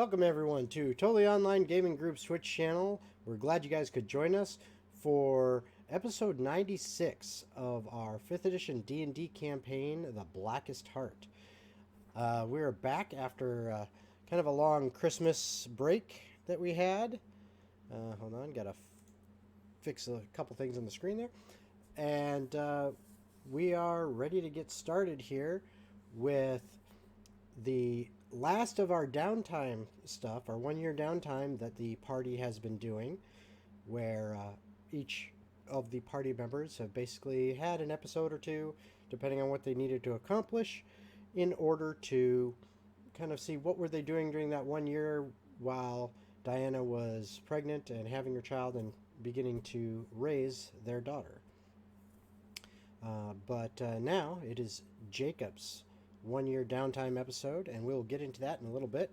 Welcome everyone to Totally Online Gaming Group's Twitch channel. We're glad you guys could join us for episode 96 of our 5th edition D&D campaign, The Blackest Heart. We're back after kind of a long Christmas break that we had. Hold on, gotta fix a couple things on the screen there. And we are ready to get started here with the last of our downtime stuff, our 1 year downtime that the party has been doing, where each of the party members have basically had an episode or two, depending on what they needed to accomplish, in order to kind of see what were they doing during that 1 year while Diana was pregnant and having her child and beginning to raise their daughter. But now it is Jacob's 1 year downtime episode, and we'll get into that in a little bit.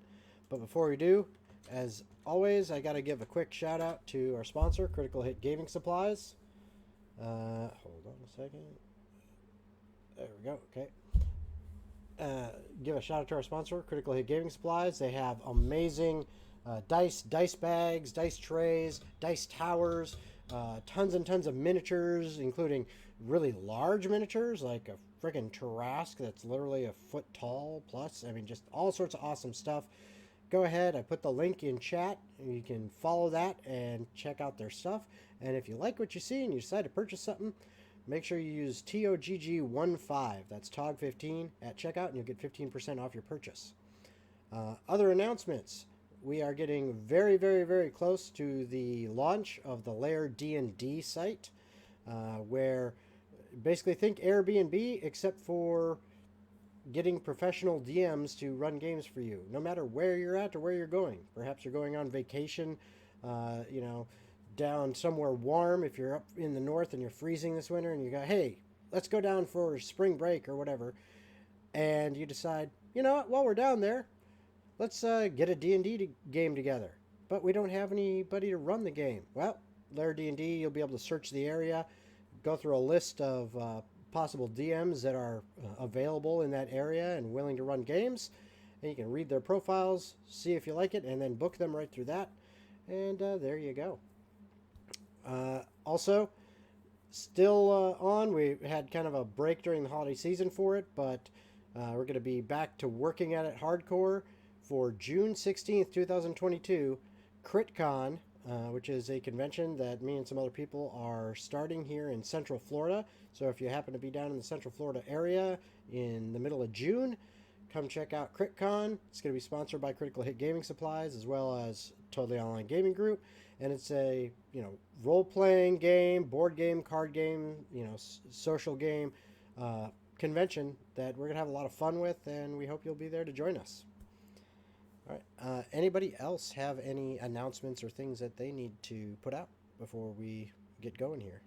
But before we do, as always, I got to give a quick shout out to our sponsor, Critical Hit Gaming Supplies. Hold on a second. There we go. Okay. Give a shout out to our sponsor, Critical Hit Gaming Supplies. They have amazing dice bags, dice trays, dice towers, tons and tons of miniatures, including really large miniatures like a freaking Tarrasque that's literally a foot tall plus. I mean, just all sorts of awesome stuff. Go ahead, I put the link in chat. You can follow that and check out their stuff. And if you like what you see and you decide to purchase something, make sure you use TOGG15, that's TOGG15 at checkout, and you'll get 15% off your purchase. Other announcements. We are getting very, very, very close to the launch of the Lair D&D site, where basically think Airbnb, except for getting professional DMs to run games for you, no matter where you're at or where you're going. Perhaps you're going on vacation, down somewhere warm. If you're up in the north and you're freezing this winter and you go, hey, let's go down for spring break or whatever. And you decide, you know what, while we're down there, let's get a D&D game together. But we don't have anybody to run the game. Well, Lair D&D, you'll be able to search the area, go through a list of possible DMs that are available in that area and willing to run games. And you can read their profiles, see if you like it, and then book them right through that. And there you go. Also, still on, we had kind of a break during the holiday season for it, but we're going to be back to working at it hardcore for June 16th, 2022, CritCon, which is a convention that me and some other people are starting here in Central Florida. So if you happen to be down in the Central Florida area in the middle of June, come check out CritCon. It's going to be sponsored by Critical Hit Gaming Supplies as well as Totally Online Gaming Group. And it's a, role-playing game, board game, card game, social game convention that we're going to have a lot of fun with, and we hope you'll be there to join us. All right. Anybody else have any announcements or things that they need to put out before we get going here?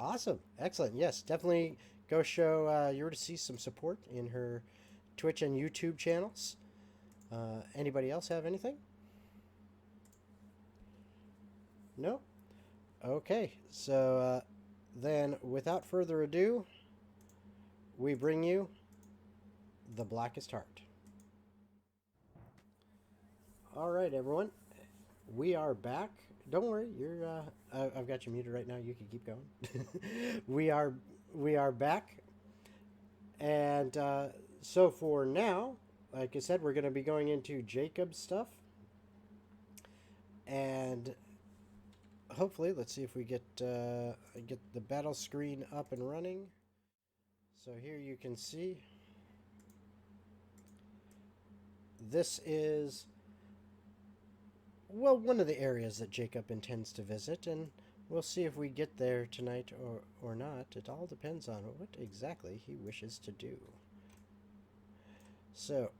Awesome. Excellent. Yes, definitely go show Eurydice some support in her Twitch and YouTube channels. Anybody else have anything? No? Okay, so then without further ado, we bring you The Blackest Heart. All right, everyone. We are back. Don't worry, you're I've got you muted right now. You can keep going. we are back. And so for now, like I said, we're going to be going into Jacob's stuff. And hopefully, let's see if we get the battle screen up and running. So here you can see. This is, well, one of the areas that Jacob intends to visit. And we'll see if we get there tonight or not. It all depends on what exactly he wishes to do. So,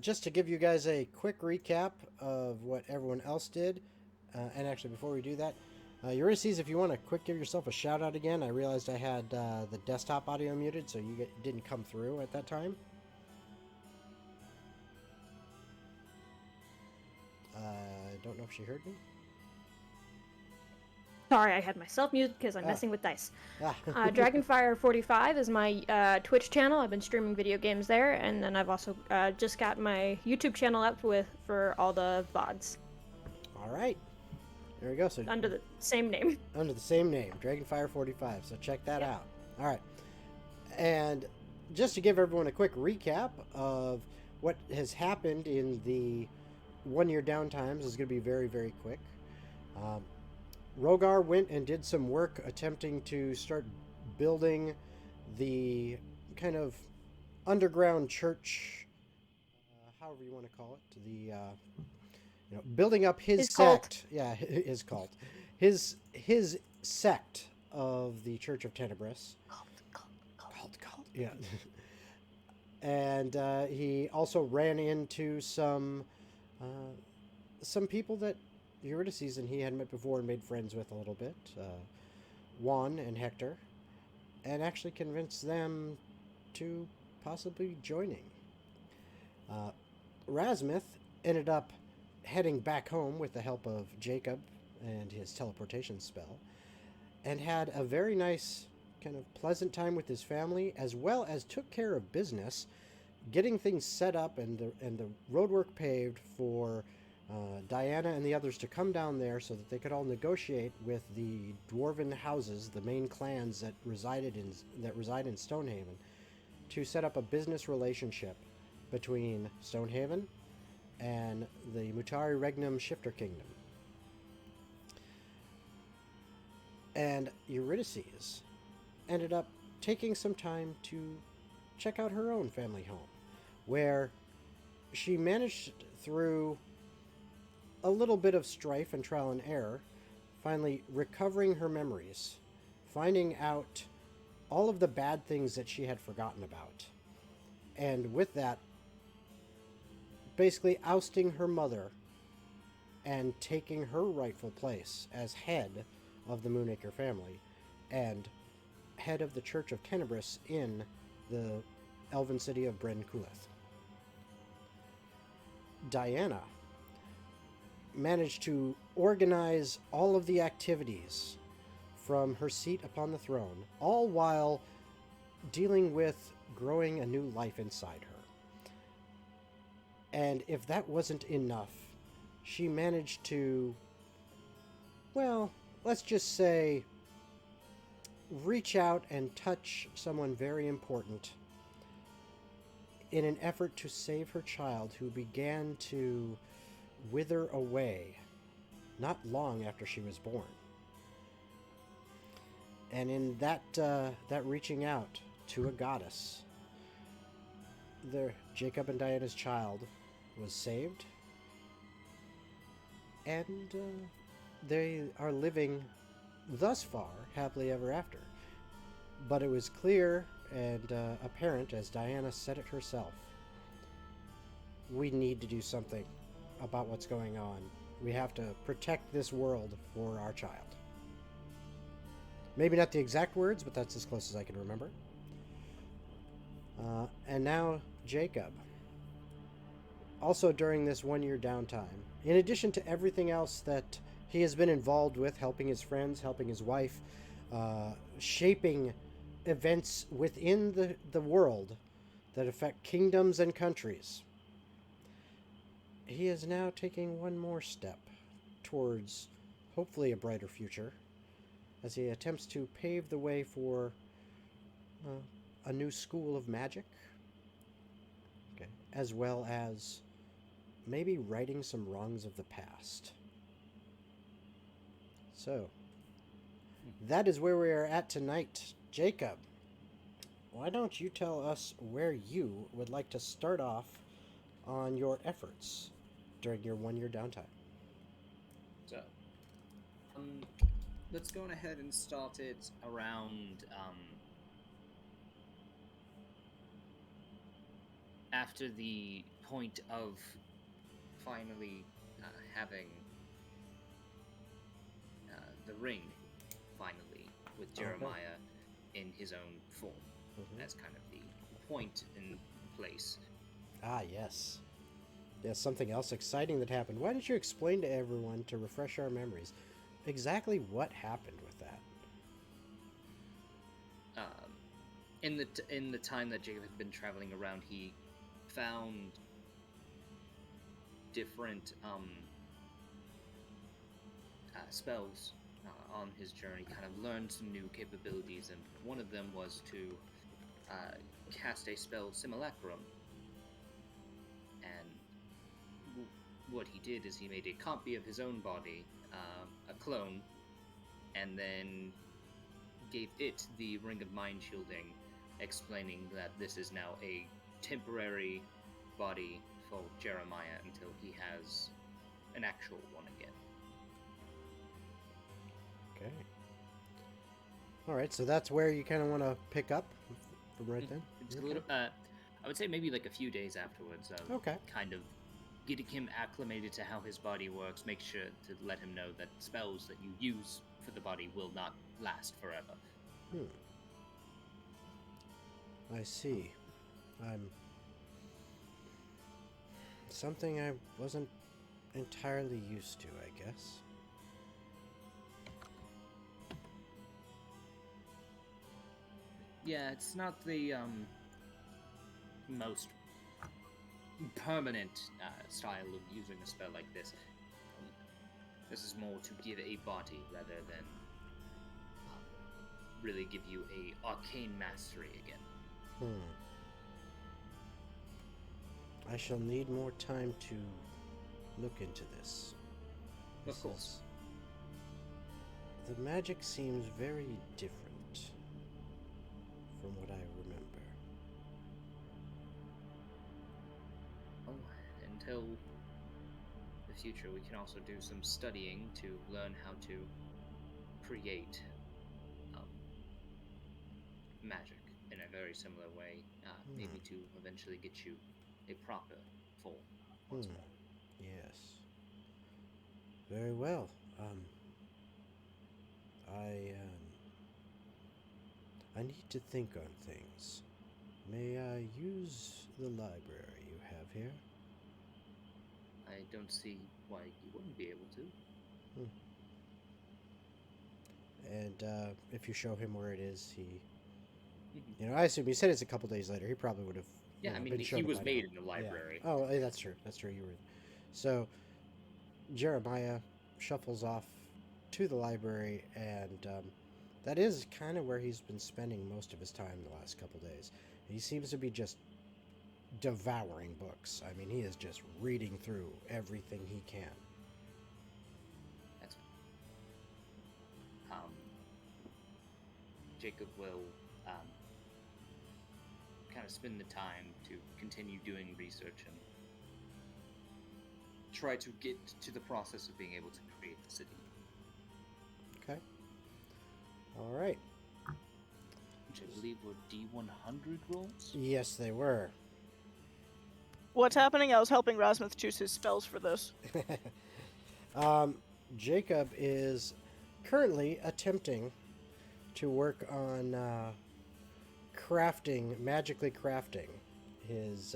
just to give you guys a quick recap of what everyone else did, and actually before we do that, Eurydice, if you want to quick give yourself a shout out again. I realized I had the desktop audio muted, so you didn't come through at that time. don't know if she heard me. Sorry, I had myself muted because I'm messing with dice. Dragonfire45 is my Twitch channel. I've been streaming video games there, and then I've also just got my YouTube channel up for all the VODs. All right. There we go. So under the same name. Under the same name, Dragonfire45. So check that out. All right. And just to give everyone a quick recap of what has happened in the 1 year downtimes is going to be very, very quick. Rogar went and did some work attempting to start building the kind of underground church, however you want to call it, the building up his sect. Cult. Yeah, his cult, his sect of the Church of Tenebris. Cult. Yeah. And he also ran into some people that Eurydice and he had met before and made friends with a little bit, Juan and Hector, and actually convinced them to possibly joining. Razmith ended up heading back home with the help of Jacob and his teleportation spell, and had a very nice, kind of pleasant time with his family, as well as took care of business, getting things set up and the roadwork paved for Diana and the others to come down there so that they could all negotiate with the dwarven houses, the main clans that reside in Stonehaven, to set up a business relationship between Stonehaven and the Mutari Regnum Shifter Kingdom. And Eurydice ended up taking some time to check out her own family home, where she managed, through a little bit of strife and trial and error, finally recovering her memories, finding out all of the bad things that she had forgotten about, and with that, basically ousting her mother and taking her rightful place as head of the Moonacre family and head of the Church of Tenebris in the elven city of Bryn Kulith. Diana managed to organize all of the activities from her seat upon the throne, all while dealing with growing a new life inside her. And if that wasn't enough, she managed to, well, let's just say, reach out and touch someone very important in an effort to save her child, who began to wither away not long after she was born. And in that reaching out to a goddess, Jacob and Diana's child was saved, and they are living thus far happily ever after. But it was clear and apparent, as Diana said it herself, we need to do something about what's going on. We have to protect this world for our child. Maybe not the exact words, but that's as close as I can remember. And now Jacob. Also during this 1 year downtime, in addition to everything else that he has been involved with, helping his friends, helping his wife, shaping events within the world that affect kingdoms and countries, he is now taking one more step towards hopefully a brighter future, as he attempts to pave the way for a new school of magic, as well as maybe righting some wrongs of the past. So, that is where we are at tonight. Jacob, why don't you tell us where you would like to start off on your efforts during your 1 year downtime? So, let's go on ahead and start it around after the point of finally having the ring, finally, with Jeremiah in his own form. That's kind of the point in place. Ah, yes. Yeah, something else exciting that happened. Why don't you explain to everyone to refresh our memories exactly what happened with that? In the time that Jacob had been traveling around, he found different spells on his journey. Kind of learned some new capabilities, and one of them was to cast a spell simulacrum. And what he did is he made a copy of his own body, a clone, and then gave it the Ring of Mind Shielding, explaining that this is now a temporary body for Jeremiah until he has an actual one again. Okay. All right, so that's where you kind of want to pick up from right then? It's Okay. a little, I would say maybe like a few days afterwards of Okay. kind of getting him acclimated to how his body works, make sure to let him know that spells that you use for the body will not last forever. I see. Something I wasn't entirely used to, I guess. Yeah, it's not the most permanent style of using a spell like this. This is more to give a body rather than really give you a arcane mastery again. I shall need more time to look into this. Of course. The magic seems very different from what I remember. Well, until the future, we can also do some studying to learn how to create magic in a very similar way, maybe to eventually get you a proper form once more. Yes. Very well. I need to think on things. May I use the library you have here? I don't see why you wouldn't be able to. And if you show him where it is, he... I assume you said it's a couple days later. He probably would have. Yeah, I mean, been shown he it was by made now. in the library. Yeah. Oh, that's true. That's true. You were. So, Jeremiah shuffles off to the library, and that is kind of where he's been spending most of his time the last couple days. He seems to be just devouring books. I mean, he is just reading through everything he can. That's Jacob will kind of spend the time to continue doing research and try to get to the process of being able to create the city. Okay. All right. Which I believe were D100 rolls? Yes, they were. What's happening? I was helping Rasmuth choose his spells for this. Jacob is currently attempting to work on magically crafting his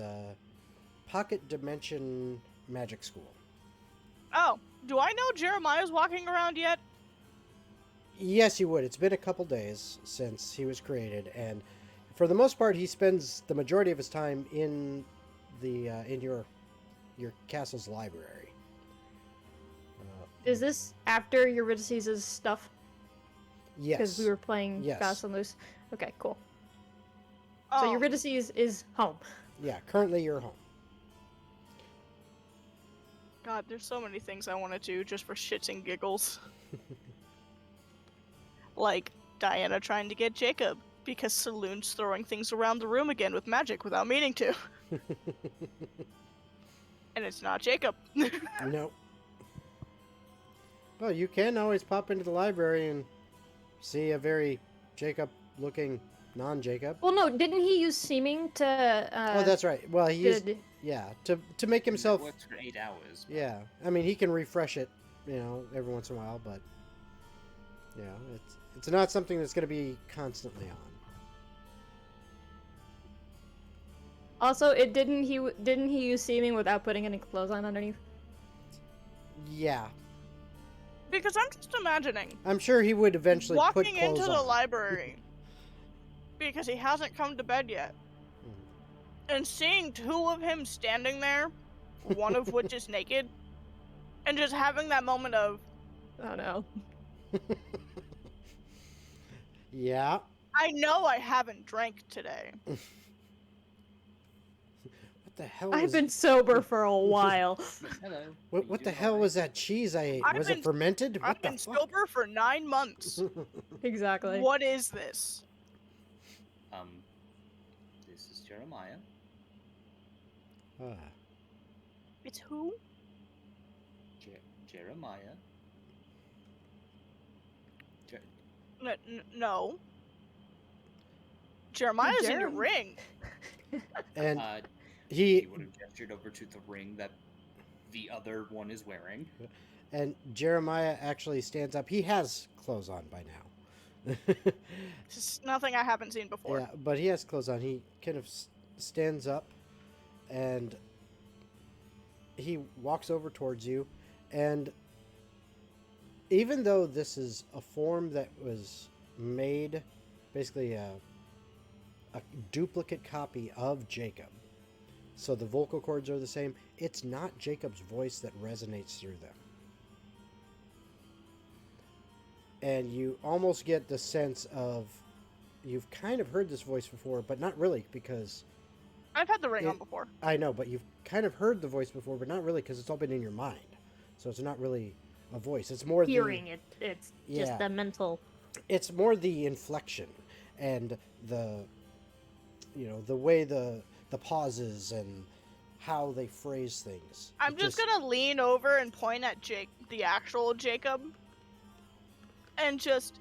pocket dimension magic school. Oh, do I know Jeremiah's walking around yet? Yes, you would. It's been a couple days since he was created, and for the most part, he spends the majority of his time in the in your castle's library. Is this after Eurydice's stuff? Yes. Because we were playing Yes. Fast and Loose. Okay, cool. Oh, So Eurydice is home. Yeah, currently you're home. God, there's so many things I want to do just for shits and giggles. Like Diana trying to get Jacob because Saloon's throwing things around the room again with magic without meaning to. And it's not Jacob. Nope. Well, you can always pop into the library and see a very Jacob-looking non-Jacob. Well, no, didn't he use seeming to? Oh, that's right. Well, he used, did- yeah, to make himself. It works for 8 hours. But Yeah, I mean, he can refresh it, every once in a while, but it's not something that's going to be constantly on. Also, didn't he use seeming without putting any clothes on underneath? Yeah. Because I'm just imagining I'm sure he would eventually put walking clothes into the on. library because he hasn't come to bed yet, and seeing two of him standing there, one of which is naked, and just having that moment of, Oh no. Yeah. I know I haven't drank today. What the hell I've was... been sober for a while. Hello. What the hell was that cheese I ate? Was it fermented? What I've the been fuck? sober for 9 months. Exactly. What is this? This is Jeremiah. Ah. It's who? Jeremiah. No. Jeremiah's in your Jerem- ring. And He would have gestured over to the ring that the other one is wearing. And Jeremiah actually stands up. He has clothes on by now. It's nothing I haven't seen before. Yeah, but he has clothes on. He kind of stands up and he walks over towards you. And even though this is a form that was made, basically a duplicate copy of Jacob, so the vocal cords are the same, it's not Jacob's voice that resonates through them. And you almost get the sense of you've kind of heard this voice before, but not really, because... I've had the ring on before. I know, but you've kind of heard the voice before, but not really, because it's all been in your mind. So it's not really a voice. It's more Hearing it. It's Yeah. just the mental. It's more the inflection and the, the way the pauses and how they phrase things. I'm just gonna lean over and point at the actual Jacob, and just,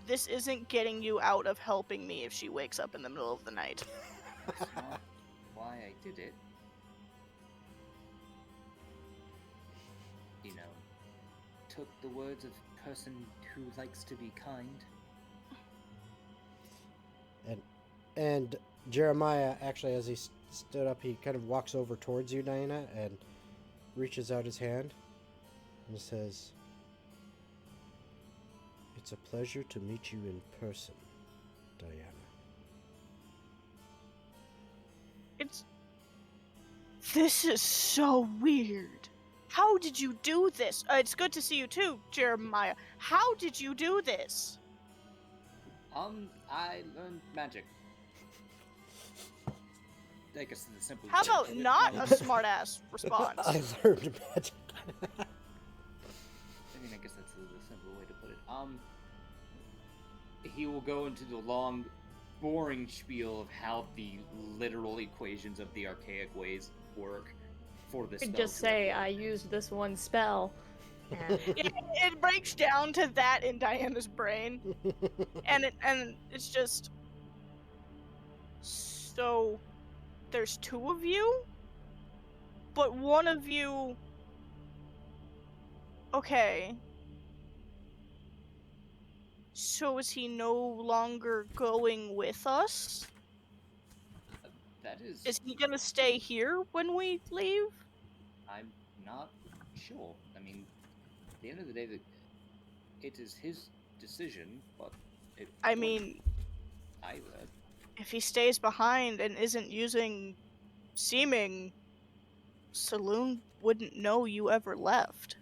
this isn't getting you out of helping me if she wakes up in the middle of the night. That's not why I did it. Took the words of a person who likes to be kind. And Jeremiah, actually, as he stood up, he kind of walks over towards you, Diana, and reaches out his hand and says, "It's a pleasure to meet you in person, Diana." This is so weird. How did you do this? It's good to see you too, Jeremiah. How did you do this? I learned magic. I guess the simple. How about not a smartass response? I learned magic. I mean, I guess that's the simple way to put it. He will go into the long, boring spiel of how the literal equations of the archaic ways work for this. Could just say I used this one spell. And It breaks down to that in Diana's brain, and it's just so. There's two of you, but one of you. Okay. So is he no longer going with us? That is. Is he gonna stay here when we leave? I'm not sure. I mean, at the end of the day, it is his decision, but I mean, either. if he stays behind and isn't using seeming, Saloon wouldn't know you ever left.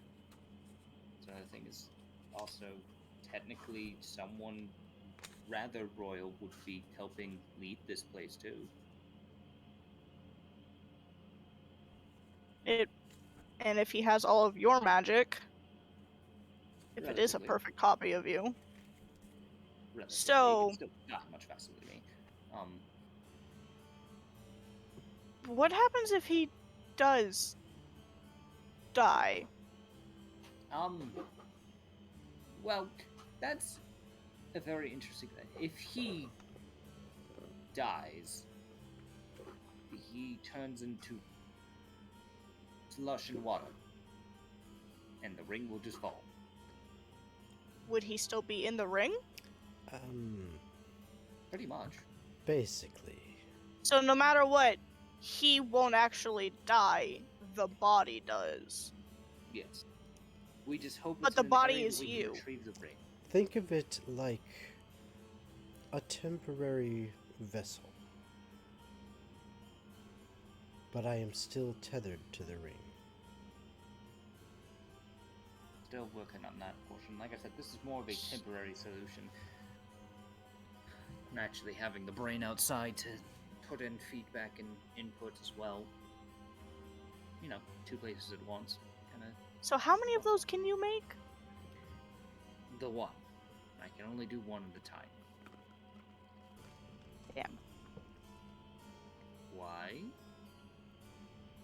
So another thing is also technically someone rather royal would be helping lead this place too. And if he has all of your magic, if it is a Relatively. perfect copy of you, Relatively, So- it's still not much faster than me. what happens if he does die? Well, that's a very interesting thing. If he dies, he turns into slush and water, and the ring will just fall. Would he still be in the ring? Pretty much. Basically. So no matter what, he won't actually die. The body does. Yes. We just hope But it's the in an body area is that we you. can retrieve the ring. Think of it like a temporary vessel. But I am still tethered to the ring. Still working on that portion. Like I said, this is more of a temporary solution. And actually having the brain outside to put in feedback and input as well. You know, 2 places at once. Kinda So how many of those can you make? the one. I can only do one at a time. Damn. Why?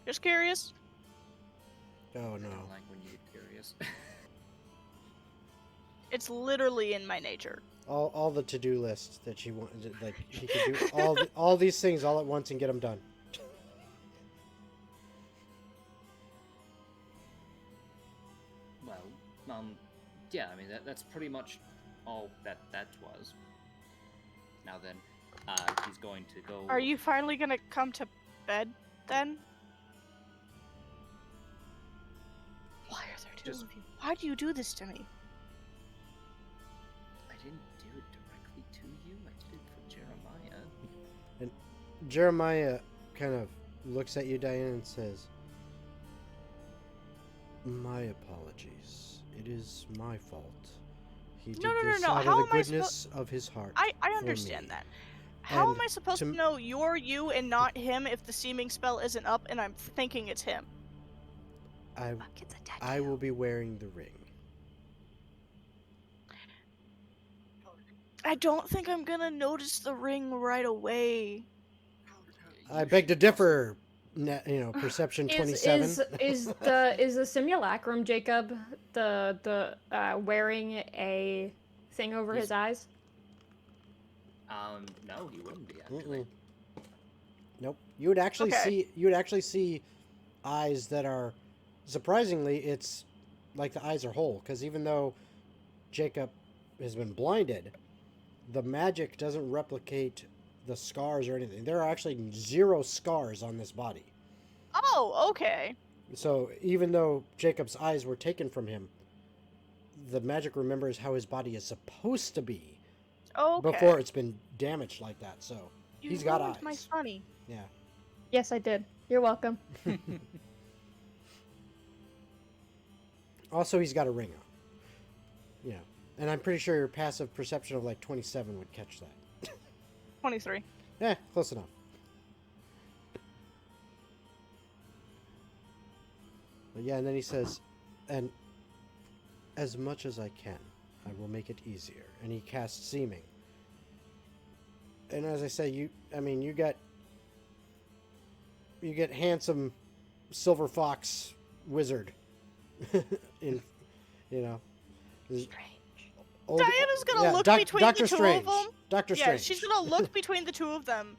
Just curious. Oh I no. don't like when you get curious. It's literally in my nature. All the to-do lists that she wanted, like he could do all these things all at once and get them done. Well, yeah, I mean, that's pretty much all that was. Now then, he's going to go... Are you finally gonna come to bed, then? Why are there two of you? Why do you do this to me? I didn't do it directly to you. I did it for Jeremiah. And Jeremiah kind of looks at you, Diane, and says, "My apologies. It is my fault. He did this out How of the am I goodness of his heart. I for understand me. that. How And am I supposed to know you're you and not him if the seeming spell isn't up and I'm thinking it's him? I will be wearing the ring." I don't think I'm gonna notice the ring right away. I beg to differ. Perception 27. Is the simulacrum, Jacob, the wearing a thing over his eyes? No, he wouldn't be actually. Mm-mm. Nope. You would actually see eyes that are, surprisingly, it's like the eyes are whole, because even though Jacob has been blinded, the magic doesn't replicate the scars or anything. There are actually 0 scars on this body. Oh, okay. So even though Jacob's eyes were taken from him, the magic remembers how his body is supposed to be before it's been damaged like that. So he's got eyes. My funny. Yeah. Yes, I did. You're welcome. Also, he's got a ring on. Yeah. And I'm pretty sure your passive perception of like 27 would catch that. 23. Close enough. But yeah, and then he says, "And as much as I can, I will make it easier." And he casts seeming. And as I say, you get handsome silver fox wizard. in Strange. Diana's gonna look between Doctor the two Strange. of them. Doctor Yeah, Strange. she's gonna look between the two of them,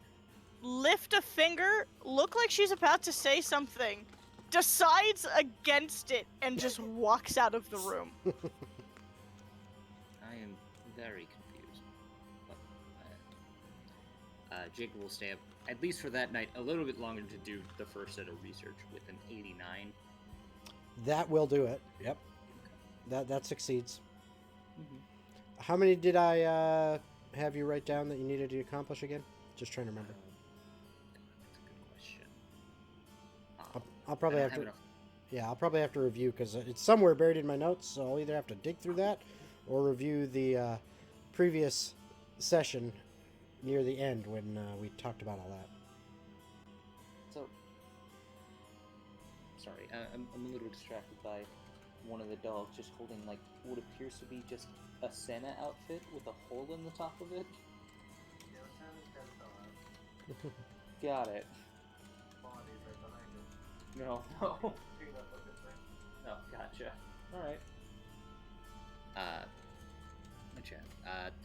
lift a finger, look like she's about to say something, decides against it, and just walks out of the room. I am very confused. But, Jacob will stay up, at least for that night, a little bit longer to do the first set of research with an 89. That will do it. Yep. That succeeds. Mm-hmm. How many did I have you write down that you needed to accomplish again? Just trying to remember. That's a good question. I'll probably have to. Yeah, I'll probably have to review because it's somewhere buried in my notes. So I'll either have to dig through that or review the previous session near the end when we talked about all that. So, sorry, I'm a little distracted by one of the dogs just holding like what appears to be just a Santa outfit with a hole in the top of it. Got it. No. No, gotcha. Alright.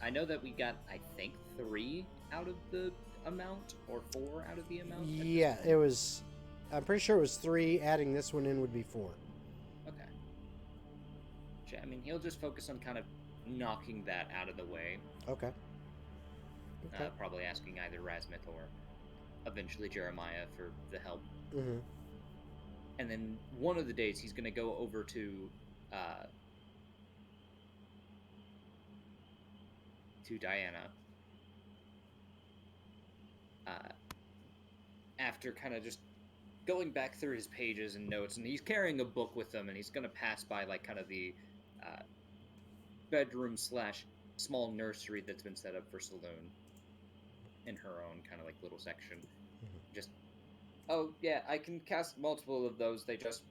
I know that we got, I think, 3 out of the amount, or 4 out of the amount? Yeah, it was... I'm pretty sure it was 3. Adding this one in would be 4. Okay. I mean, he'll just focus on kind of knocking that out of the way. Okay. Probably asking either Razmith or eventually Jeremiah for the help. Mm-hmm. And then one of the days he's going to go over to Diana after kind of just going back through his pages and notes, and he's carrying a book with him, and he's going to pass by like kind of the bedroom / small nursery that's been set up for Saloon in her own kind of like little section. Just, oh yeah, I can cast multiple of those, they just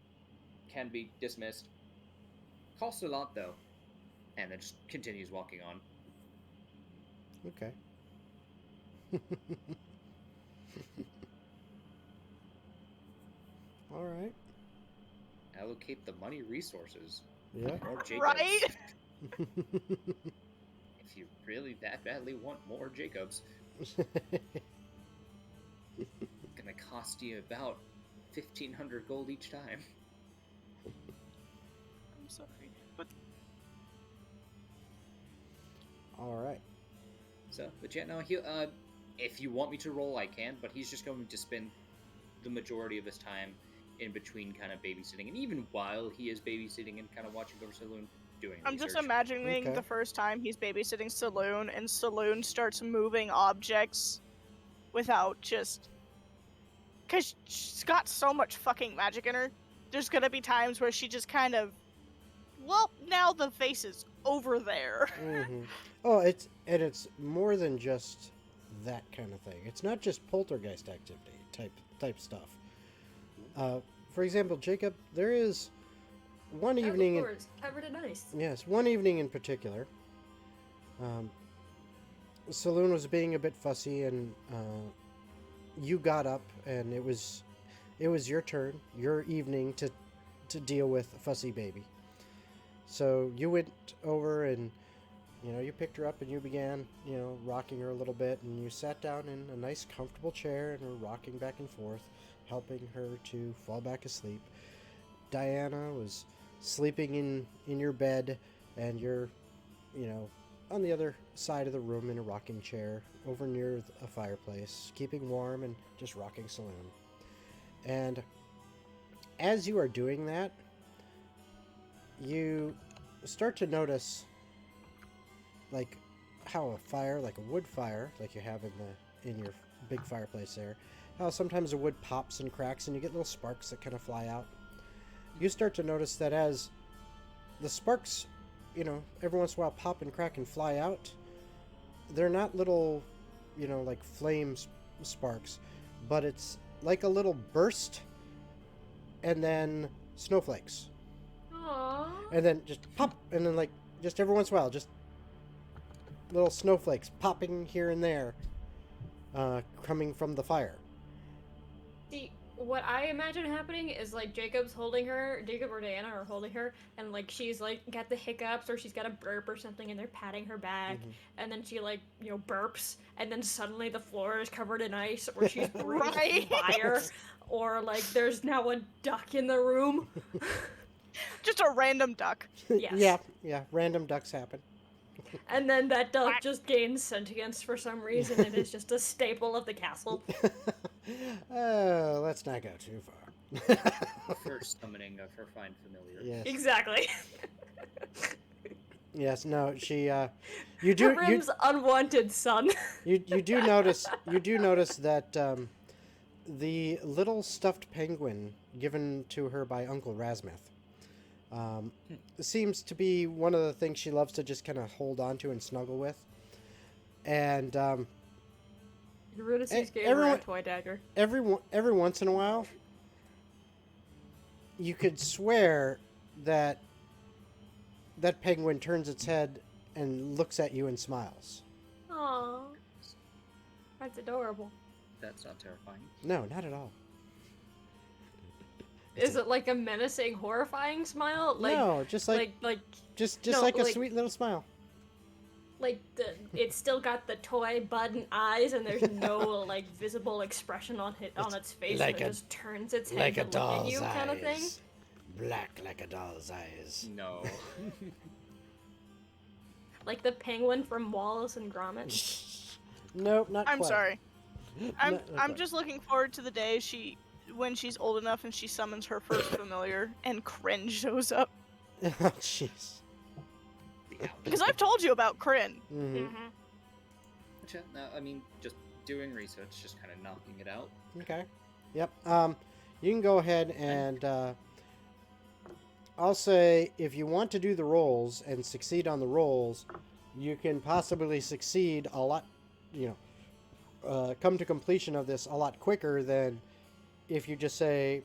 can be dismissed. Costs a lot though. And then just continues walking on. Okay. All right. Allocate the money resources. Yeah. More Jacobs. Right? If you really that badly want more Jacobs, gonna cost you about 1,500 gold each time. I'm sorry, but All right. So, but yeah, no, he, if you want me to roll, I can, but he's just going to spend the majority of his time in between kind of babysitting, and even while he is babysitting and kind of watching over Saloon, doing I'm research. just imagining Okay. the first time he's babysitting Saloon, and Saloon starts moving objects without just... Because she's got so much fucking magic in her, there's gonna be times where she just kind of... Well, now the face is over there. Mm-hmm. Oh, it's more than just that kind of thing. It's not just poltergeist activity type stuff. For example, Jacob, there is one evening. Of course, covered in ice. Yes, one evening in particular. Saloon was being a bit fussy, and you got up, and it was your turn, your evening to deal with fussy baby. So you went over and you picked her up and you began rocking her a little bit, and you sat down in a nice comfortable chair and were rocking back and forth, helping her to fall back asleep. Diana was sleeping in your bed, and you're on the other side of the room in a rocking chair over near a fireplace, keeping warm and just rocking Saloon. And as you are doing that, you start to notice like how a fire, like a wood fire, like you have in your big fireplace there, how sometimes the wood pops and cracks and you get little sparks that kind of fly out. You start to notice that as the sparks, every once in a while pop and crack and fly out, they're not little, like flame sparks, but it's like a little burst and then snowflakes. Aww. And then just pop, and then like just every once in a while, just little snowflakes popping here and there, coming from the fire. See, what I imagine happening is like Jacob or Diana are holding her, and like she's like got the hiccups or she's got a burp or something, and they're patting her back, and then she like burps, and then suddenly the floor is covered in ice, or she's breathing Right. fire, or like there's now a duck in the room. Just a random duck. Yes. Yeah, random ducks happen. And then that duck just gains sentience for some reason, and is just a staple of the castle. Oh, let's not go too far. First summoning of her fine familiar. Yes. Exactly. Yes. No. She. You do. Rim's unwanted son. You do notice. You do notice that the little stuffed penguin given to her by Uncle Razmith seems to be one of the things she loves to just kind of hold on to and snuggle with. And Eurydice gave her a everyone- toy dagger. every once in a while, you could swear that penguin turns its head and looks at you and smiles. Aww. That's adorable. That's not terrifying. No, not at all. Is it like a menacing, horrifying smile? Like, no, just like just no, like a like- sweet little smile. it's still got the toy button eyes, and there's no like visible expression on its face. like It a- just turns its head Like to a look at doll's you, eyes. kind of thing. Black like a doll's eyes. No. Like the penguin from Wallace and Gromit. Nope, not I'm quite. sorry. I'm just looking forward to the day when she's old enough and she summons her first familiar and Kryn shows up. Oh, jeez. Because I've told you about Kryn. Mm-hmm. Which, no, I mean, just doing research, just kind of knocking it out. Okay. Yep. You can go ahead and I'll say if you want to do the rolls and succeed on the rolls, you can possibly succeed a lot, come to completion of this a lot quicker than if you just say,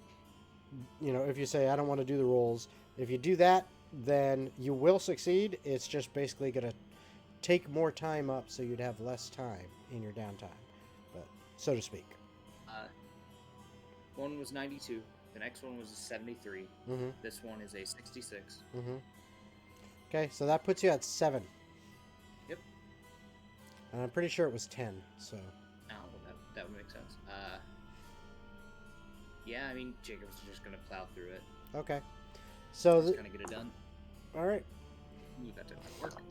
if you say, I don't want to do the rolls. If you do that, then you will succeed. It's just basically going to take more time up, so you'd have less time in your downtime, but so to speak. One was 92. The next one was a 73. Mm-hmm. This one is a 66. Mm-hmm. Okay, so that puts you at 7. Yep. And I'm pretty sure it was 10, so... Oh, well, that would make sense. Yeah, I mean, Jacob's just gonna plow through it. Okay. So... Just gonna get it done. Alright. Ooh, that didn't work.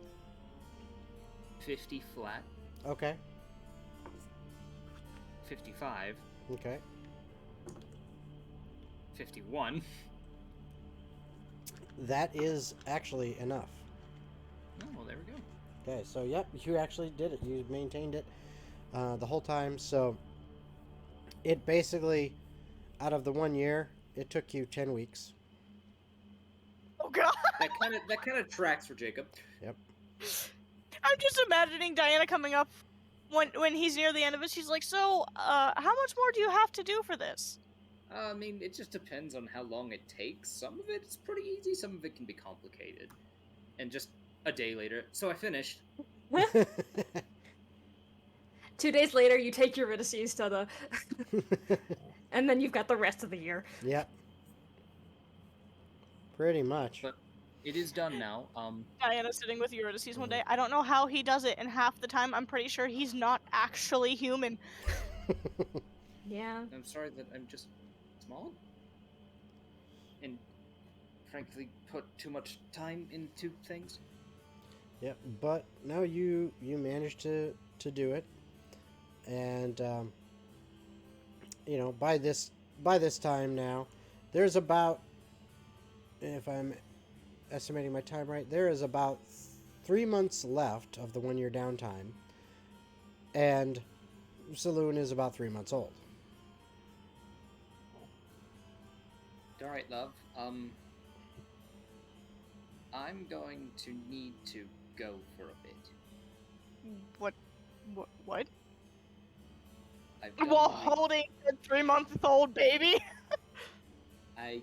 50 flat. Okay. 55. Okay. 51. That is actually enough. Oh, well, there we go. Okay, so yep, you actually did it. You maintained it the whole time. So it basically, out of the 1 year, it took you 10 weeks. Oh god! That kind of tracks for Jacob. Yep. I'm just imagining Diana coming up when he's near the end of it. She's like, so, how much more do you have to do for this? I mean, it just depends on how long it takes. Some of it's pretty easy, some of it can be complicated. And just a day later, so I finished. 2 days later, you take your Eurydices to the... and then you've got the rest of the year. Yep. Pretty much. But it is done now. Diana sitting with Eurydices one day. I don't know how he does it, and half the time I'm pretty sure he's not actually human. Yeah. I'm sorry that I'm just small. And frankly, put too much time into things. Yep, but no, you managed to do it, and by this time now, there's about, if I'm estimating my time right, there is about 3 months left of the 1 year downtime, and Saloon is about 3 months old. Alright, love. I'm going to need to go for a bit. What? I've done While my- holding a 3-month-old baby? I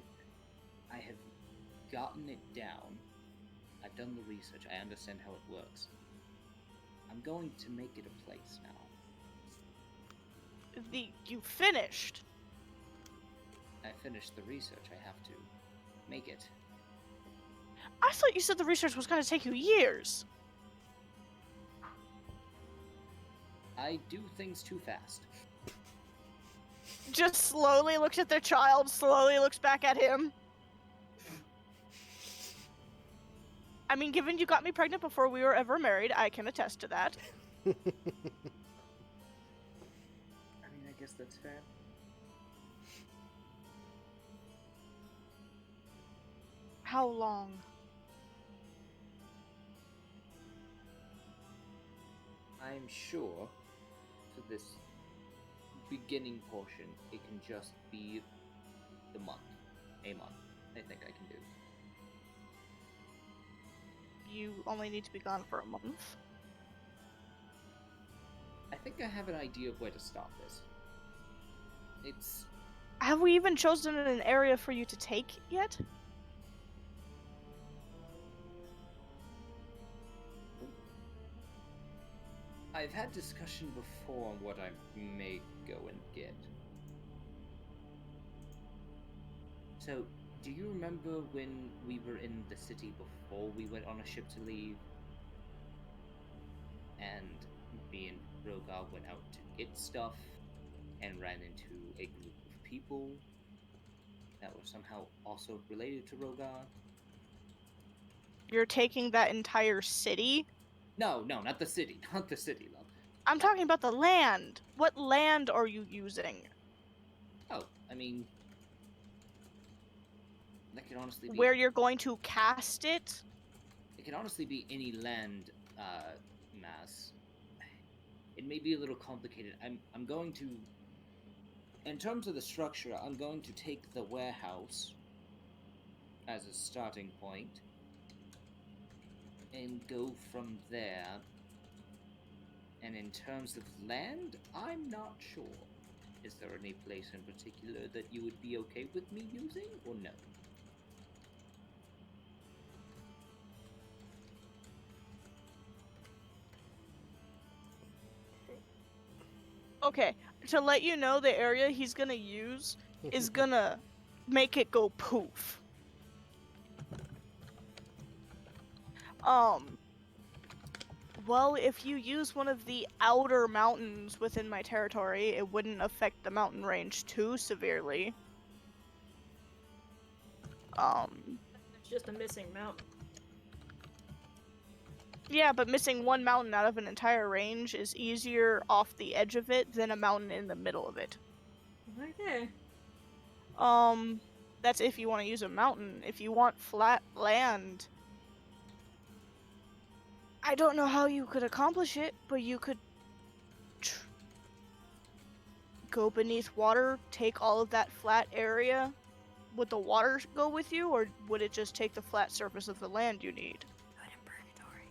have gotten it down. I've done the research. I understand how it works. I'm going to make it a place now. You finished? I finished the research. I have to make it. I thought you said the research was going to take you years. I do things too fast. Just slowly looks at their child, slowly looks back at him. I mean, given you got me pregnant before we were ever married, I can attest to that. I mean, I guess that's fair. How long? I'm sure for this beginning portion, it can just be the month. A month, I think I can do. You only need to be gone for a month? I think I have an idea of where to start this. It's... Have we even chosen an area for you to take yet? I've had discussion before on what I may go and get. So, do you remember when we were in the city before we went on a ship to leave? And me and Rogar went out to get stuff and ran into a group of people that were somehow also related to Rogar? You're taking that entire city? No, not the city. Not the city, love. I'm talking about the land. What land are you using? Oh, I mean, that could honestly be. Where you're going to cast it? It could honestly be any land mass. It may be a little complicated. I'm going to, in terms of the structure, I'm going to take the warehouse as a starting point and go from there. And in terms of land, I'm not sure. Is there any place in particular that you would be okay with me using, or no? Okay, to let you know, the area he's gonna use is gonna make it go poof. Well, if you use one of the outer mountains within my territory, it wouldn't affect the mountain range too severely. It's just a missing mountain. Yeah, but missing one mountain out of an entire range is easier off the edge of it than a mountain in the middle of it. Okay. That's if you want to use a mountain. If you want flat land, I don't know how you could accomplish it, but you could go beneath water, take all of that flat area. Would the water go with you, or would it just take the flat surface of the land you need? Go to purgatory.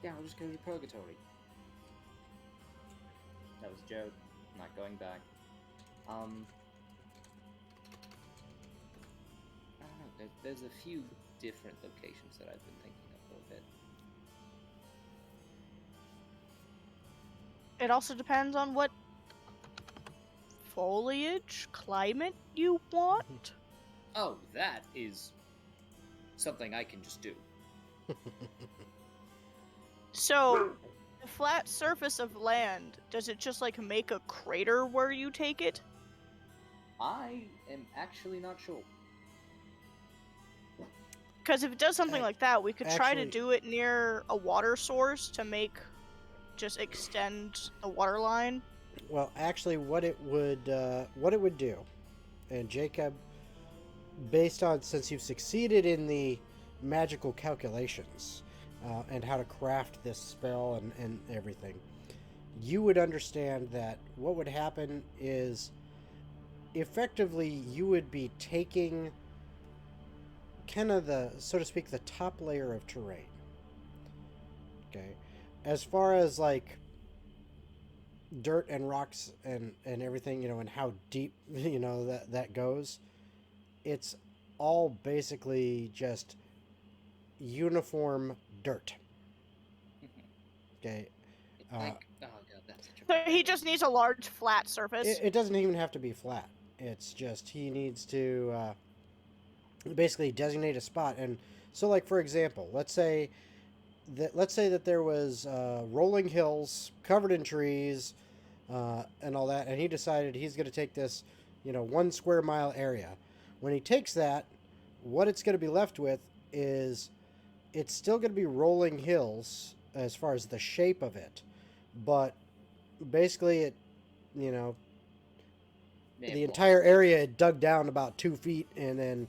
Yeah, I'll just go to purgatory. That was a joke. I'm not going back. I don't know. There's a few different locations that I've been thinking of for a bit. It also depends on what foliage, climate you want. Oh, that is something I can just do. So, the flat surface of land, does it just like make a crater where you take it? I am actually not sure. Because if it does something like that, we could try to actually- do it near a water source to just extend the water line. Well, actually, what it would do, and Jacob, based on since you've succeeded in the magical calculations and how to craft this spell and everything, you would understand that what would happen is, effectively, you would be taking kind of the, so to speak, the top layer of terrain. Okay, as far as like dirt and rocks and everything, and how deep that goes, it's all basically just uniform dirt. Okay. Oh god, that's such a. So he just needs a large flat surface. It doesn't even have to be flat. It's just he needs to basically designate a spot. And so, like, for example, let's say that there was rolling hills covered in trees and all that, and he decided he's going to take this 1 square mile area. When he takes that, what it's going to be left with is it's still going to be rolling hills as far as the shape of it, but basically it the entire area had dug down about 2 feet and then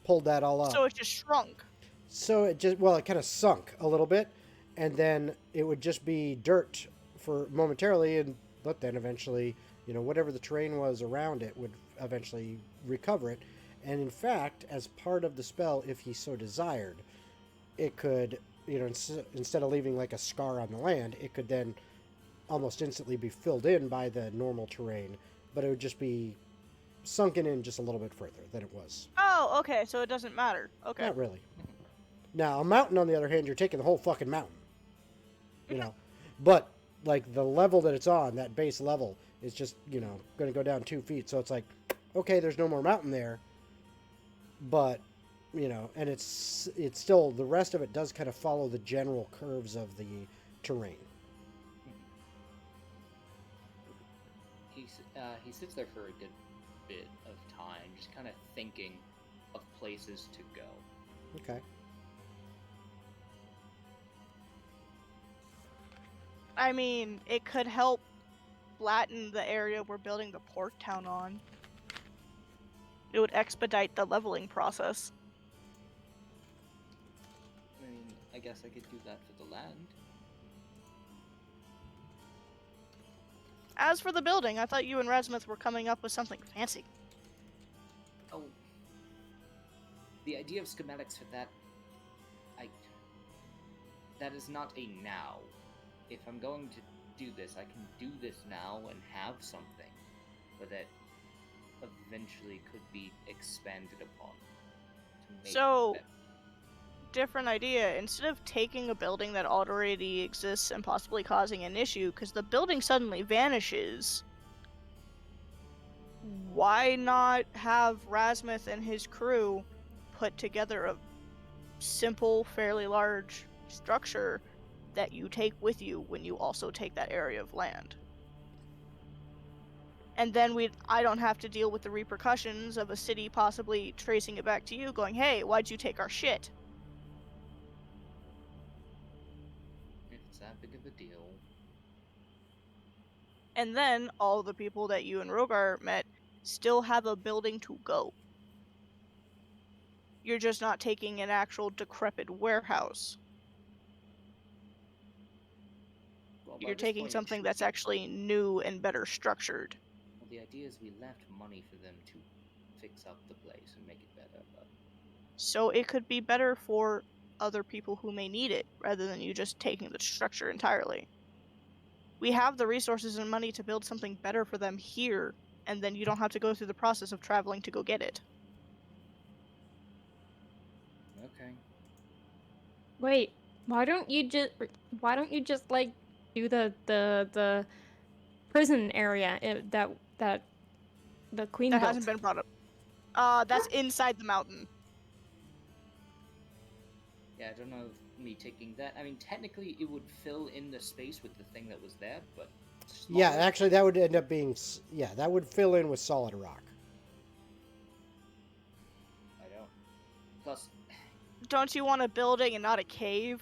pulled that all up. So it just shrunk. So it kind of sunk a little bit, and then it would just be dirt for momentarily, but then eventually, whatever the terrain was around it would eventually recover it. And in fact, as part of the spell, if he so desired, it could, instead of leaving like a scar on the land, it could then almost instantly be filled in by the normal terrain, but it would just be sunken in just a little bit further than it was. Oh, okay, so it doesn't matter. Okay. Not really. Now, a mountain, on the other hand, you're taking the whole fucking mountain. But, like, the level that it's on, that base level, is just, going to go down 2 feet. So it's like, okay, there's no more mountain there. But, and it's still, the rest of it does kind of follow the general curves of the terrain. He sits there for a good bit of time, just kind of thinking of places to go. Okay. I mean, it could help flatten the area we're building the port town on. It would expedite the leveling process. I mean, I guess I could do that for the land. As for the building, I thought you and Rasmuth were coming up with something fancy. Oh, the idea of schematics for that, that is not a now. If I'm going to do this, I can do this now and have something, but that eventually could be expanded upon. To make So, better. different idea. Instead of taking a building that already exists and possibly causing an issue, because the building suddenly vanishes, why not have Rasmuth and his crew put together a simple, fairly large structure that you take with you when you also take that area of land? And then I don't have to deal with the repercussions of a city possibly tracing it back to you, going, hey, why'd you take our shit? If it's that big of a deal. And then all the people that you and Rogar met still have a building to go. You're just not taking an actual decrepit warehouse. Well, by You're this taking point, it something should that's be. actually new and better structured. Well, the idea is we left money for them to fix up the place and make it better, but So it could be better for other people who may need it, rather than you just taking the structure entirely. We have the resources and money to build something better for them here, and then you don't have to go through the process of traveling to go get it. okay. Wait, why don't you just like do the prison area that the queen That built? hasn't been brought up. That's inside the mountain. Yeah, I don't know if me taking that. I mean, technically, it would fill in the space with the thing that was there, but Yeah, smaller. actually, that would end up being that would fill in with solid rock. I don't. Plus, Don't you want a building and not a cave?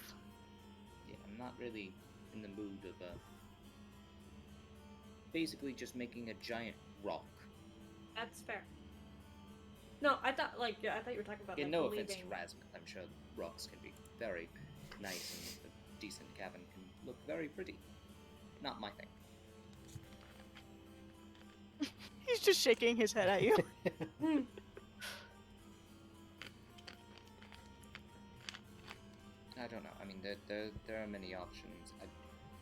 yeah, I'm not really in the mood of basically just making a giant rock. That's fair. No, I thought I thought you were talking about Yeah, like no leaving. offense to Rasmuth, I'm sure rocks can be very nice and a decent cabin can look very pretty. Not my thing. He's just shaking his head at you. Hmm. I don't know. I mean, there are many options.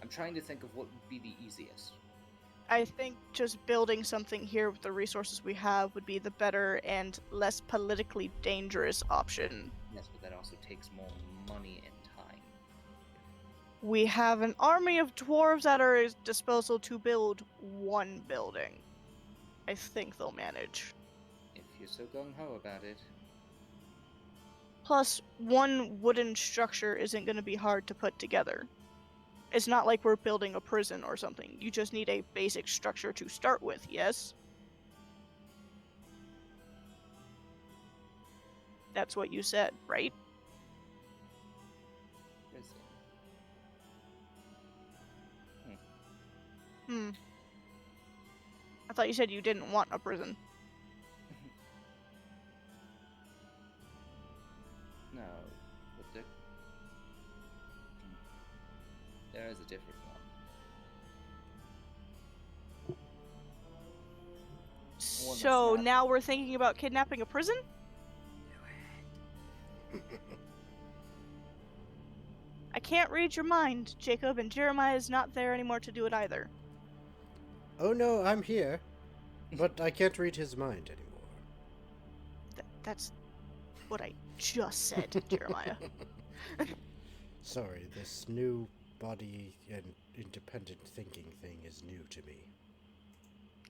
I'm trying to think of what would be the easiest. I think just building something here with the resources we have would be the better and less politically dangerous option. Yes, but that also takes more money and time. We have an army of dwarves at our disposal to build one building. I think they'll manage. If you're so gung-ho about it. Plus, one wooden structure isn't going to be hard to put together. It's not like we're building a prison or something. You just need a basic structure to start with, yes? That's what you said, right? Prison. I thought you said you didn't want a prison. No, but there is a different one. One So that's not- now we're thinking about kidnapping a prison? I can't read your mind, Jacob, and Jeremiah is not there anymore to do it either. Oh no, I'm here, but I can't read his mind anymore. That's what I just said, Jeremiah. Sorry, this new body and independent thinking thing is new to me.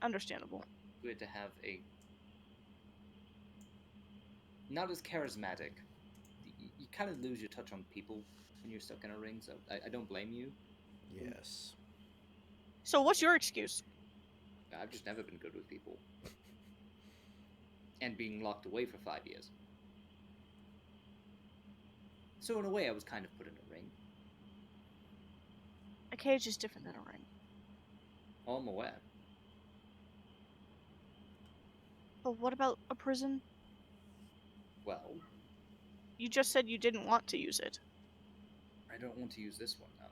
Understandable. Good to have a not as charismatic. You kind of lose your touch on people when you're stuck in a ring, so I don't blame you. Yes. So what's your excuse? I've just never been good with people. And being locked away for 5 years. So in a way, I was kind of put in a ring. I A cage is different than a ring. Oh, I'm aware. But what about a prison? Well, You just said you didn't want to use it. I don't want to use this one now.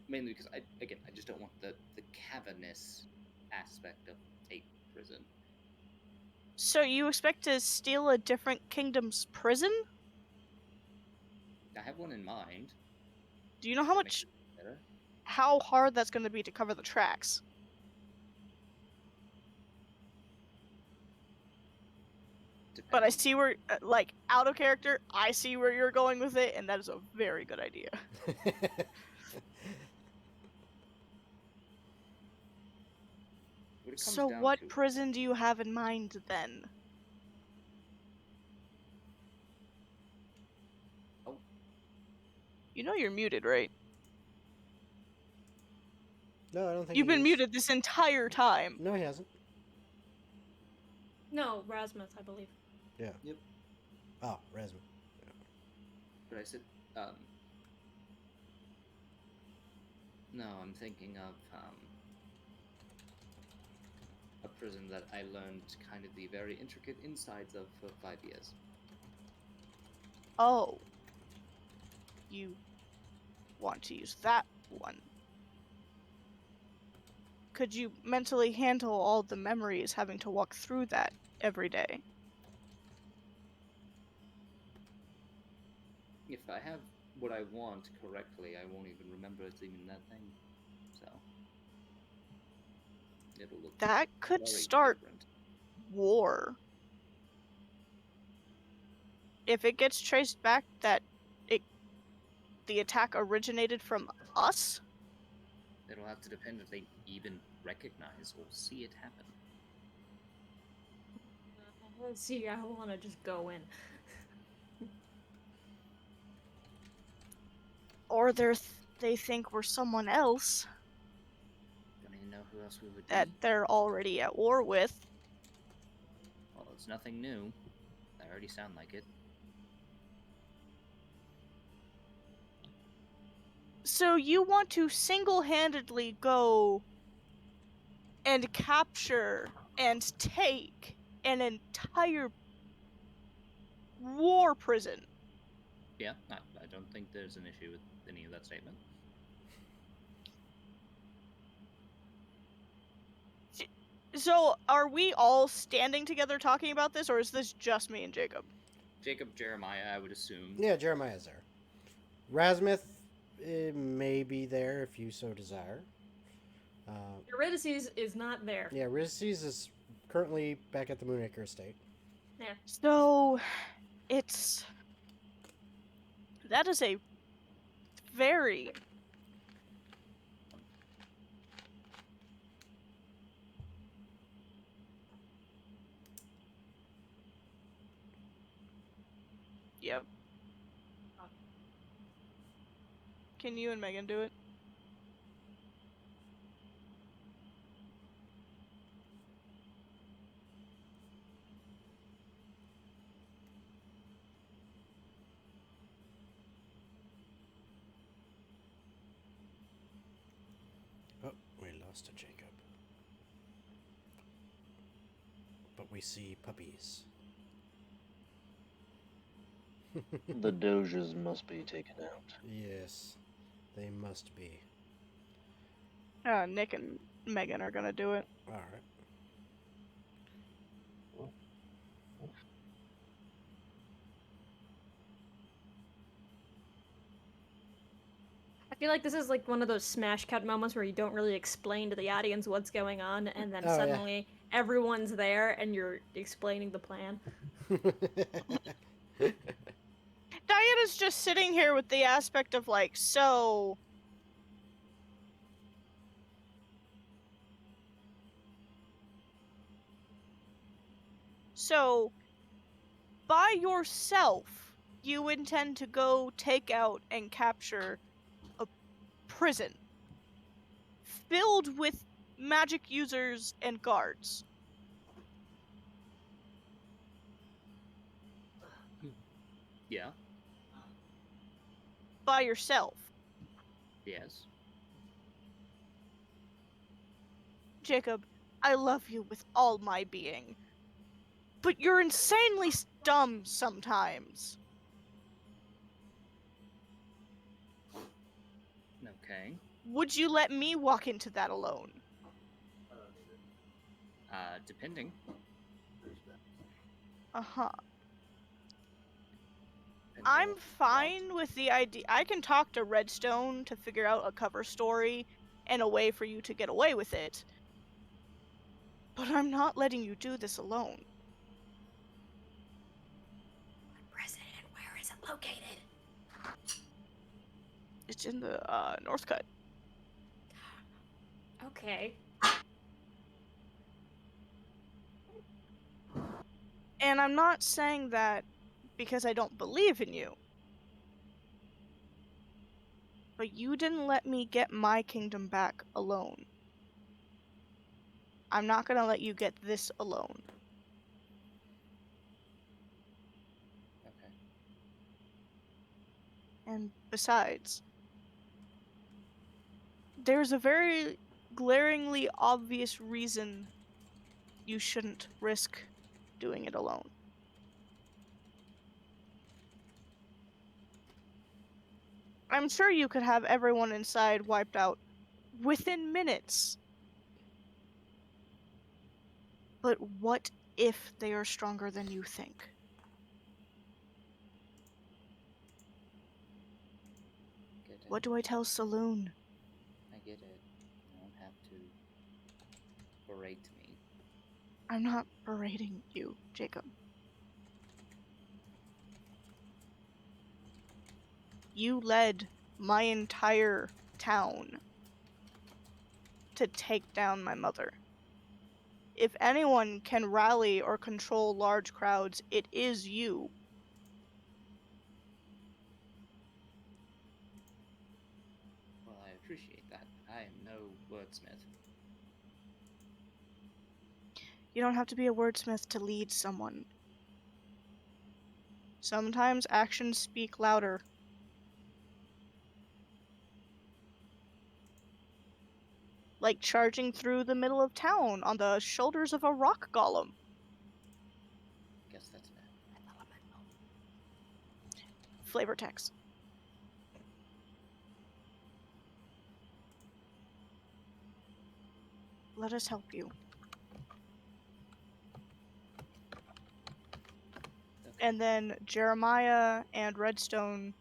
Mainly because I just don't want the cavernous aspect of a prison. So you expect to steal a different kingdom's prison? I have one in mind. Do you know how hard that's going to be to cover the tracks? But I see where, like, out of character, I see where you're going with it, and that is a very good idea. So what prison do you have in mind, then? Oh. You know you're muted, right? No, I don't think You've been muted this entire time. No, he hasn't. No, Rasmus, I believe. Yeah. Yep. Oh, Rasmus. Yeah. But I said, no, I'm thinking of a prison that I learned kind of the very intricate insides of for 5 years. Oh. You want to use that one. Could you mentally handle all the memories having to walk through that every day? If I have what I want correctly, I won't even remember it's even that thing. So it'll look that could very start different. War. If it gets traced back that the attack originated from us, it'll have to depend if they even recognize or see it happen. See, I want to just go in. Or they think we're someone else. Don't even know who else we would that be. They're already at war with. Well, it's nothing new. I already sound like it. So you want to single-handedly go and capture and take an entire war prison? Yeah, I don't think there's an issue with any of that statement. So, are we all standing together talking about this, or is this just me and Jacob? Jacob, Jeremiah, I would assume. Yeah, Jeremiah's there. Rasmuth may be there if you so desire. Eurydice is not there. Yeah, Eurydice is currently back at the Moonacre estate. Yeah. So, that is a very... Yep. Can you and Megan do it? Oh, we lost a Jacob. But we see puppies. The Doges must be taken out. Yes, they must be. Nick and Megan are gonna do it. Alright. I feel like this is like one of those smash cut moments where you don't really explain to the audience what's going on, and then suddenly everyone's there and you're explaining the plan. Diana's just sitting here with the aspect of like, so... So, by yourself, you intend to go take out and capture a prison filled with magic users and guards. Yeah. by yourself. Yes. Jacob, I love you with all my being. But you're insanely dumb sometimes. Okay. Would you let me walk into that alone? Depending. Uh-huh. Depends I'm on fine with the idea. I can talk to Redstone to figure out a cover story and a way for you to get away with it. But I'm not letting you do this alone. What prison and where is it located? It's in the North Cut. Okay. And I'm not saying that because I don't believe in you. But you didn't let me get my kingdom back alone. I'm not gonna let you get this alone. Okay. And besides, there's a very glaringly obvious reason you shouldn't risk doing it alone. I'm sure you could have everyone inside wiped out within minutes. But what if they are stronger than you think? Get it. What do I tell Saloon? I get it. You don't have to berate me. I'm not berating you, Jacob. You led my entire town to take down my mother. If anyone can rally or control large crowds, it is you. Well, I appreciate that. I am no wordsmith. You don't have to be a wordsmith to lead someone. Sometimes actions speak louder. Like charging through the middle of town on the shoulders of a rock golem. Guess that's fair. Flavor text. Let us help you. Okay. And then Jeremiah and Redstone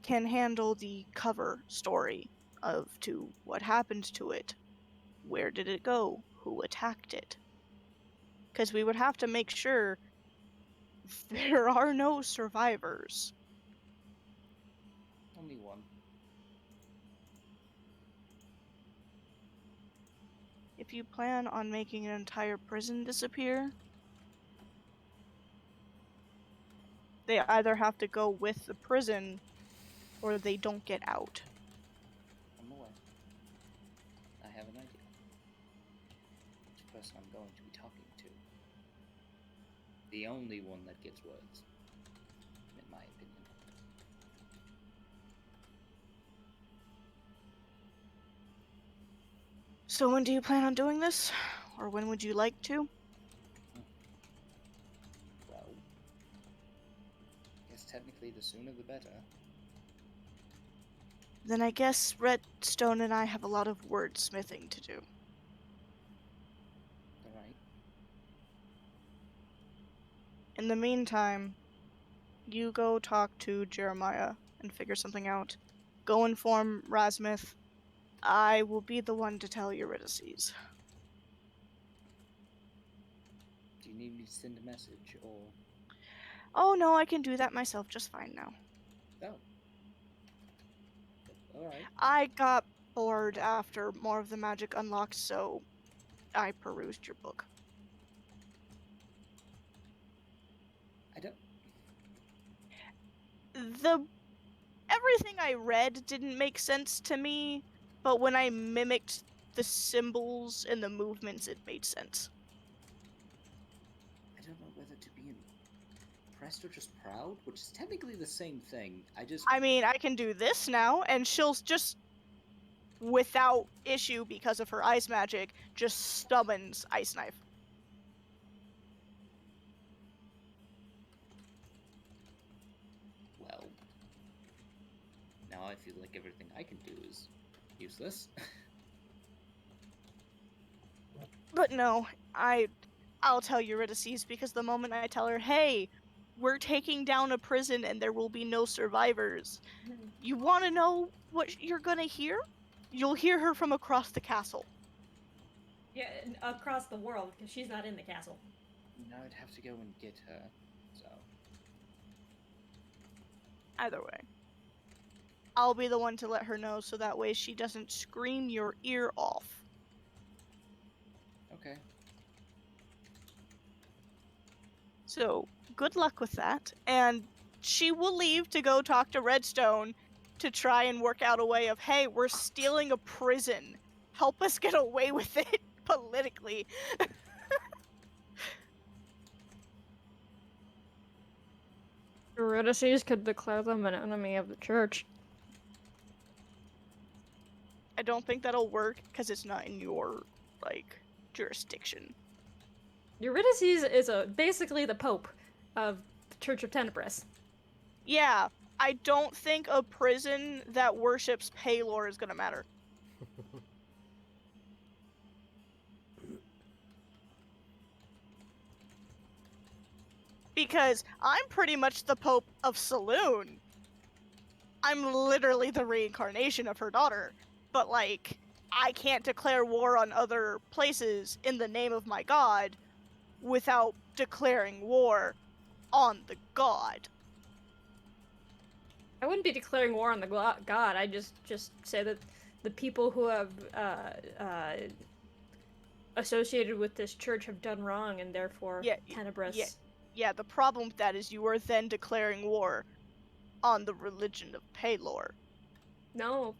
can handle the cover story of to what happened to it. Where did it go? Who attacked it? Because we would have to make sure there are no survivors. Only one. If you plan on making an entire prison disappear, they either have to go with the prison or they don't get out. I'm aware. I have an idea. Which person I'm going to be talking to. The only one that gets words. In my opinion. So when do you plan on doing this? Or when would you like to? Well, I guess technically the sooner the better. Then I guess Redstone and I have a lot of wordsmithing to do. Alright. In the meantime, you go talk to Jeremiah and figure something out. Go inform Razmith. I will be the one to tell Eurydice. Do you need me to send a message or? Oh no, I can do that myself just fine now. Oh. Alright. I got bored after more of the magic unlocked, so I perused your book. I don't. Everything I read didn't make sense to me, but when I mimicked the symbols and the movements, it made sense. I don't know whether to be impressed or just proud, which is technically the same thing. I mean, I can do this now, and she'll just, without issue because of her ice magic, just summons Ice Knife. Well, now I feel like everything I can do is useless. But no, I'll tell Eurydice, because the moment I tell her, hey, we're taking down a prison and there will be no survivors, you want to know what you're gonna hear? You'll hear her from across the castle. Yeah, across the world, because she's not in the castle. Now I'd have to go and get her, so... Either way, I'll be the one to let her know so that way she doesn't scream your ear off. Okay. So, good luck with that, and she will leave to go talk to Redstone to try and work out a way of, hey, we're stealing a prison. Help us get away with it politically. Eurydice could declare them an enemy of the church. I don't think that'll work because it's not in your, jurisdiction. Eurydice is basically the Pope of the Church of Tenebris. Yeah, I don't think a prison that worships Paylor is gonna matter. Because I'm pretty much the Pope of Saloon. I'm literally the reincarnation of her daughter. But, I can't declare war on other places in the name of my god without declaring war on the god. I wouldn't be declaring war on the god. I just say that the people who have associated with this church have done wrong, and therefore Tenebris. Yeah, the problem with that is you are then declaring war on the religion of Paylor. No.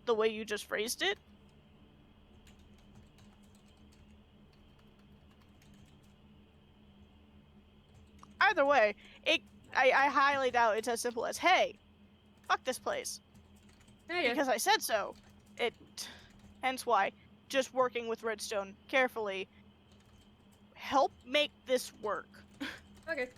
The way you just phrased it? Either way, I highly doubt it's as simple as, hey, fuck this place. Yeah. Because I said so. Hence why, just working with Redstone carefully, help make this work. Okay.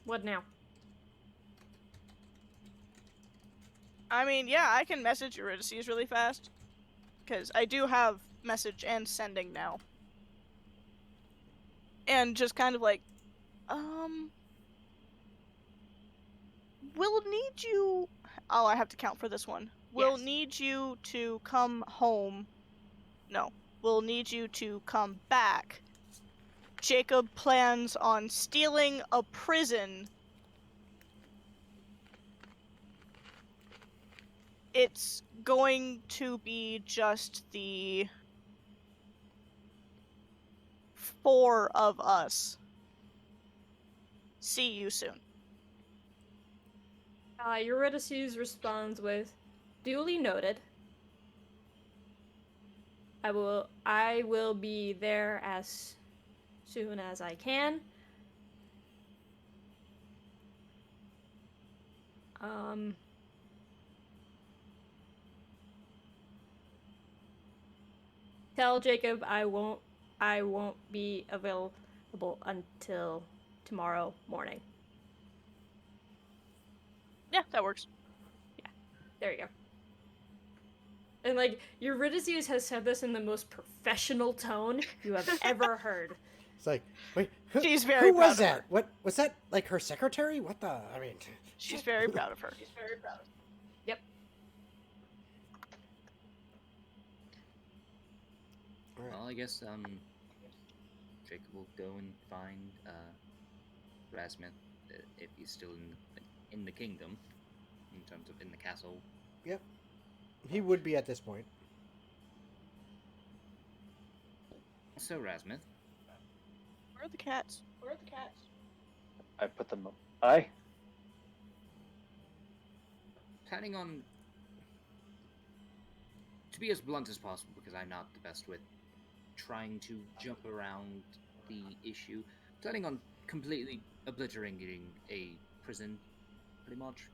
What now? I mean, yeah, I can message Eurydice really fast. Because I do have message and sending now. And just kind of we'll need you... Oh, I have to count for this one. We'll need you to come home. No, we'll need you to come back. Jacob plans on stealing a prison. It's going to be just the 4 of us. See you soon. Eurydice responds with, duly noted. I will be there as soon as I can. Tell Jacob I won't be available until tomorrow morning. Yeah, that works. Yeah, there you go. And Eurydice has said this in the most professional tone you have ever heard. It's like, wait, She's very who proud was of that? her. What was that? Like her secretary? What the? I mean, she's very proud of her. Yep. All right. Well, I guess Jacob will go and find Rasmuth if he's still in the kingdom, in terms of in the castle. Yep. He would be at this point. So, Rasmuth. Where are the cats? I put them up. I? planning on, to be as blunt as possible, because I'm not the best with trying to jump around the issue, planning on completely obliterating a prison, pretty much,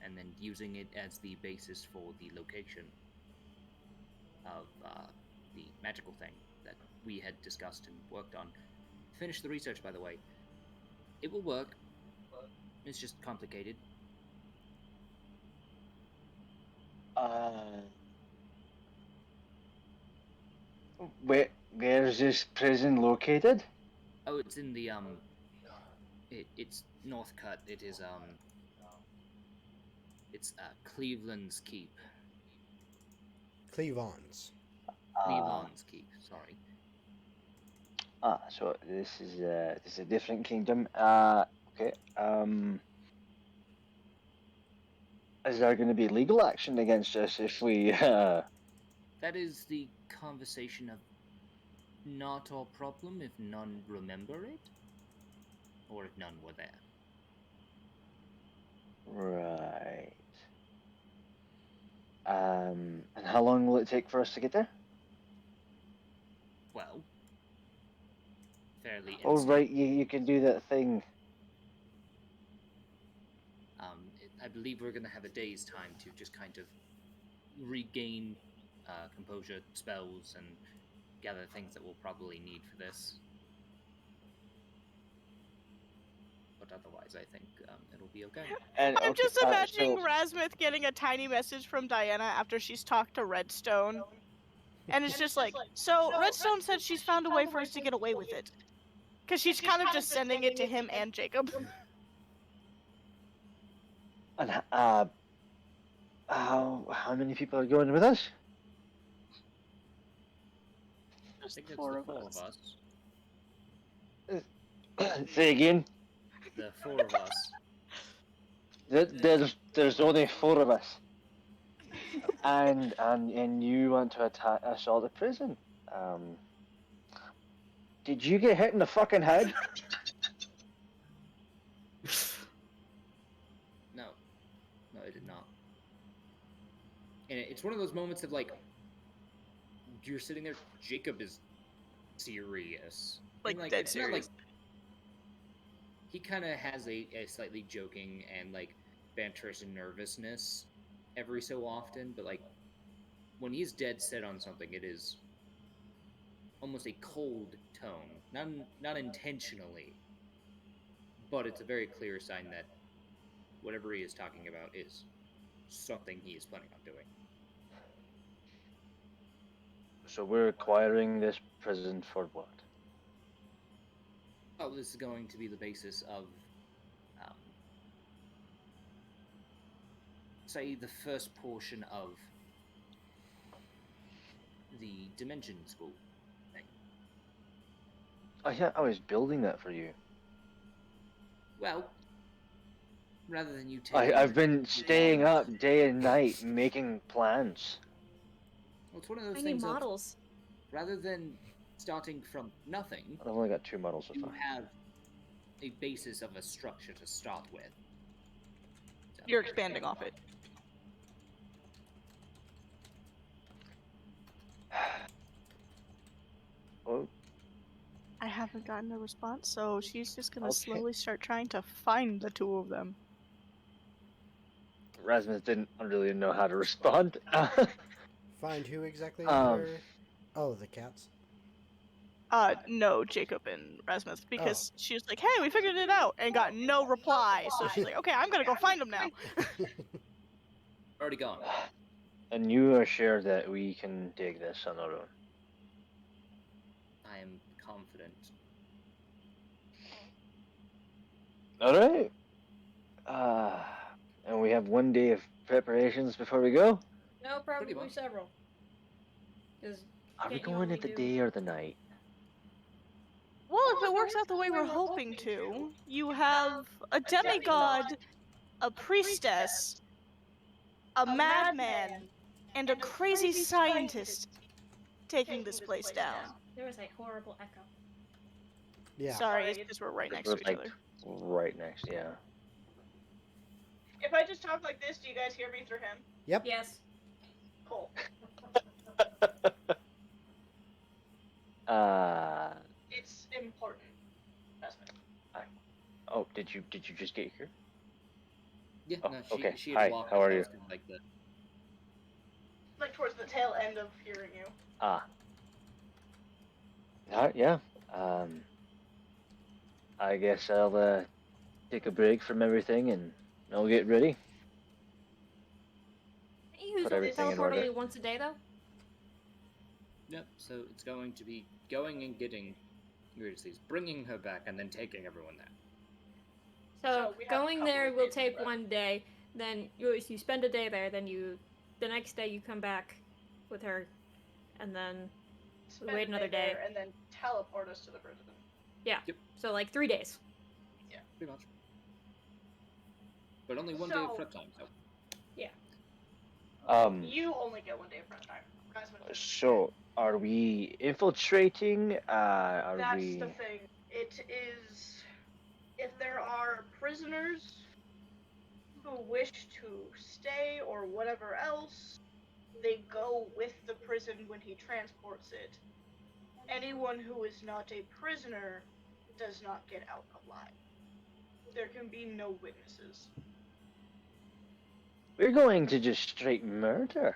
and then using it as the basis for the location of the magical thing that we had discussed and worked on. Finished the research, by the way. It will work. It's just complicated. Where's this prison located? Oh, it's in the it's Northcutt. It is it's Cleveland's Keep. Cleavons. Cleveland's Keep. Sorry. So this is a different kingdom. Okay. Is there going to be legal action against us if we? That is the conversation of not our problem if none remember it, or if none were there. Right. And how long will it take for us to get there? Well, fairly Oh, instant. right. You can do that thing. I believe we're going to have a day's time to just kind of regain composure, spells, and gather things that we'll probably need for this. But otherwise, I think it'll be okay. And I'm okay, just imagining so- Rasmuth getting a tiny message from Diana after she's talked to Redstone. And it's just like, so Redstone said she's found a way for us to get away with it. Because she's kind of just sending it to him and Jacob. And how many people are going with us? I think it's the four of us. Say again. The four of us. There's only four of us. And you want to assault the prison. Did you get hit in the fucking head? No, I did not. And it's one of those moments of like, you're sitting there, Jacob is serious. Like, And, dead it's not serious. like he kind of has a slightly joking and like banterous nervousness every so often, but like when he's dead set on something, it is almost a cold tone, not intentionally, but it's a very clear sign that whatever he is talking about is something he is planning on doing. So we're acquiring this prison for what? Oh, this is going to be the basis of, say, the first portion of the Dimension School thing. Oh yeah, I was building that for you. Well, rather than you taking... I've been staying up day and night making plans. Well, it's one of those I need things of, models. rather than starting from nothing, I've only got 2 models so you far. have a basis of a structure to start with. So, You're expanding off it. Oh, I haven't gotten a response, so she's just gonna Okay. slowly start trying to find the two of them. Rasmus didn't really know how to respond. Find who exactly? Um, There? Oh, the cats. No, Jacob and Rasmus, because she was like, hey, we figured it out, and got no reply, so she's like, okay, I'm gonna go find them now. already gone. And you are sure that we can take this on our own? I am confident. Alright. And we have 1 day of preparations before we go? No, probably much. several. Because Are we Can't you going only at the do- day or the night? Well, if it works out the way we're hoping to, you have a demigod, a priestess, a madman, and a crazy scientist taking this place down. there was a horrible echo. Yeah. Sorry, it's because we're right next to We're, each like, other. Right next, yeah. If I just talk like this, do you guys hear me through him? Yep. Yes. Cool. It's important. Investment. Oh, did you just get here? Yeah, Oh, no, okay. she Hi, had walked how are you? close to, like the. Like towards the tail end of hearing you. Yeah. I guess I'll take a break from everything and I'll get ready. You Put usually everything in teleport order. only once a day, though? Yep. So it's going to be going and getting Ulysses, bringing her back, and then taking everyone there. So we have a going couple there of will days take left. 1 day, then you spend a day there, then the next day you come back with her, and then Spend wait a another day day. there and then teleport us to the prison. Yeah. Yep. So like 3 days. Pretty much. But only 1 day of prep time, so. You only get 1 day of prep time. So are we infiltrating? That's we? the thing. It is if there are prisoners who wish to stay or whatever else, they go with the prison when he transports it. Anyone who is not a prisoner does not get out alive. There can be no witnesses. We're going to just straight murder.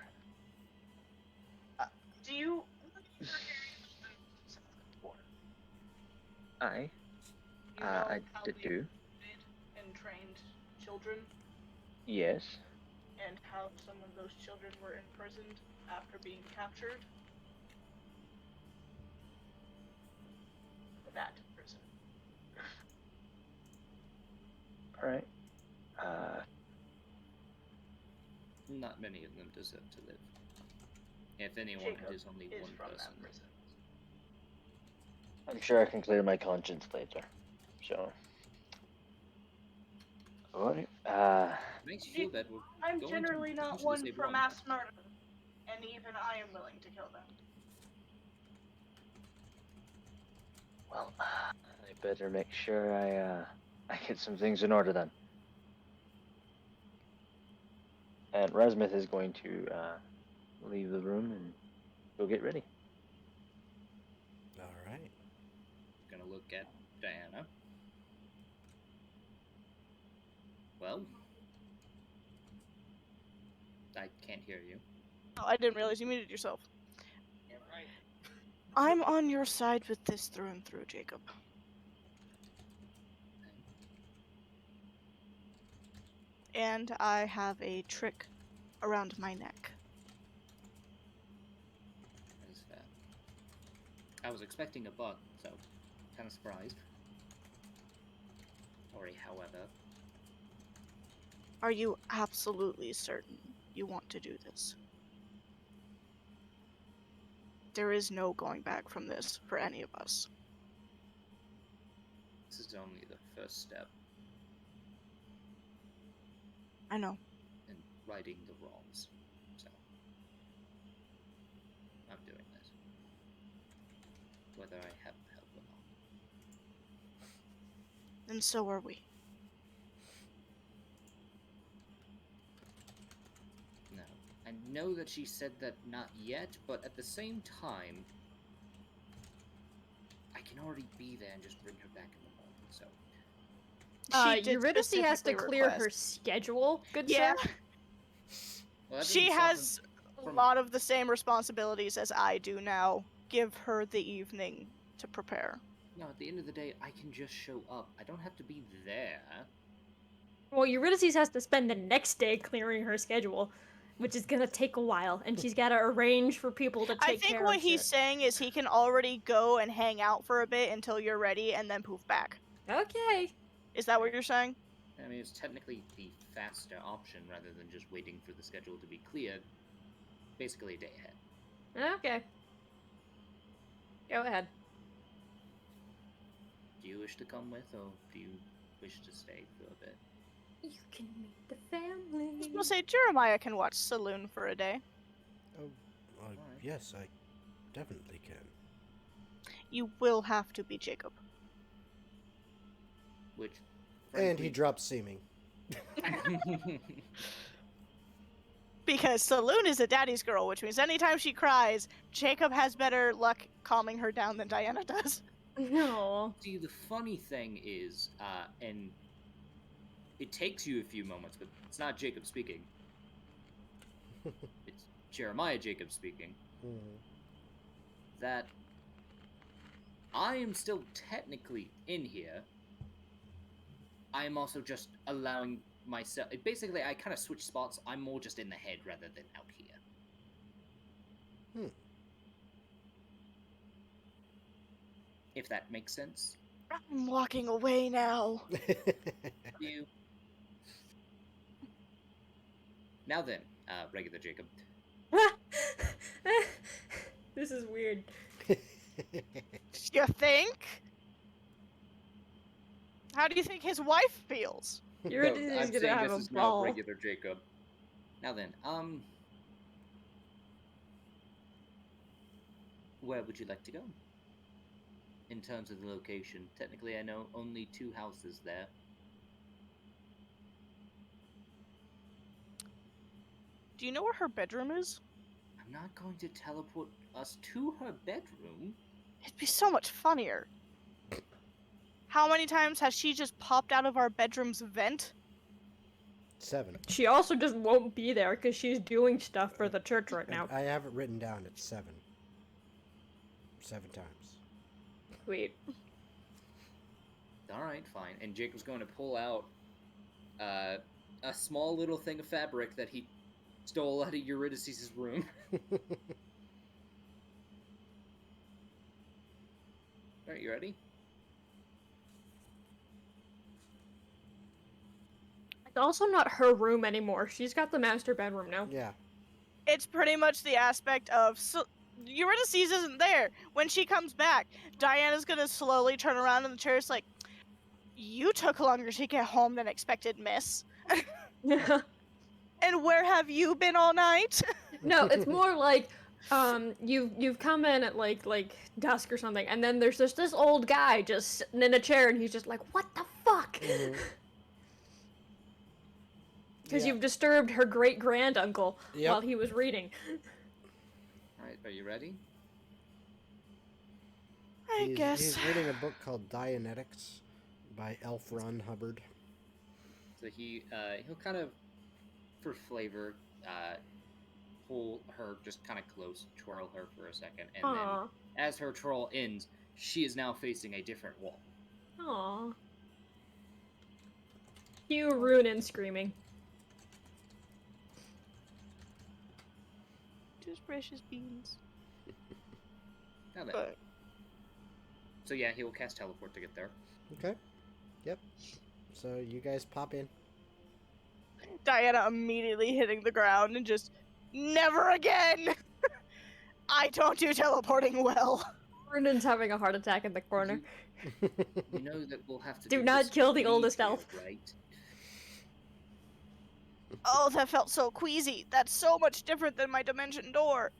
Do you? I You know I how do. they did and trained children, Yes. and how some of those children were imprisoned after being captured? That prison. All right. Not many of them deserve to live. If anyone, Jacob it is only is one from person. that prison. I'm sure I can clear my conscience later. So. Alright. Makes you feel bad. We're I'm going generally to not potentially one save for mass murder, and even I am willing to kill them. Well, I better make sure I get some things in order then. And Rasmuth is going to leave the room and go get ready. All right. Gonna look at Diana. Well, I can't hear you. Oh, I didn't realize you muted yourself. I'm on your side with this through and through, Jacob. And I have a trick around my neck. That is fair. I was expecting a bug, so kind of surprised. Or a however. Are you absolutely certain you want to do this? There is no going back from this for any of us. This is only the first step I know. in righting the wrongs. So, I'm doing this. Whether I have help or not. And so are we. No. I know that she said that not yet, but at the same time, I can already be there and just bring her back in the morning, so. Eurydice has to clear her schedule, good Yeah. sir. Well, that She doesn't stop has a from- lot of the same responsibilities as I do now. Give her the evening to prepare. No, at the end of the day, I can just show up. I don't have to be there. Well, Eurydice has to spend the next day clearing her schedule, which is gonna take a while, and she's gotta arrange for people to take I think care what of he's shit. saying is he can already go and hang out for a bit until you're ready and then poof back. Okay. Is that what you're saying? I mean, it's technically the faster option rather than just waiting for the schedule to be cleared. Basically a day ahead. Okay. Go ahead. Do you wish to come with, or do you wish to stay for a bit? You can meet the family. I was gonna say Jeremiah can watch Saloon for a day. Oh, yes, I definitely can. You will have to be Jacob. Which, And he frankly, drops seeming. Because Saloon is a daddy's girl, which means anytime she cries, Jacob has better luck calming her down than Diana does. No. See, the funny thing is, and it takes you a few moments, but it's not Jacob speaking. It's Jeremiah Jacob speaking. That I am still technically in here. I am also just allowing myself. Basically, I kind of switch spots. I'm more just in the head rather than out here. If that makes sense. I'm walking away now. You. Now then, regular Jacob. This is weird. You think? How do you think his wife feels? You're No, gonna I'm saying have this a is ball. not regular Jacob. Now then, where would you like to go? In terms of the location, technically I know only 2 houses there. Do you know where her bedroom is? I'm not going to teleport us to her bedroom. It'd be so much funnier. How many times has she just popped out of our bedroom's vent? 7. She also just won't be there because she's doing stuff for the church right now. I have it written down. It's 7. 7 times. Sweet. Alright, fine. And Jacob's going to pull out a small little thing of fabric that he stole out of Eurydice's room. Alright, you ready? It's also not her room anymore. She's got the master bedroom now. Yeah. It's pretty much the aspect of Eurydice isn't there. When she comes back, Diana's gonna slowly turn around in the chair. It's like, you took longer to get home than expected, miss. And where have you been all night? No, it's more like you've come in at like dusk or something, and then there's just this old guy just sitting in a chair, and he's just like, "What the fuck?" Because you've disturbed her great grand uncle while he was reading. Alright, are you ready? I guess. He's reading a book called Dianetics by L. Ron Hubbard. So he'll kind of, for flavor, pull her just kind of close, twirl her for a second, and then as her twirl ends, she is now facing a different wall. Aww. Cue Runin screaming. Just precious beans. Now then. But So yeah, he will cast teleport to get there. Okay. Yep. So you guys pop in. Diana immediately hitting the ground and just, never again! I don't do teleporting well. Runin's having a heart attack in the corner. You know that we'll have to Do do not this kill the with oldest here, elf. right? Oh, that felt so queasy. That's so much different than my dimension door.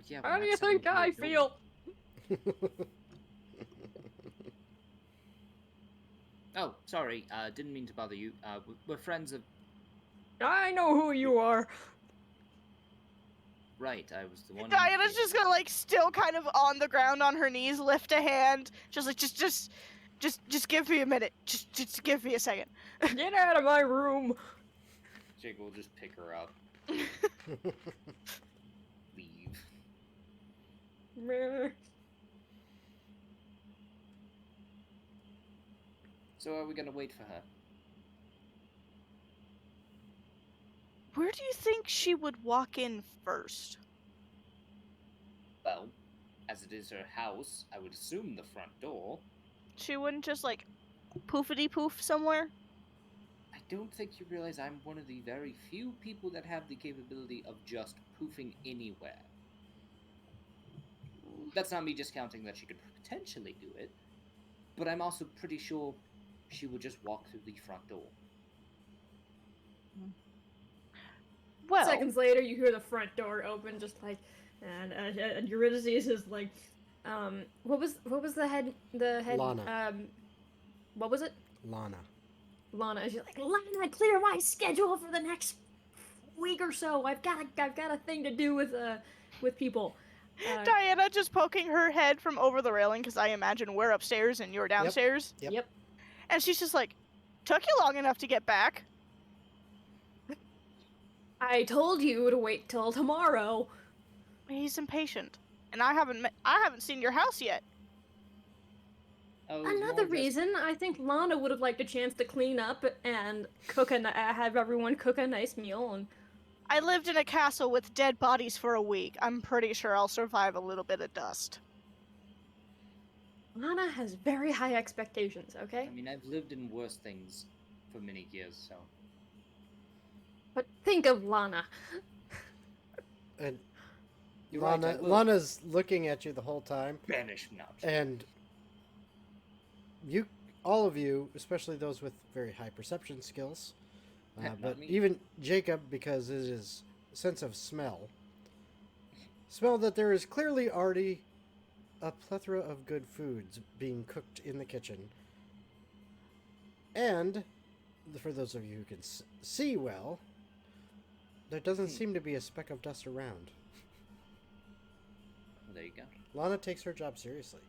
Yeah, How do you think I feel? Oh, sorry. Didn't mean to bother you. We're friends of. I know who you are. Right, I was the one. Diana's just gonna, like, still kind of on the ground on her knees, lift a hand, just like, just give me a minute. Just give me a second. Get out of my room. Jake will just pick her up. Leave. Meh. So are we gonna wait for her? Where do you think she would walk in first? Well, as it is her house, I would assume the front door. She wouldn't just, like, poofity poof somewhere? I don't think you realize I'm one of the very few people that have the capability of just poofing anywhere. That's not me discounting that she could potentially do it, but I'm also pretty sure she would just walk through the front door. Well, Seconds later, you hear the front door open, just like, and Eurydice is like, what was the head? Lana. What was it? Lana. Lana. She's like, Lana, clear my schedule for the next week or so. I've got a thing to do with people. Diana just poking her head from over the railing, because I imagine we're upstairs and you're downstairs. Yep. And she's just like, took you long enough to get back. I told you to wait till tomorrow. He's impatient. And I haven't seen your house yet. Oh, it was Another more just- reason, I think Lana would have liked a chance to clean up and have everyone cook a nice meal. And I lived in a castle with dead bodies for a week. I'm pretty sure I'll survive a little bit of dust. Lana has very high expectations, okay? I mean, I've lived in worse things for many years, so. But think of Lana. And You're right, I will. Lana's looking at you the whole time, Banish now. and all of you, especially those with very high perception skills, Not but me. even Jacob, because it is sense of smell that there is clearly already a plethora of good foods being cooked in the kitchen. And for those of you who can see well, there doesn't seem to be a speck of dust around. Well, there you go. Lana takes her job seriously.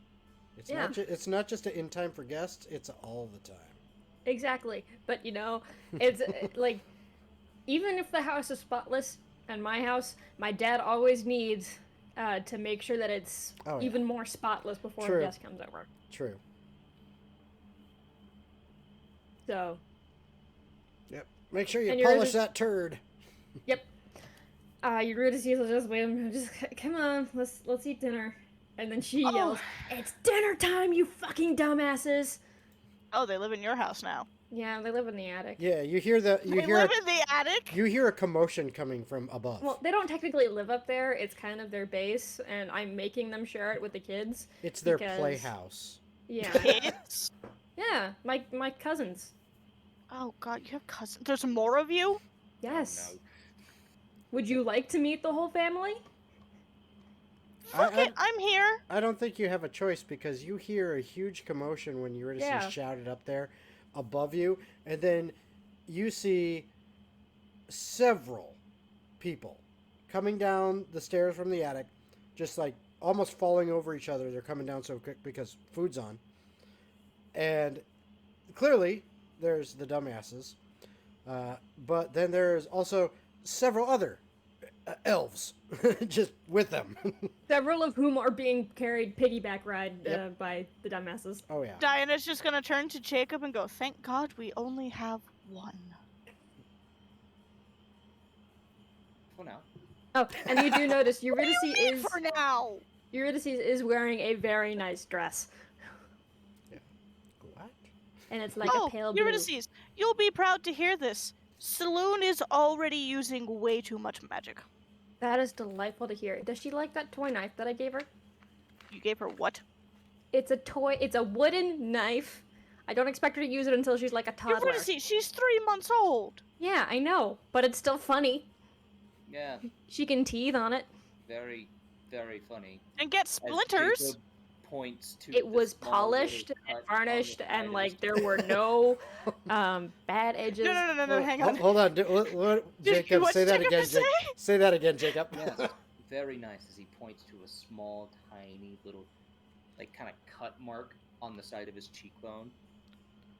It's Yeah. it's not just in time for guests, it's all the time. Exactly. But it's like, even if the house is spotless, and my house, my dad always needs to make sure that it's Oh, yeah. even more spotless before True. a guest comes over. True. So, Yep. Make sure you And you're polish just- that turd. yep. Eurydice will just wait. Just come on, let's eat dinner. And then she yells, "It's dinner time, you fucking dumbasses!" Oh, they live in your house now. Yeah, they live in the attic. Yeah, you hear the They live in the attic? you hear a commotion coming from above. Well, they don't technically live up there. It's kind of their base, and I'm making them share it with the kids. It's their because- playhouse. Yeah, Kids? yeah, my cousins. Oh god, you have cousins. There's more of you? Yes. Oh, no. Would you like to meet the whole family? Fuck it, I'm here. I don't think you have a choice because you hear a huge commotion when Eurydice Yeah. shouted up there above you, and then you see several people coming down the stairs from the attic, just like almost falling over each other. They're coming down so quick because food's on. And clearly, there's the dumbasses. But then there's also several other elves just with them. Several of whom are being carried piggyback ride Yep. by the dumbasses. Oh, yeah. Diana's just gonna turn to Jacob and go, thank God we only have one. For now. Oh, and you do notice Eurydice What do you mean is for now? Eurydice is wearing a very nice dress, What? and it's like oh, a pale blue. Eurydice, you'll be proud to hear this. Saloon is already using way too much magic. That is delightful to hear. Does she like that toy knife that I gave her? You gave her what? It's a toy. It's a wooden knife. I don't expect her to use it until she's like a toddler. Eurydice, she's 3 months old. Yeah, I know, but it's still funny. Yeah, She can teeth on it. very, very funny. And get As splinters. Jacob points to It the was small polished little and cut on varnished, the side and of like his there were no bad edges. No, hang on. Hold on. Jacob, What's say that Jacob again. say? Say that again, Jacob. Yes, very nice as he points to a small, tiny little, like, kind of cut mark on the side of his cheekbone.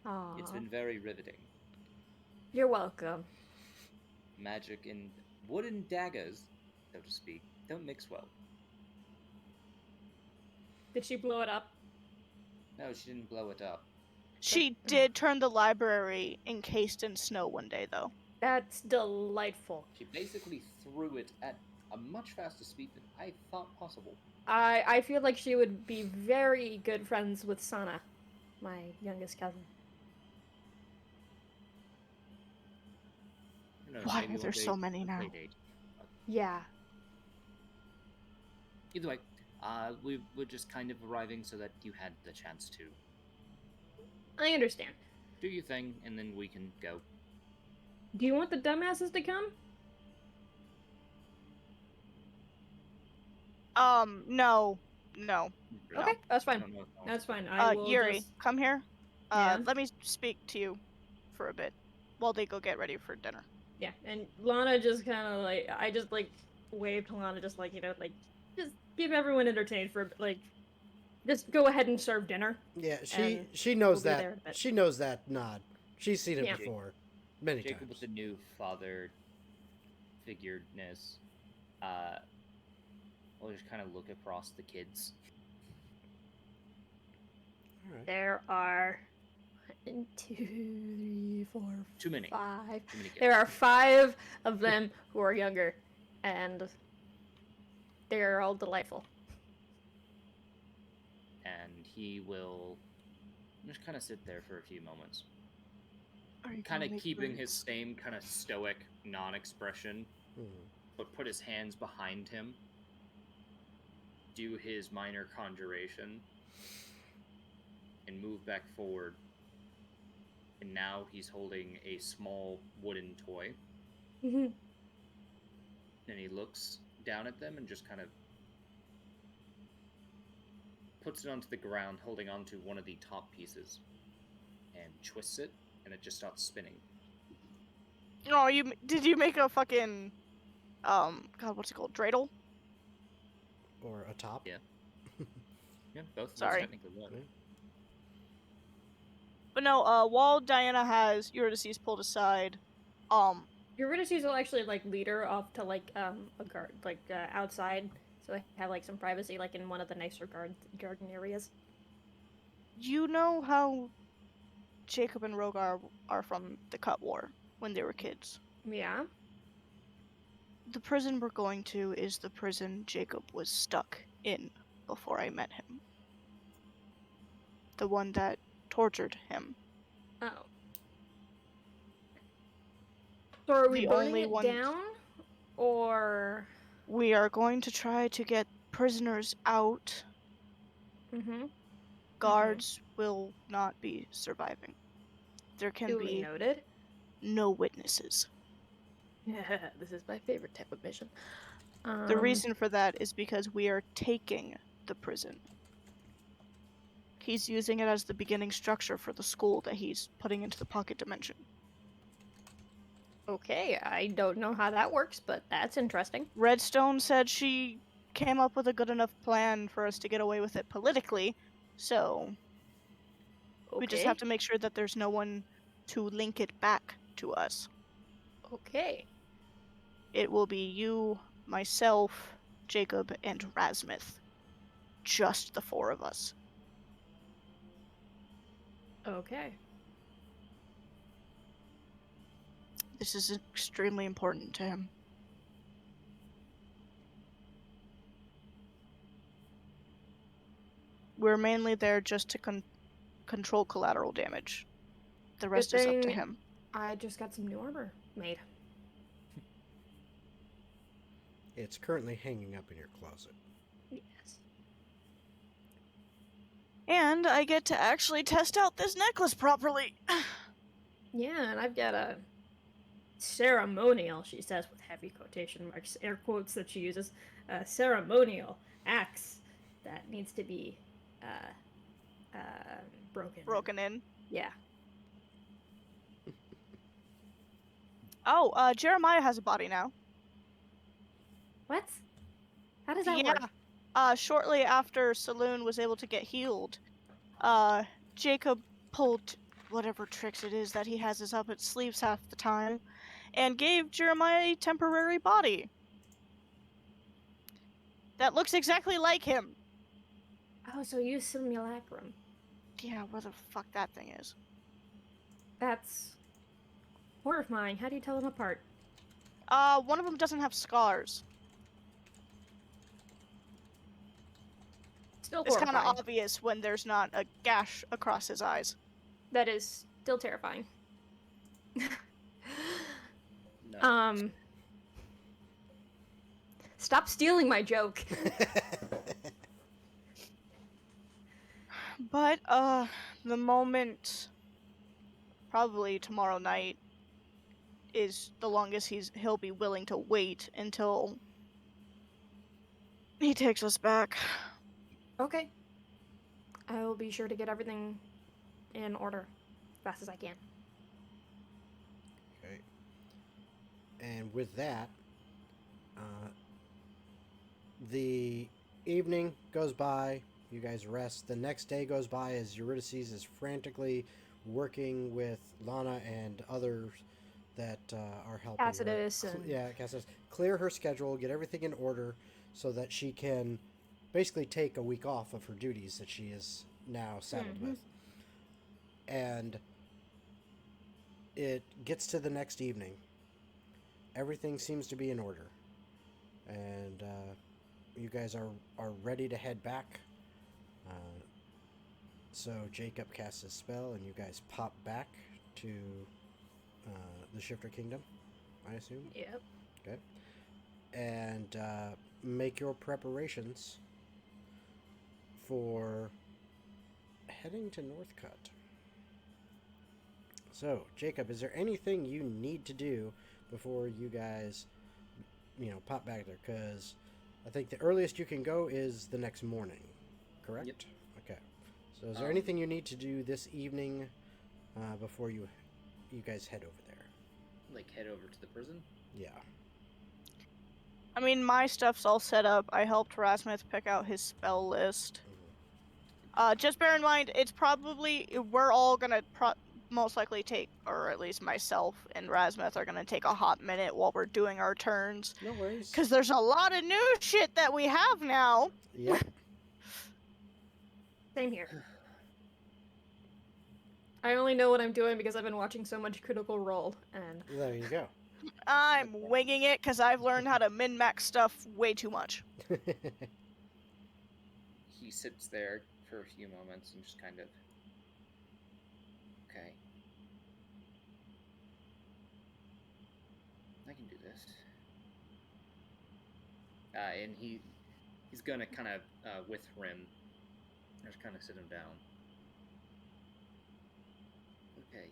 Aw, It's been very riveting. you're welcome. Magic and wooden daggers, so to speak, don't mix well. Did she blow it up? No, she didn't blow it up. She did turn the library encased in snow one day, though. That's delightful. She basically threw it at a much faster speed than I thought possible. I feel like she would be very good friends with Sana, my youngest cousin. Who knows, Why maybe are one there day so many now? play date. Yeah. Either way, we were just kind of arriving so that you had the chance to I understand. do your thing, and then we can go. Do you want the dumbasses to come? No. Okay, that's I fine. don't know if I'll- That's fine. I will Yuri, just... come here. Yeah? Let me speak to you for a bit while they go get ready for dinner. Yeah, and Lana just kind of like, I just like waved to Lana, just like, like just keep everyone entertained for like, just go ahead and serve dinner. Yeah, and she knows we'll be there in a that. bit. She knows that nod. She's seen it Yeah. before, many Jacob times. with the new father figuredness, will just kind of look across the kids. All right. There are 1, 2, 3, 4, Too many. 5. Too many kids. There are 5 of them who are younger, and they are all delightful. And he will just kind of sit there for a few moments, Are you kind gonna of make keeping his drinks? same kind of stoic non-expression, but put his hands behind him, do his minor conjuration, and move back forward. And now he's holding a small wooden toy, and he looks down at them and just kind of puts it onto the ground, holding onto one of the top pieces, and twists it, and it just starts spinning. Oh, did you make a fucking God, what's it called? Dreidel? Or a top. Yeah. Yeah, both of those Sorry. technically work. Yeah. But no, while Diana has Eurydice pulled aside, Eurydice will actually like lead her off to like a guard, like outside, so they have like some privacy, like in one of the nicer garden areas. you know how Jacob and Rogar are from the Cut War when they were kids. Yeah. The prison we're going to is the prison Jacob was stuck in before I met him. The one that tortured him. Oh. So are we The burning only it one- down, or? We are going to try to get prisoners out. Mm-hmm. Guards will not be surviving. There can Duly be noted. no witnesses. This is my favorite type of mission. The reason for that is because we are taking the prison. He's using it as the beginning structure for the school that he's putting into the pocket dimension. Okay, I don't know how that works, but that's interesting. Redstone said she came up with a good enough plan for us to get away with it politically, so Okay. we just have to make sure that there's no one to link it back to us. Okay. It will be you, myself, Jacob, and Rasmuth. Just the 4 of us. Okay. This is extremely important to him. We're mainly there just to control collateral damage. The rest is up to thing him. I just got some new armor made. It's currently hanging up in your closet. Yes. And I get to actually test out this necklace properly. Yeah, and I've got a ceremonial, she says with heavy quotation marks, air quotes that she uses, a ceremonial axe that needs to be broken. In. Yeah. Oh, Jeremiah has a body now. What? How does that Yeah. work? Shortly after Saloon was able to get healed, Jacob pulled whatever tricks it is that he has his up its sleeves half the time, and gave Jeremiah a temporary body. That looks exactly like him. Oh, so use simulacrum. Yeah, where the fuck that thing is. That's horrifying. How do you tell them apart? One of them doesn't have scars. Still It's kind of horrifying. obvious when there's not a gash across his eyes. That is still terrifying. No. Stop stealing my joke. But, the moment, probably tomorrow night, is the longest he'll be willing to wait until he takes us back. Okay. I will be sure to get everything in order as fast as I can. And with that, uh, the evening goes by. You guys rest. The next day goes by as Eurydice is frantically working with Lana and others that are helping Tacitus her. and Cassius. Clear her schedule, get everything in order so that she can basically take a week off of her duties that she is now saddled with. And it gets to the next evening. Everything seems to be in order. And you guys are ready to head back. So Jacob casts a spell, and you guys pop back to the Shifter Kingdom, I assume? Yep. Okay. And make your preparations for heading to Northcut. So, Jacob, is there anything you need to do before you guys, pop back there? Because I think the earliest you can go is the next morning, correct? Yep. Okay. So is there anything you need to do this evening before you guys head over there? Like, head over to the prison? Yeah. I mean, my stuff's all set up. I helped Rasmuth pick out his spell list. Just bear in mind, it's probably, we're all gonna most likely take, or at least myself and Rasmuth are gonna take a hot minute while we're doing our turns. No worries. Because there's a lot of new shit that we have now. Yep. Same here. I only know what I'm doing because I've been watching so much Critical Role, and There you go. I'm winging it because I've learned how to min-max stuff way too much. He sits there for a few moments and just kind of... Okay. I can do this. And he's gonna kind of, with Rim, just kind of sit him down. Okay.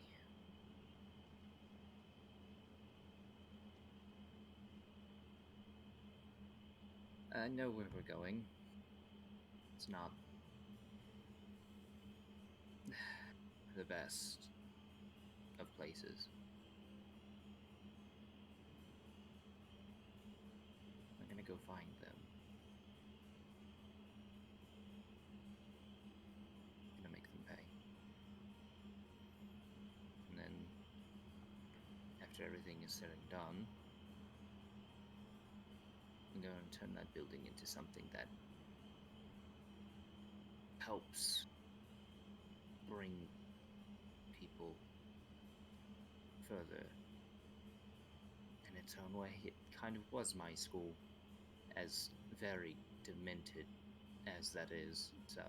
I know where we're going. It's not the best of places. I'm gonna go find them. I'm gonna make them pay. And then, after everything is said and done, I'm going to turn that building into something that helps bring people further. In its own way, it kind of was my school, as very demented as that is, so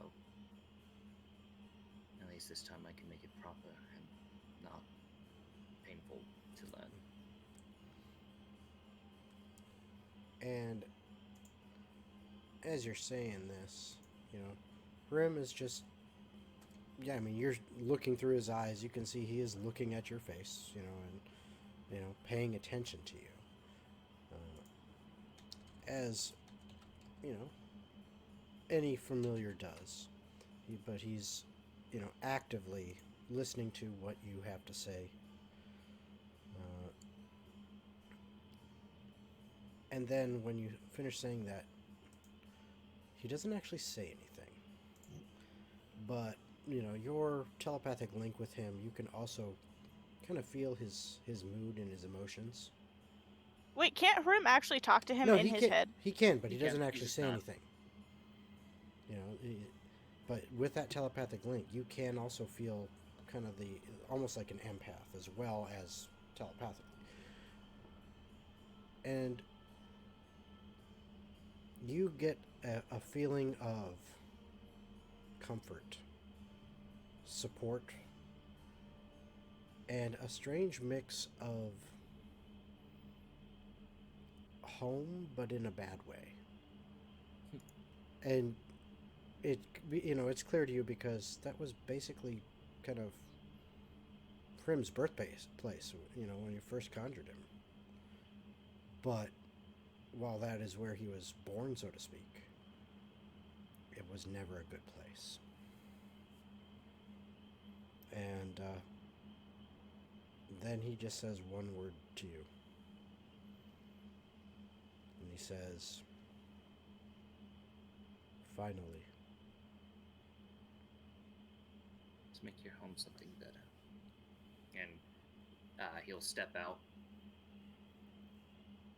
at least this time I can make it proper and not painful to learn. And as you're saying this, Rim is just, you're looking through his eyes. You can see he is looking at your face, and, paying attention to you. As, any familiar does. But he's, actively listening to what you have to say. And then when you finish saying that, he doesn't actually say anything. But, your telepathic link with him, you can also kind of feel his mood and his emotions. Wait, can't Hrim actually talk to him in his head? He can, but he He doesn't can, actually he's say not. anything. But with that telepathic link, you can also feel kind of almost like an empath as well as telepathically. And you get a feeling of comfort, support, and a strange mix of home, but in a bad way. And it's clear to you because that was basically kind of Prim's birthplace, when you first conjured him. But while that is where he was born, so to speak, it was never a good place. And then he just says one word to you. he says, "Finally." Let's make your home something better. And he'll step out.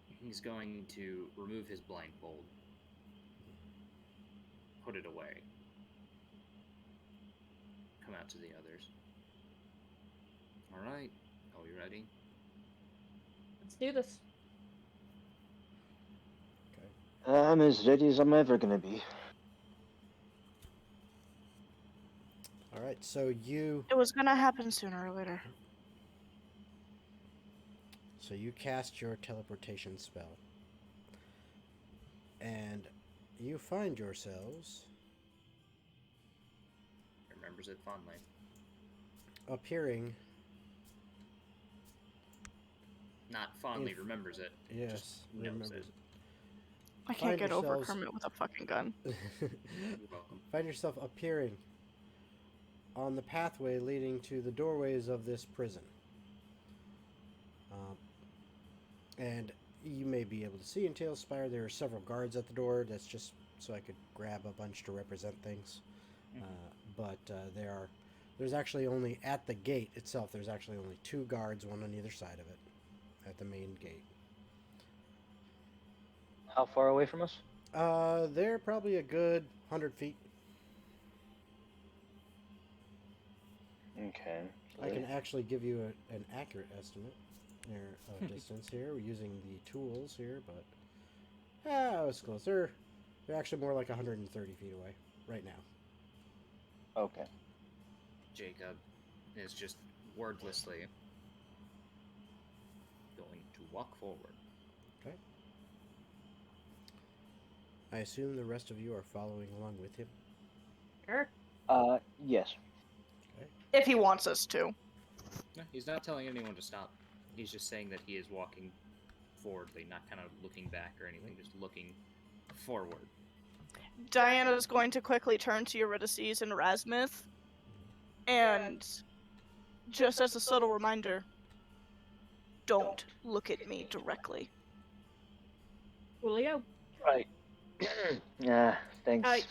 He's going to remove his blindfold, put it away, come out to the others. All right, are we ready? Let's do this. I'm as ready as I'm ever gonna be. All right, so you It was gonna happen sooner or later. cast your teleportation spell, and you find yourselves Remembers it fondly. appearing. Not fondly remembers it. Yes, just knows remembers it. I can't Find get over yourselves- Kermit with a fucking gun. it. You're welcome. Find yourself appearing on the pathway leading to the doorways of this prison. And you may be able to see in Talespire there are several guards at the door. That's just so I could grab a bunch to represent things. But there's actually only, at the gate itself, there's actually only 2 guards, one on either side of it, at the main gate. How far away from us? They're probably a good 100 feet. Okay. I can actually give you an accurate estimate their distance here. We're using the tools here, but I was close. They're actually more like 130 feet away right now. Okay. Jacob is just wordlessly going to walk forward. Okay. I assume the rest of you are following along with him. Sure. Yes. If he wants us to. No, he's not telling anyone to stop. He's just saying that he is walking forwardly, not kind of looking back or anything, just looking forward. Diana's going to quickly turn to Eurydice and Rasmuth, and just as a subtle reminder, don't look at me directly. Julio. Right. Yeah, thanks.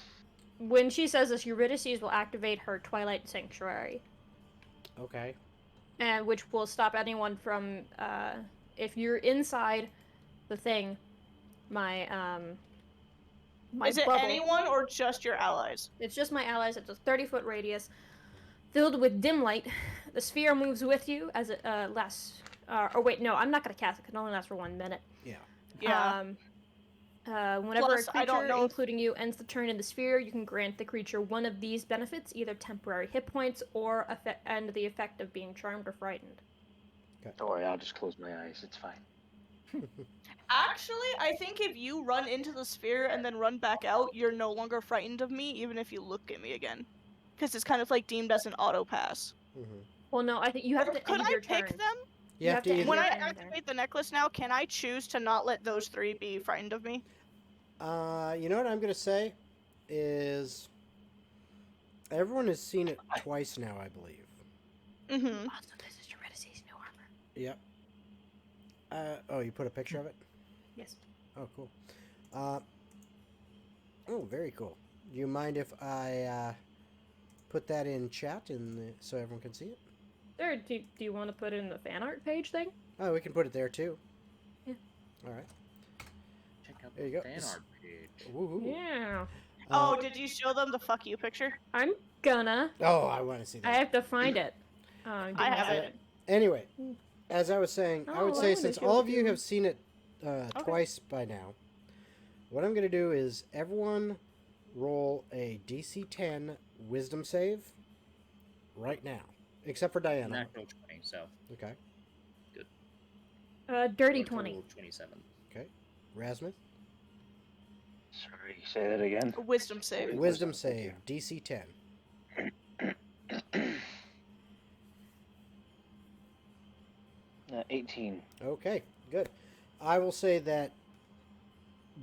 When she says this, Eurydice will activate her Twilight Sanctuary, Okay. and which will stop anyone from, if you're inside the thing, my Is it bubble. anyone or just your allies? It's just my allies. It's a 30-foot radius, filled with dim light. The sphere moves with you as it lasts. Or wait, no, I'm not gonna cast it. It can only last for 1 minute. Yeah. Yeah. Whenever Plus, a I don't creature, know if- including you, ends the turn in the sphere, you can grant the creature one of these benefits, either temporary hit points or end the effect of being charmed or frightened. Don't worry, I'll just close my eyes. It's fine. Actually, I think if you run into the sphere and then run back out, you're no longer frightened of me, even if you look at me again. Because it's kind of like deemed as an auto pass. Mm-hmm. Well, no, I think you have to Could end I your pick turn. them? You have to end either. When I your turn. activate the necklace now, can I choose to not let those 3 be frightened of me? You know what I'm gonna say is everyone has seen it twice now, I believe. Mm-hmm. Also, this is Eurydice's new armor. Yep. Oh, you put a picture of it? Yes. Oh, cool. Oh, very cool. Do you mind if I put that in chat so everyone can see it? There. Do you want to put it in the fan art page thing? Oh, we can put it there too. Yeah. All right. Check out There the you go. fan art page. Woohoo. Yeah. Oh, did you show them the fuck you picture? I'm gonna. Oh, I want to see that. I have to find it. I have it. Anyway, as I was saying, I would Oh, say I since wanna all show of it you to have seen it twice by now, what I'm going to do is everyone roll a DC 10 Wisdom save right now, except for Diana. Natural 20, so Okay. Dirty a total 20. of 27. Okay. Rasmus? Sorry, say that again. A wisdom save. Wisdom save, DC 10. 18. Okay, good. I will say that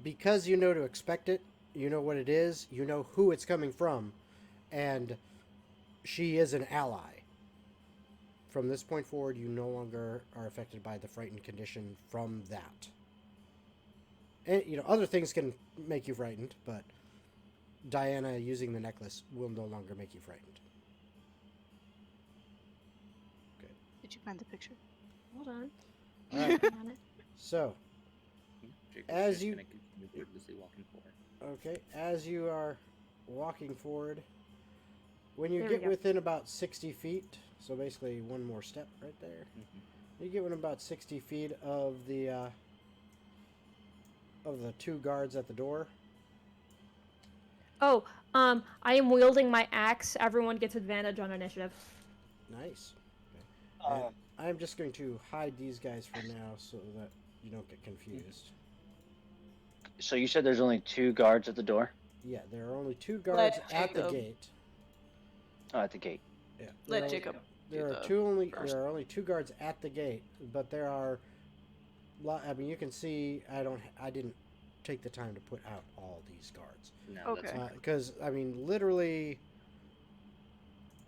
because you know to expect it, you know what it is, you know who it's coming from, and she is an ally. From this point forward, you no longer are affected by the frightened condition from that. and, other things can make you frightened, but Diana using the necklace will no longer make you frightened. Did you find the picture? Hold on. All right. I'm on it. So, Jacob's As just you- gonna continue wordlessly walking forward. okay, as you are walking forward, when you There we get go. within about 60 feet, so basically one more step right there, you get within about 60 feet of the 2 guards at the door. Oh, I am wielding my axe. Everyone gets advantage on initiative. Nice. Okay. And I'm just going to hide these guys for now so that you don't get confused. So you said there's only 2 guards at the door? Yeah, there are only 2 guards Let at the Jacob- gate. Oh, at the gate. Yeah. Let there are- Jacob There do are the two only. first. There are only 2 guards at the gate, but there are. I mean, you can see. I didn't take the time to put out all these guards No, Okay. that's because I mean, literally,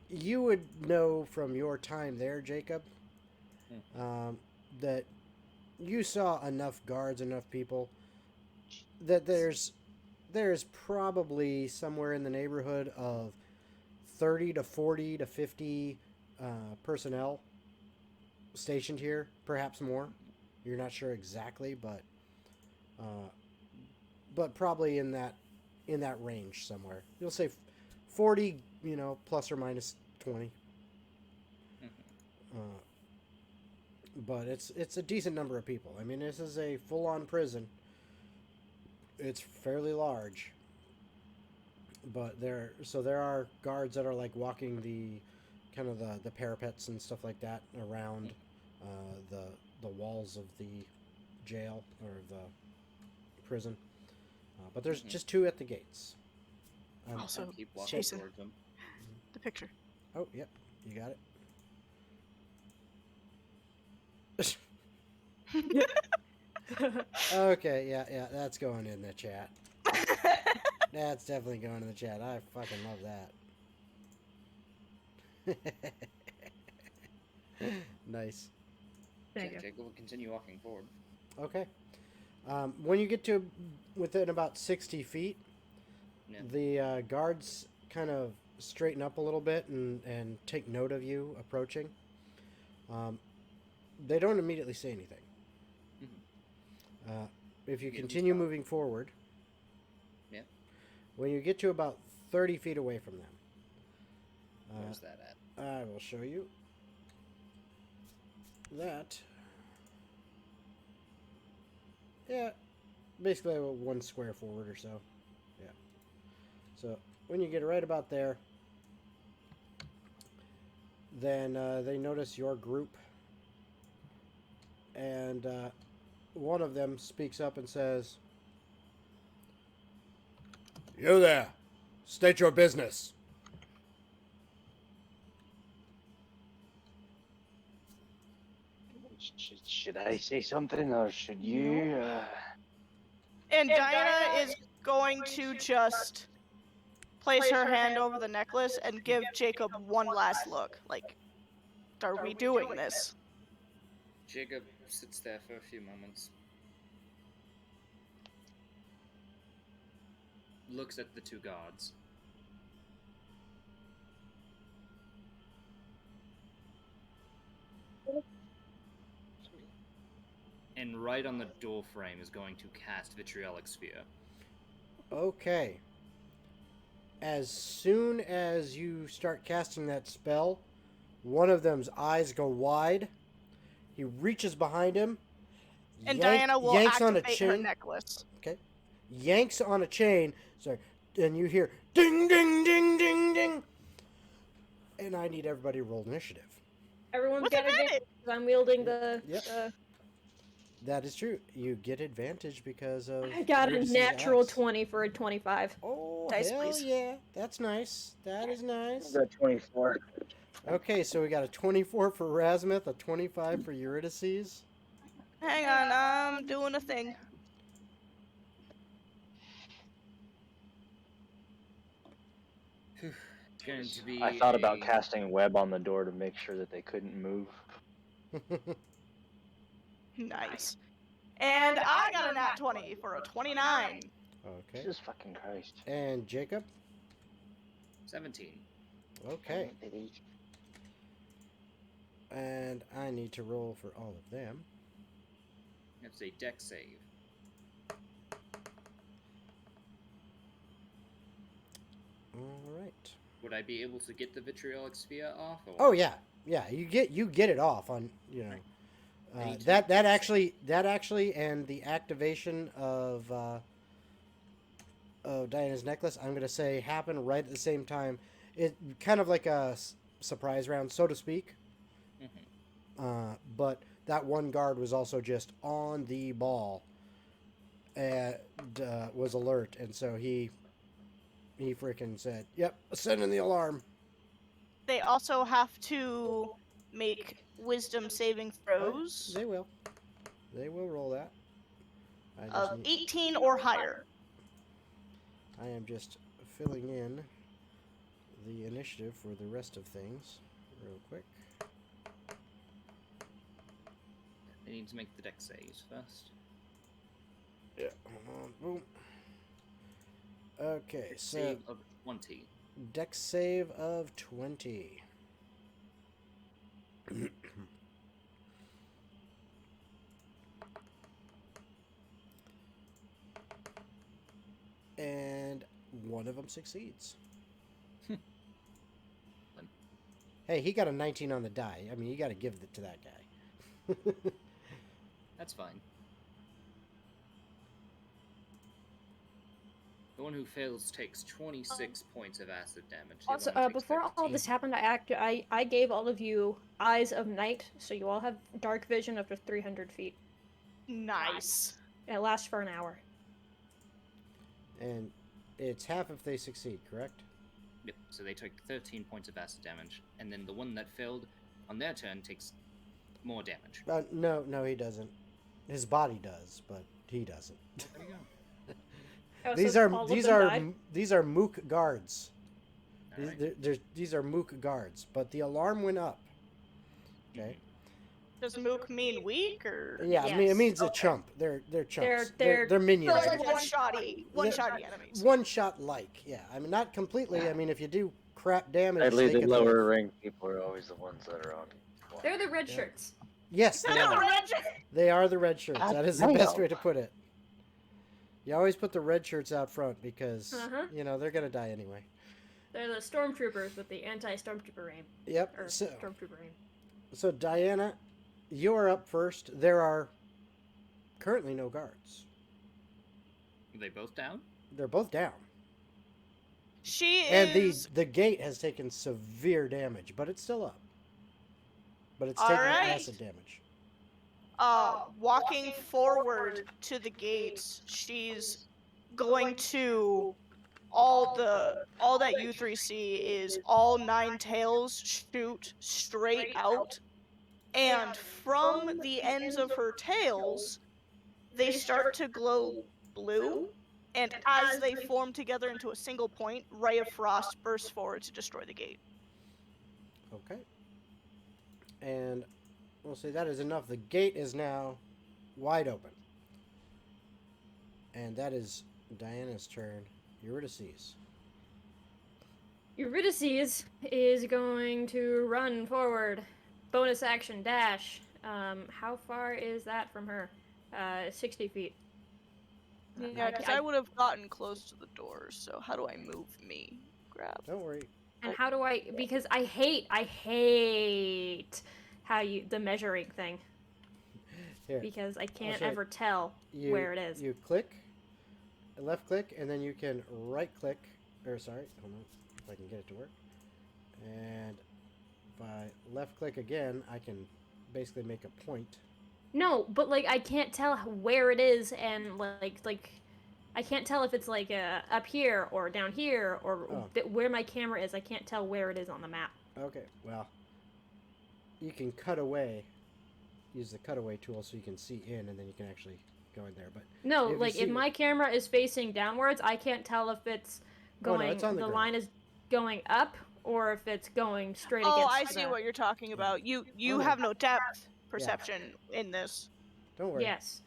you would know from your time there, Jacob, that you saw enough guards, enough people, that there's probably somewhere in the neighborhood of 30 to 40 to 50 personnel stationed here, perhaps more. You're not sure exactly, but probably in that range somewhere. You'll say 40, plus or minus 20. But it's a decent number of people. I mean, this is a full-on prison. It's fairly large. But there are guards that are like walking the kind of the parapets and stuff like that around the walls of the jail or the prison. But there's just 2 at the gates. Also, keep walking Jason. towards them. the picture. Oh, yep, you got it. Okay, yeah, that's going in the chat. That's definitely going in the chat. I fucking love that. Nice. Thank you. Jacob will continue walking forward. Okay. When you get to within about 60 feet, Yeah. the guards kind of straighten up a little bit and take note of you approaching. They don't immediately say anything. If you Yeah, continue stop. moving forward, Yeah. when you get to about 30 feet away from them, Where's that at? I will show you that. Yeah, basically 1 square forward or so. Yeah. So when you get right about there, then they notice your group, and one of them speaks up and says, "You there, state your business." Should I say something or should you? And Diana is going to just place her hand over the necklace and give Jacob one last look. Like, are we doing this? Jacob sits there for a few moments. Looks at the 2 guards. And right on the door frame is going to cast Vitriolic Sphere. Okay. As soon as you start casting that spell, one of them's eyes go wide. He reaches behind him. And Diana will yanks on a activate her chain. necklace. Okay. Yanks on a chain. Sorry. And you hear ding, ding, ding, ding, ding. And I need everybody to roll initiative. Everyone's With got advantage advantage. 'cause I'm wielding the. Yep. That is true. You get advantage because of. I got a Eurydice's natural axe. 20 for a 25. Oh, Dice, hell please. yeah. That's nice. That is nice. I've got 24. Okay, so we got a 24 for Rasmuth, a 25 for Eurydices. Hang on, I'm doing a thing. It's going to be I thought about a- casting a web on the door to make sure that they couldn't move. Nice. And I got a nat 20 for a 29. Okay. Jesus fucking Christ. And Jacob? 17. Okay. Baby. And I need to roll for all of them. That's a deck save. All right. Would I be able to get the vitriolic sphere off? Or... Oh yeah, yeah. You get it off on I need to that make that actually and the activation of Diana's necklace. I'm gonna say happen right at the same time. It kind of like a surprise round, so to speak. But that one guard was also just on the ball and was alert, and so he freaking said, "Yep, sending the alarm." They also have to make wisdom saving throws They will. They will roll that. I of need, 18 or higher. I am just filling in the initiative for the rest of things real quick. I need to make the deck saves first. Yeah. Hold on. Boom. Okay, so Save of 20. dex save of 20. And one of them succeeds. Hey, he got a 19 on the die. I mean, you got to give it to that guy. That's fine. The one who fails takes 26 points of acid damage. The Also, other one takes before all 13. this happened, I gave all of you Eyes of Night, so you all have dark vision up to 300 feet. Nice. It lasts for an hour. And it's half if they succeed, correct? Yep, so they take 13 points of acid damage, and then the one that failed on their turn takes more damage. No, he doesn't. His body does, but he doesn't. There you go. Oh, These so are all of these them are died? these are mook guards. Alright. These are mook guards, but the alarm went up. Okay. Does mook mean weak or? Yeah, I mean it Yes. means a Okay. chump. They're chumps. They're- They're minions. So like one-shotty enemies. One shot like, yeah. I mean not completely. I mean if you do crap damage, Sadly, they the could lower live. rank people are always the ones that are on. They're the red Yeah. shirts. Yes, they are. They are the red shirts. God That is the best damn. way to put it. You always put the red shirts out front because they're gonna die anyway. They're the stormtroopers with the anti-stormtrooper aim. Yep. Or So, stormtrooper aim. so Diana, you are up first. There are currently no guards. Are they both down? They're both down. She And is. the gate has taken severe damage, but it's still up. But it's taking Alright. acid damage. Walking forward to the gates, she's going to all that you three see is all 9 tails shoot straight out, and from the ends of her tails, they start to glow blue, and as they form together into a single point, Ray of Frost bursts forward to destroy the gate. Okay. And we'll say that is enough. The gate is now wide open. And that is Diana's turn. Eurydice. Eurydice is going to run forward. Bonus action dash. How far is that from her? 60 feet. Yeah, because I would have gotten close to the door, so how do I move me? Grab. Don't worry. And how do I? Because I hate how the measuring thing. Here. Because I can't show you. ever tell where it is. You click, left click, and then you can right click. Or sorry, hold on, if I can get it to work. And if I left click again, I can basically make a point. No, but like I can't tell where it is, and like I can't tell if it's like up here or down here or where my camera is. I can't tell where it is on the map. Okay, well, you can cut away. Use the cutaway tool so you can see in, and then you can actually go in there. But No, if you like see if my camera is facing downwards, I can't tell if it's going. it's on the ground. line is going up or if it's going straight Oh, against. I see the... what you're talking about. You Oh, have no depth perception in this. don't worry. Yes.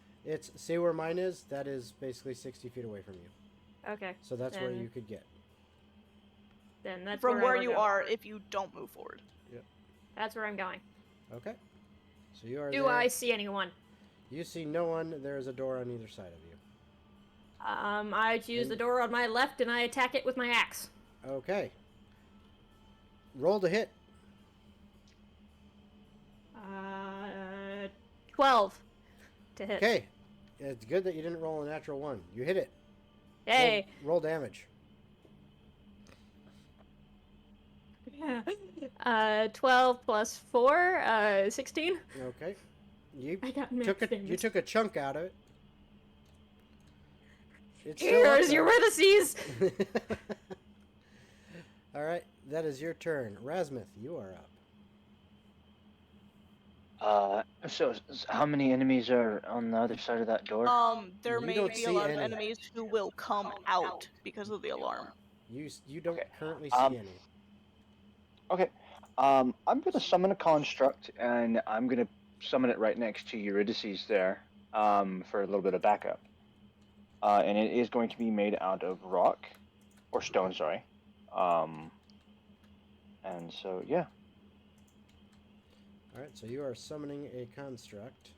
See where mine is? That is basically 60 feet away from you. Okay. So that's where Then- you could get. Then that's From where I you go. are if you don't move forward. That's where I'm going. Okay. So you are Do there. I see anyone? You see no one. There is a door on either side of you. I choose the door on my left and I attack it with my axe. Okay. Roll to hit. 12 to hit. Okay. It's good that you didn't roll a natural 1. You hit it. Hey. Roll damage. 12 plus 4, 16. Okay. You I got max took damage. you took a chunk out of it. It's still Here's up your there. vertices. All right, that is your turn. Rasmuth, you are up. So how many enemies are on the other side of that door? There You may don't be see a lot any. of enemies who will come out because of the alarm. You don't Okay. currently see any. Okay. I'm gonna summon a construct, and I'm gonna summon it right next to Eurydice's there, for a little bit of backup. And it is going to be made out of rock, or stone, sorry. And so yeah. All right, so you are summoning a construct.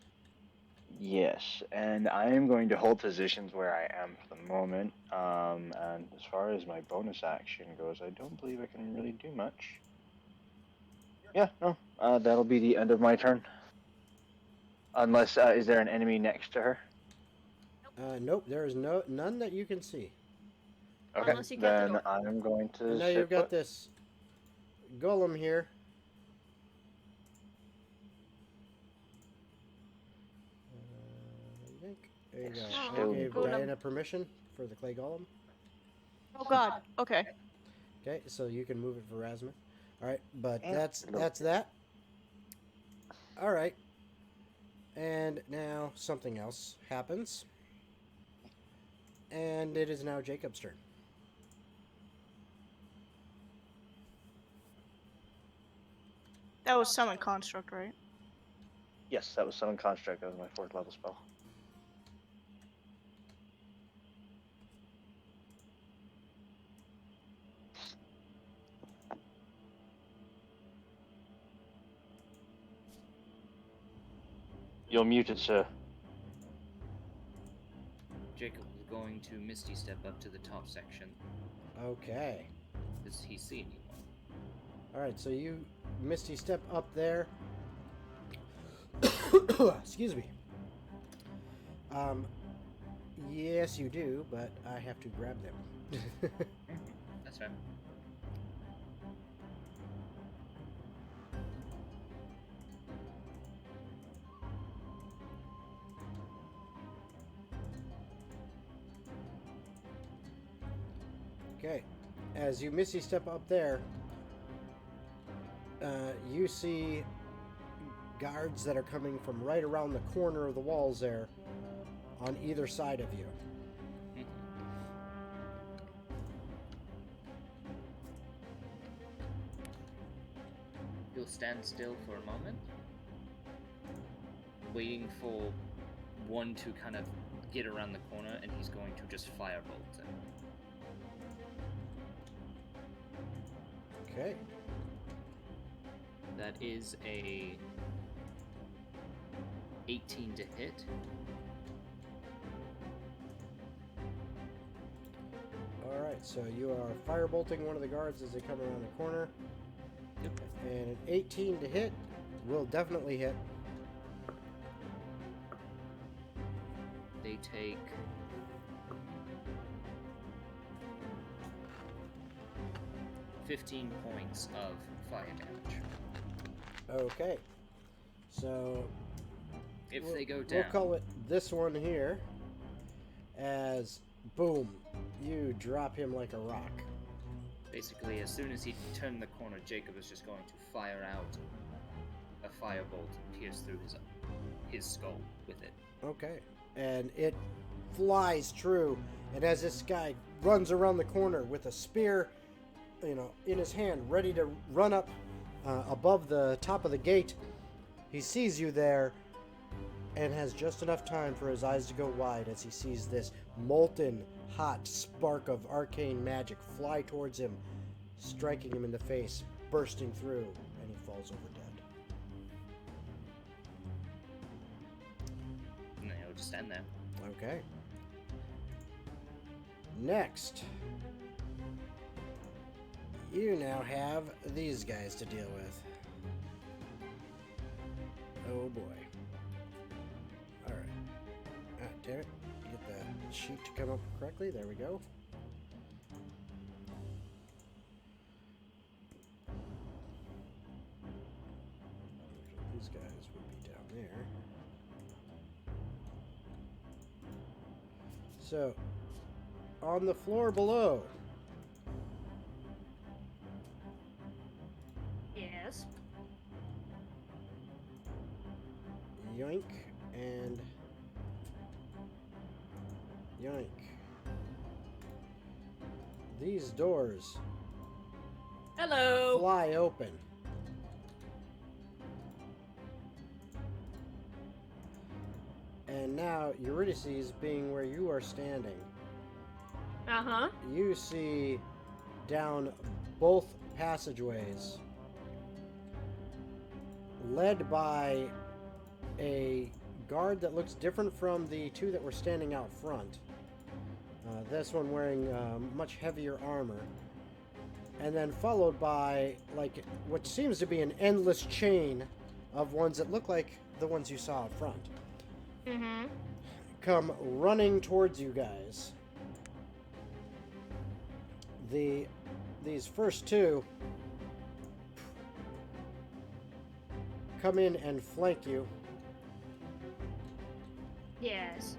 Yes, and I am going to hold positions where I am for the moment. And as far as my bonus action goes, I don't believe I can really do much. Yeah, no, that'll be the end of my turn. Unless, is there an enemy next to her? Nope, there is none that you can see. Okay, Unless you cut the then door. I'm going to And now sit you've got put. this golem here. There you go. I Still gave golem. Diana permission for the clay golem. Oh god. Okay. Okay, so you can move it for Rasmuth. All right, but Yeah. that's that. All right, and now something else happens, and it is now Jacob's turn. That was summon construct, right? Yes, that was summon construct. That was my 4th level spell. You're muted, sir. Jacob is going to Misty step up to the top section. Okay. Does he see anyone? All right, so you Misty step up there. Excuse me. Yes, you do, but I have to grab them. That's right. Okay, as you Misty step up there, you see guards that are coming from right around the corner of the walls there on either side of you. He'll stand still for a moment, waiting for one to kind of get around the corner, and he's going to just firebolt him. Okay. That is a 18 to hit. Alright, so you are firebolting one of the guards as they come around the corner. Yep. And an 18 to hit will definitely hit. They take 15 points of fire damage. Okay. So If we'll- they go we'll down, call it this one here as boom, you drop him like a rock. basically, as soon as he turned the corner, Jacob is just going to fire out a firebolt and pierce through his skull with it. Okay. And it flies true. And as this guy runs around the corner with a spear, in his hand, ready to run up above the top of the gate, he sees you there. and has just enough time for his eyes to go wide as he sees this molten, hot spark of arcane magic fly towards him, striking him in the face, bursting through, and he falls over dead. And he'll just stand there. Okay. Next, you now have these guys to deal with. Oh boy. Alright. Ah, damn it. Get the sheet to come up correctly. There we go. These guys would be down there. So, on the floor below, Yes. yoink and yoink. These doors Hello. fly open. And now Eurydice, being where you are standing, Uh-huh. you see down both passageways, led by a guard that looks different from the two that were standing out front. This one wearing much heavier armor, and then followed by like what seems to be an endless chain of ones that look like the ones you saw up front. Mm-hmm. Come running towards you guys. These first two come in and flank you, Yes.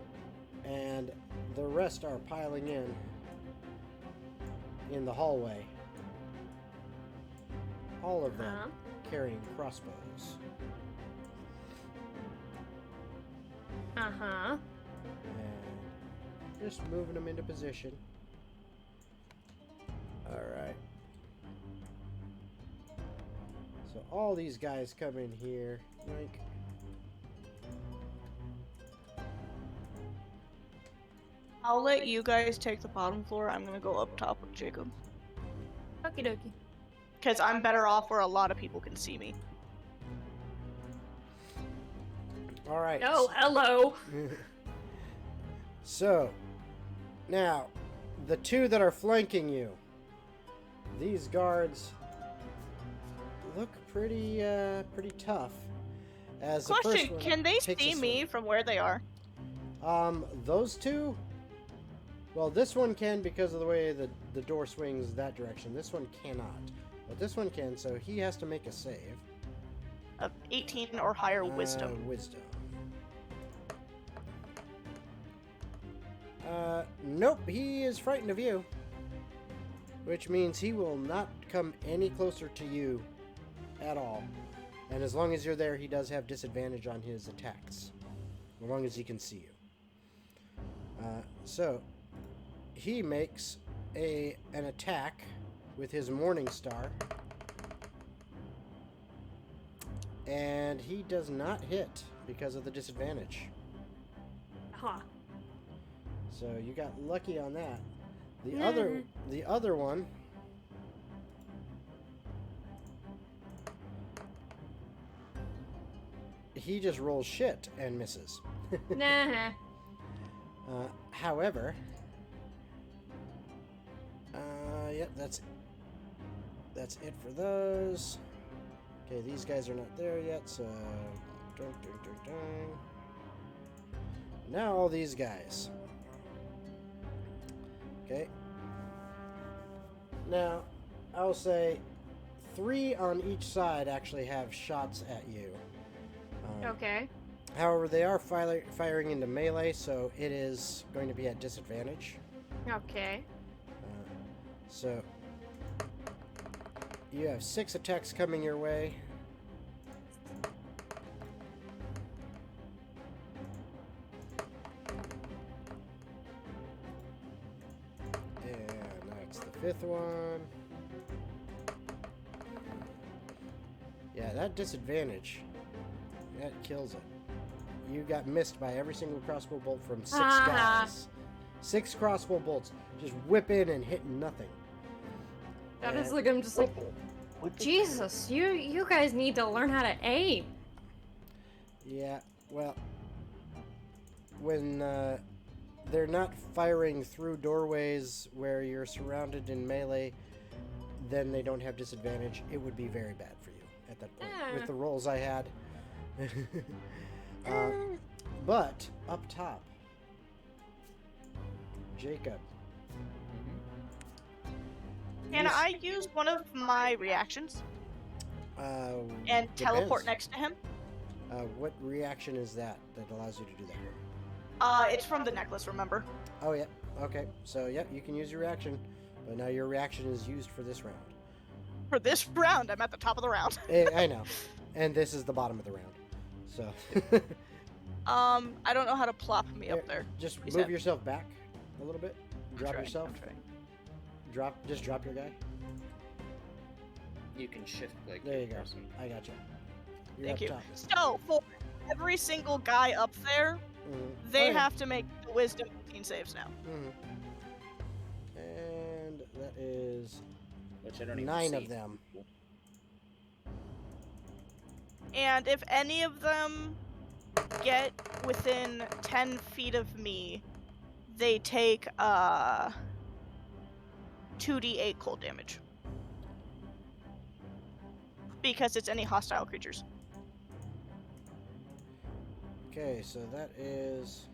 and the rest are piling in the hallway. All of them Uh-huh. carrying crossbows. Uh-huh. And just moving them into position. Alright. So all these guys come in here. Like, I'll let you guys take the bottom floor. I'm gonna go up top with Jacob. Okie dokie. Because I'm better off where a lot of people can see me. alright. Oh, hello. So, now, the two that are flanking you, these guards look pretty tough. As the first Question, one can they takes a see me swing. from where they are? Those two, well, this one can because of the way the door swings that direction. This one cannot. But this one can, so he has to make a save. Of 18 or higher wisdom. Wisdom. Nope, he is frightened of you. Which means he will not come any closer to you at all. And as long as you're there, he does have disadvantage on his attacks. As long as he can see you. So, he makes an attack with his Morning Star. And he does not hit because of the disadvantage. Huh. So you got lucky on that. The other one he just rolls shit and misses. Nah. However, yep, that's it for those. Okay, these guys are not there yet, so dun, dun, dun, dun. Now all these guys. Okay. Now, I'll say 3 on each side actually have shots at you. Okay. However, they are firing into melee, so it is going to be at disadvantage. Okay. So, you have 6 attacks coming your way. And that's the 5th one. Yeah, that disadvantage, that kills it. you got missed by every single crossbow bolt from 6 Ah. guys. 6 crossbow bolts just whip in and hit nothing. That is And- like, I'm just like, What the- Jesus, you guys need to learn how to aim. Yeah, well, when they're not firing through doorways where you're surrounded in melee, then they don't have disadvantage. It would be very bad for you at that point with the rolls I had. But up top, Jacob. Can I use one of my reactions and teleport Depends. next to him? What reaction is that allows you to do that? It's from the necklace, remember? Oh, yeah. Okay. So, yeah, you can use your reaction, but now your reaction is used for this round. For this round, I'm at the top of the round. I know. And this is the bottom of the round. So, I don't know how to plop me up there. just Is move that- yourself back a little bit. Drop trying, yourself. I'm trying. Just drop your guy. You can shift click. There you your go. person. I got you. You're Thank up you. top. So, for every single guy up there, Mhm. they Oh, yeah. have to make the wisdom 15 saves now. Mhm. And that is Which I don't even 9 see. of them. And if any of them get within 10 feet of me, they take 2d8 cold damage. Because it's any hostile creatures. Okay, so that is.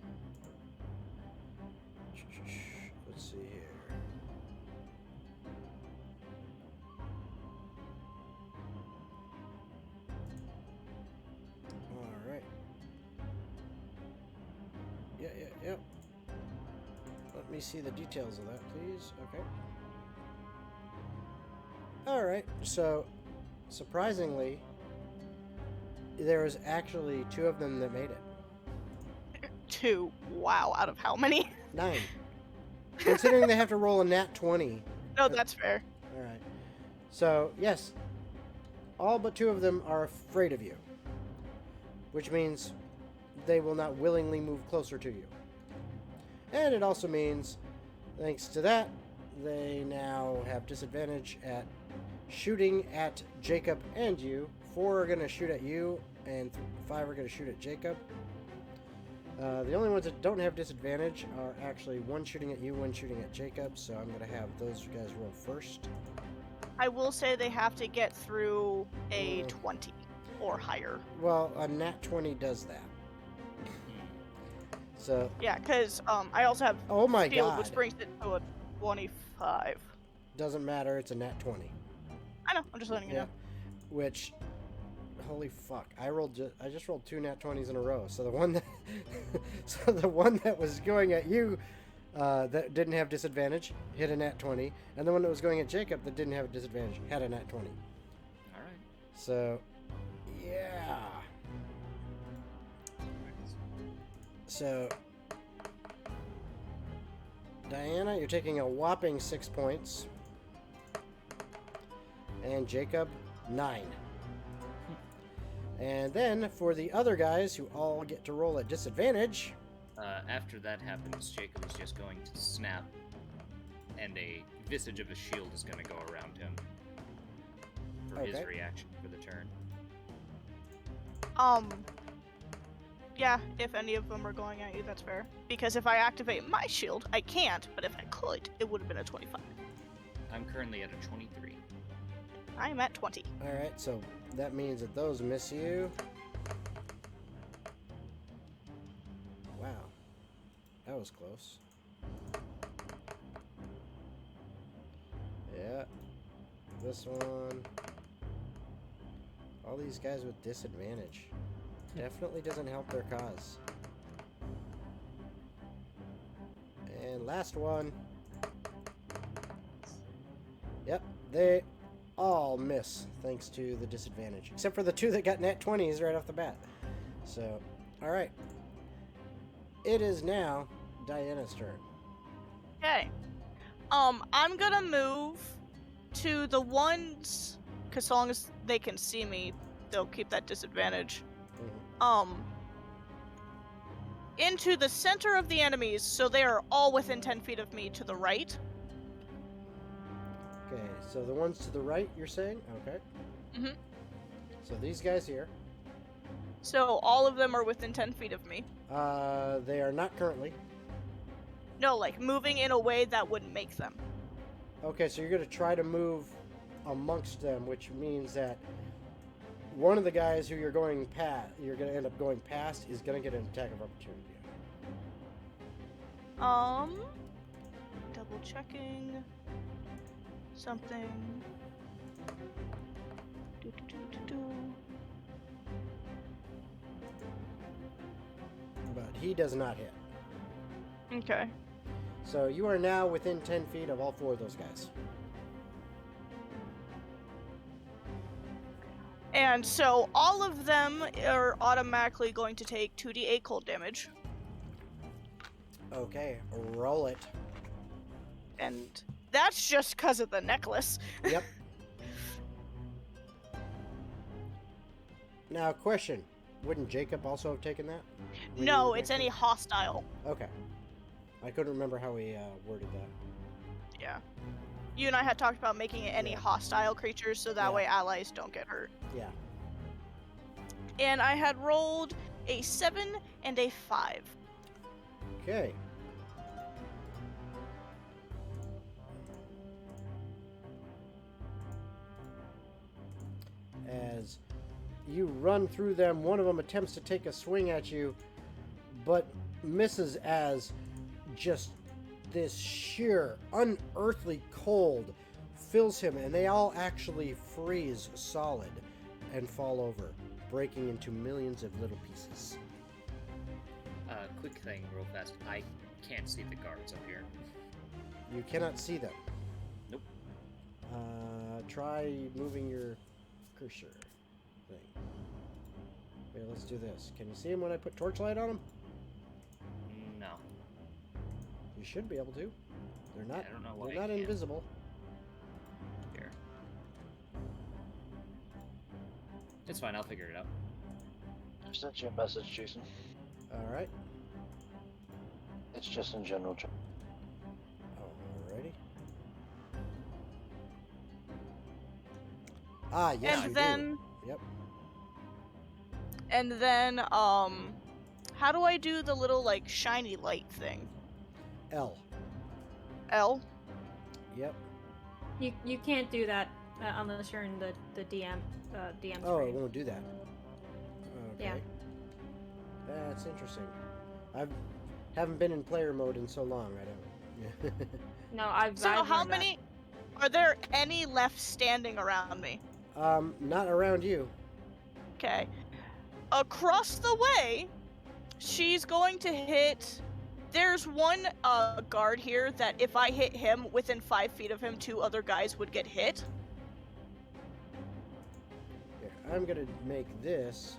Let's see here. All right. Yeah. Let me see the details of that, please. Okay. All right. So, surprisingly, there was actually 2 of them that made it. 2. Wow, out of how many? 9. Considering they have to roll a nat 20. No, that's fair. All right. So, yes, all but 2 of them are afraid of you, which means they will not willingly move closer to you. And it also means, thanks to that, they now have disadvantage at shooting at Jacob and you. 4 are going to shoot at you, and 5 are going to shoot at Jacob. The only ones that don't have disadvantage are actually 1 shooting at you, 1 shooting at Jacob, so I'm going to have those guys roll first. I will say they have to get through a 20 or higher. Well, a nat 20 does that. So, Yeah, because I also have oh my shield, god. which brings it to a 25. Doesn't matter, it's a nat 20. I know, I'm just letting you Yeah. know. Which, holy fuck, I just rolled 2 nat 20s in a row. So the one that, so the one that was going at you, that didn't have disadvantage, hit a nat 20, and the one that was going at Jacob that didn't have a disadvantage had a nat 20. All right. So, yeah. So, Diana, you're taking a whopping 6 points. And Jacob, 9. And then, for the other guys who all get to roll at disadvantage, After that happens, Jacob is just going to snap, and a visage of a shield is going to go around him for his Okay. reaction for the turn. Yeah, if any of them are going at you, that's fair. Because if I activate my shield, I can't, but if I could, it would have been a 25. I'm currently at a 23. I am at 20. alright, so that means that those miss you. Wow. That was close. Yeah. This one. All these guys with disadvantage. Definitely doesn't help their cause. And last one. Yep, they all miss thanks to the disadvantage. Except for the 2 that got nat 20s right off the bat. So, alright. It is now Diana's turn. Okay. I'm gonna move to the ones, because as long as they can see me, they'll keep that disadvantage. into the center of the enemies, so they are all within 10 feet of me to the right. Okay, so the ones to the right, you're saying? Okay. Mhm. So these guys here. So all of them are within 10 feet of me. They are not currently. No, like moving in a way that wouldn't make them. Okay, so you're going to try to move amongst them, which means that one of the guys who you're going to end up going past, is going to get an attack of opportunity. Double checking something. But he does not hit. Okay. So you are now within 10 feet of all 4 of those guys. And so all of them are automatically going to take 2d8 cold damage. Okay, roll it. And that's just because of the necklace. Yep. Now, question. Wouldn't Jacob also have taken that? No, it's any hostile. Okay. I couldn't remember how we worded that. Yeah. You and I had talked about making it any Yeah. hostile creatures so that Yeah. way allies don't get hurt. Yeah. And I had rolled a 7 and a 5. Okay. As you run through them, one of them attempts to take a swing at you, but misses as just this sheer, unearthly cold fills him, and they all actually freeze solid and fall over, breaking into millions of little pieces. Quick thing, real fast. I can't see the guards up here. You cannot see them. Nope. Try moving your cursor thing. Okay, let's do this. Can you see him when I put torchlight on him? No. You should be able to. They're not. I don't know why They're I not can't. invisible. Here. It's fine, I'll figure it out. I sent you a message, Jason. All right. It's just in general chat. Alrighty. Ah, yes, And you then do. Yep. And then how do I do the little like shiny light thing? L. L? Yep. You can't do that unless you're in the DM DM Oh, it screen. won't do that. Okay. Yeah. That's interesting. Haven't been in player mode in so long. I don't. No, I've. So I've how learned that. many are there any left standing around me? Not around you. Okay. Across the way, she's going to hit. There's one guard here that if I hit him within 5 feet of him, 2 other guys would get hit. Here, I'm gonna make this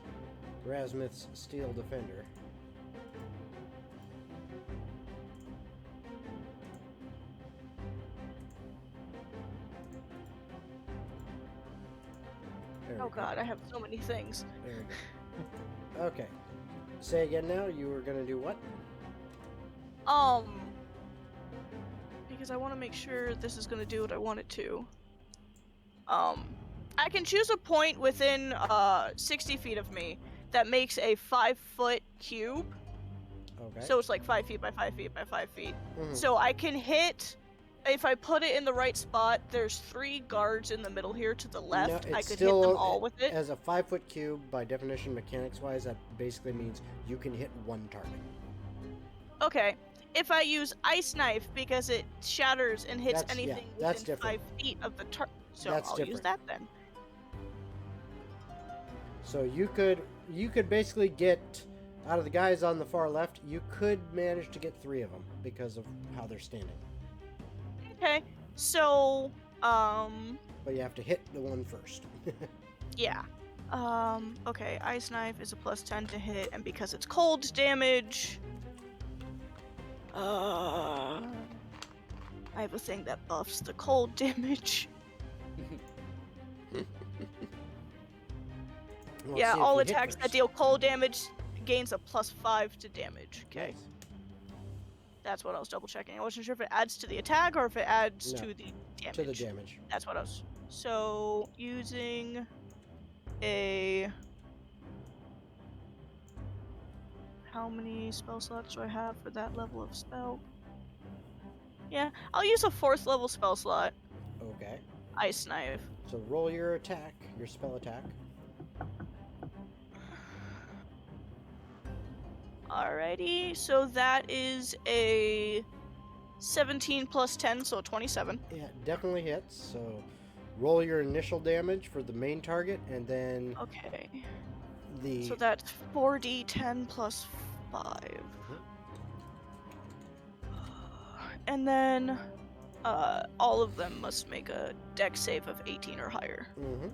Rasmuth's Steel Defender. There we Oh go. god, I have so many things. There we go. Okay. Say again now. You were gonna do what? Because I want to make sure this is going to do what I want it to. I can choose a point within 60 feet of me that makes a 5-foot cube. Okay. So it's like 5 feet by 5 feet by 5 feet. Mhm. So I can hit, if I put it in the right spot, there's 3 guards in the middle here to the left. No, I it's could hit still, them all with it. As a 5-foot cube, by definition, mechanics-wise, that basically means you can hit one target. Okay. If I use Ice Knife, because it shatters and hits That's- yeah, anything that's within different. 5 feet of the target. So That's I'll use different. that then. So you could basically get, out of the guys on the far left, you could manage to get 3 of them because of how they're standing. Okay. So, But you have to hit the one first. yeah. Okay, Ice Knife is a +10 to hit, and because it's cold damage, I have a thing that buffs the cold damage. We'll Yeah, see if all you hit attacks that first. deal cold damage gains a +5 to damage. Okay. Nice. That's what I was double checking. I wasn't sure if it adds to the attack or if it adds No, to the damage. To the damage. That's what I was. So using a. How many spell slots do I have for that level of spell? Yeah, I'll use a 4th level spell slot. Okay. Ice Knife. So roll your attack, your spell attack. Alrighty, so that is a 17 plus 10, so 27. Yeah, definitely hits. So roll your initial damage for the main target, and then Okay. the So that's 4d10 plus 5. And then all of them must make a dex save of 18 or higher. Mhm.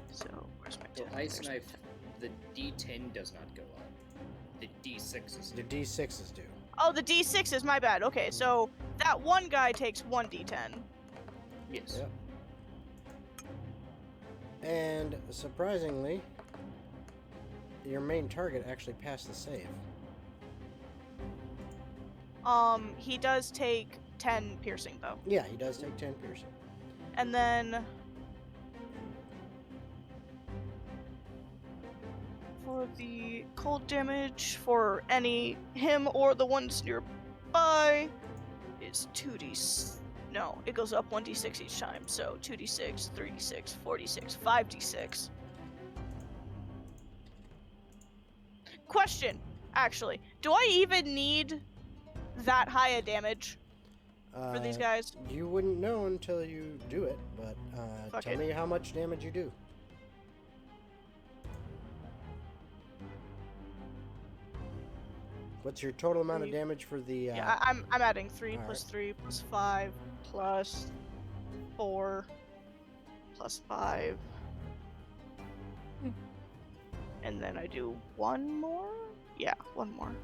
So where's my So 10? Ice There's my Knife, 10. the D10 does not go up. The D6s The do. D6s do. Oh, the d6 is my bad. Okay, so that one guy takes 1d10. Yes. Yep. And surprisingly, your main target actually passed the save. He does take 10 piercing though. Yeah, he does take 10 piercing. And then for the cold damage for him or the ones nearby is 2d. No, it goes up 1d6 each time. So 2d6, 3d6, 4d6, 5d6. Question, actually, do I even need that high a damage for these guys? You wouldn't know until you do it, but Fuck tell it. me how much damage you do. What's your total amount of 3. damage for the? Yeah, I'm adding 3 all plus right. 3 plus 5 plus 4 plus 5. And then I do one more? Yeah, one more.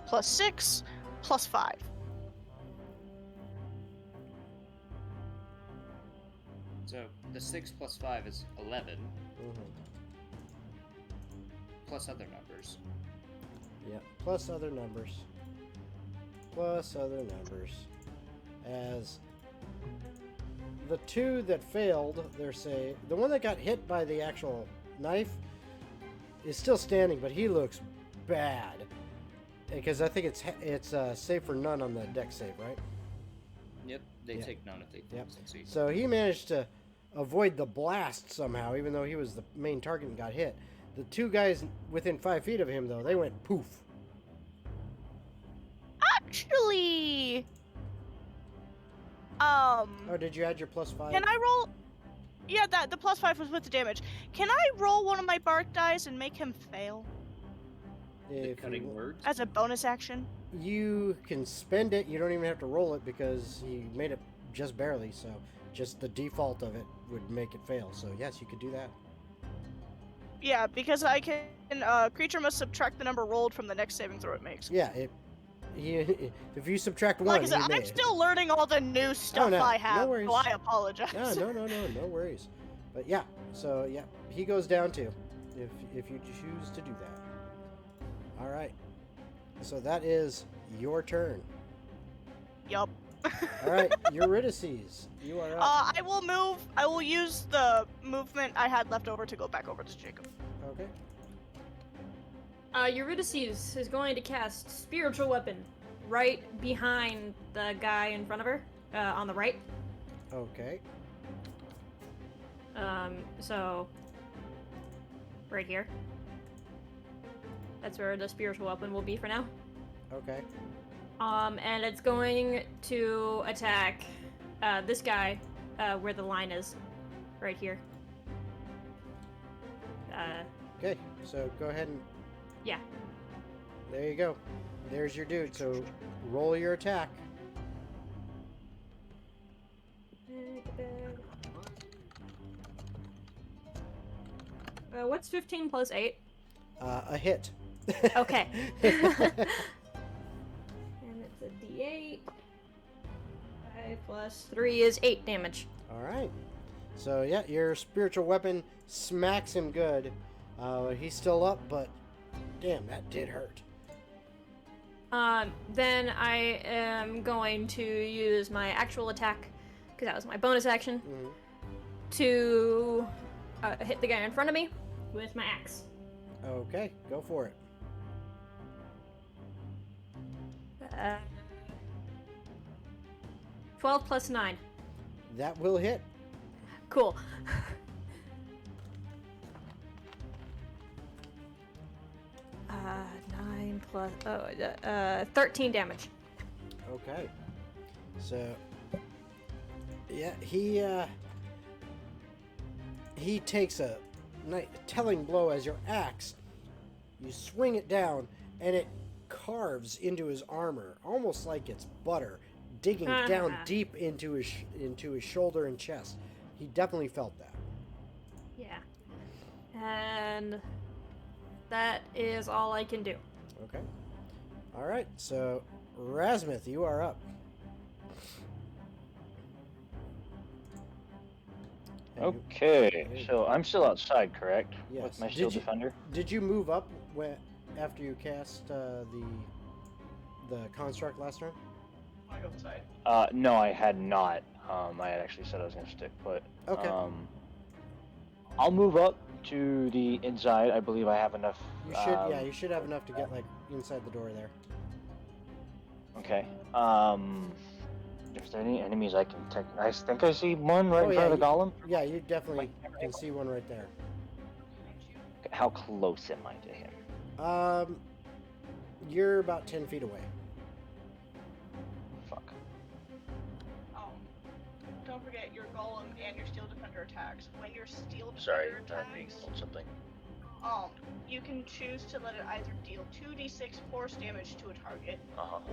Plus 6 plus 5. So the 6 plus 5 is 11, Mhm. plus other numbers. Yeah, plus other numbers. Plus other numbers. As the two that failed, the one that got hit by the actual knife is still standing, but he looks bad. Because I think it's save for none on the dex save, right? Yep, they Yeah. take none if they Yep. succeed. So he managed to avoid the blast somehow, even though he was the main target and got hit. The two guys within 5 feet of him, though, they went poof. Actually, Oh, did you add your plus 5? can I roll? Yeah, the plus 5 was with the damage. Can I roll one of my bark dice and make him fail The If cutting you, words. as a bonus action? you can spend it. You don't even have to roll it because he made it just barely. So just the default of it would make it fail. So yes, you could do that. Yeah, because I can. Creature must subtract the number rolled from the next saving throw it makes. Yeah, if you subtract one, Like I said, he I'm may. still learning all the new stuff no, I no have, worries. so I apologize. No worries. But yeah, so yeah, he goes down too, if you choose to do that. All right, so that is your turn. Yup. All right, Eurydice, you are up. I will move. I will use the movement I had left over to go back over to Jacob. Okay. Eurydice is going to cast Spiritual Weapon right behind the guy in front of her, on the right. Okay. So right here. That's where the Spiritual Weapon will be for now. Okay. And it's going to attack this guy where the line is, right here. Okay. So go ahead and. Yeah. There you go. There's your dude. So roll your attack. What's 15 plus 8? A hit. Okay. And it's a d8. 5 plus 3 is 8 damage. All right. So yeah, your spiritual weapon smacks him good. He's still up, but damn, that did hurt. Then I am going to use my actual attack, because that was my bonus action, to hit the guy in front of me with my axe. Okay, go for it. 12 plus 9. That will hit. Cool. 9 plus 13 damage. Okay. So yeah, he takes a telling blow as your axe. You swing it down, and it carves into his armor, almost like it's butter, digging down deep into his shoulder and chest. He definitely felt that. Yeah. And that is all I can do. Okay. All right. So, Rasmuth, you are up. Okay, so I'm still outside, correct? Yes. With my shield defender. Did you move up after you cast the construct last turn? No, I had not. I had actually said I was going to stick put. Okay. I'll move up to the inside. I believe I have enough. You should. Yeah, you should have enough to get like inside the door there. Okay. If there are any enemies I can take, I think I see one right in front of the golem. Yeah, you definitely can see one right there. How close am I to him? You're about 10 feet away. Fuck. Don't forget your golem and your steel defender attacks. When your steel defender Sorry, attacks, something. you can choose to let it either deal 2d6 force damage to a target,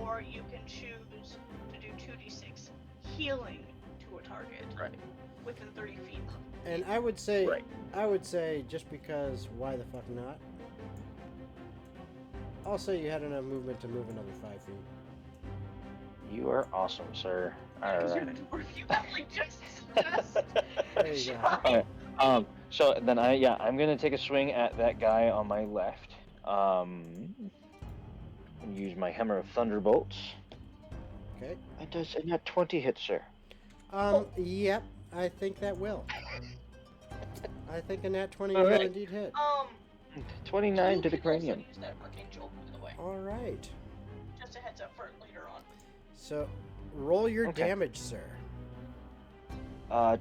or you can choose to do 2d6 healing to a target. Right. Within 30 feet. And I would say, just because, why the fuck not? I'll say you had enough movement to move another 5 feet. You are awesome, sir. Alright. There you go. Alright. So then I'm gonna take a swing at that guy on my left. And use my hammer of thunderbolts. Okay. And does a nat 20 hit, sir? Yep. I think that will. I think a nat 20 All will right. indeed hit. 29 to the cranium. Use that archangel, by the way. All right. Just a heads up for later on. So, roll your Okay. damage, sir.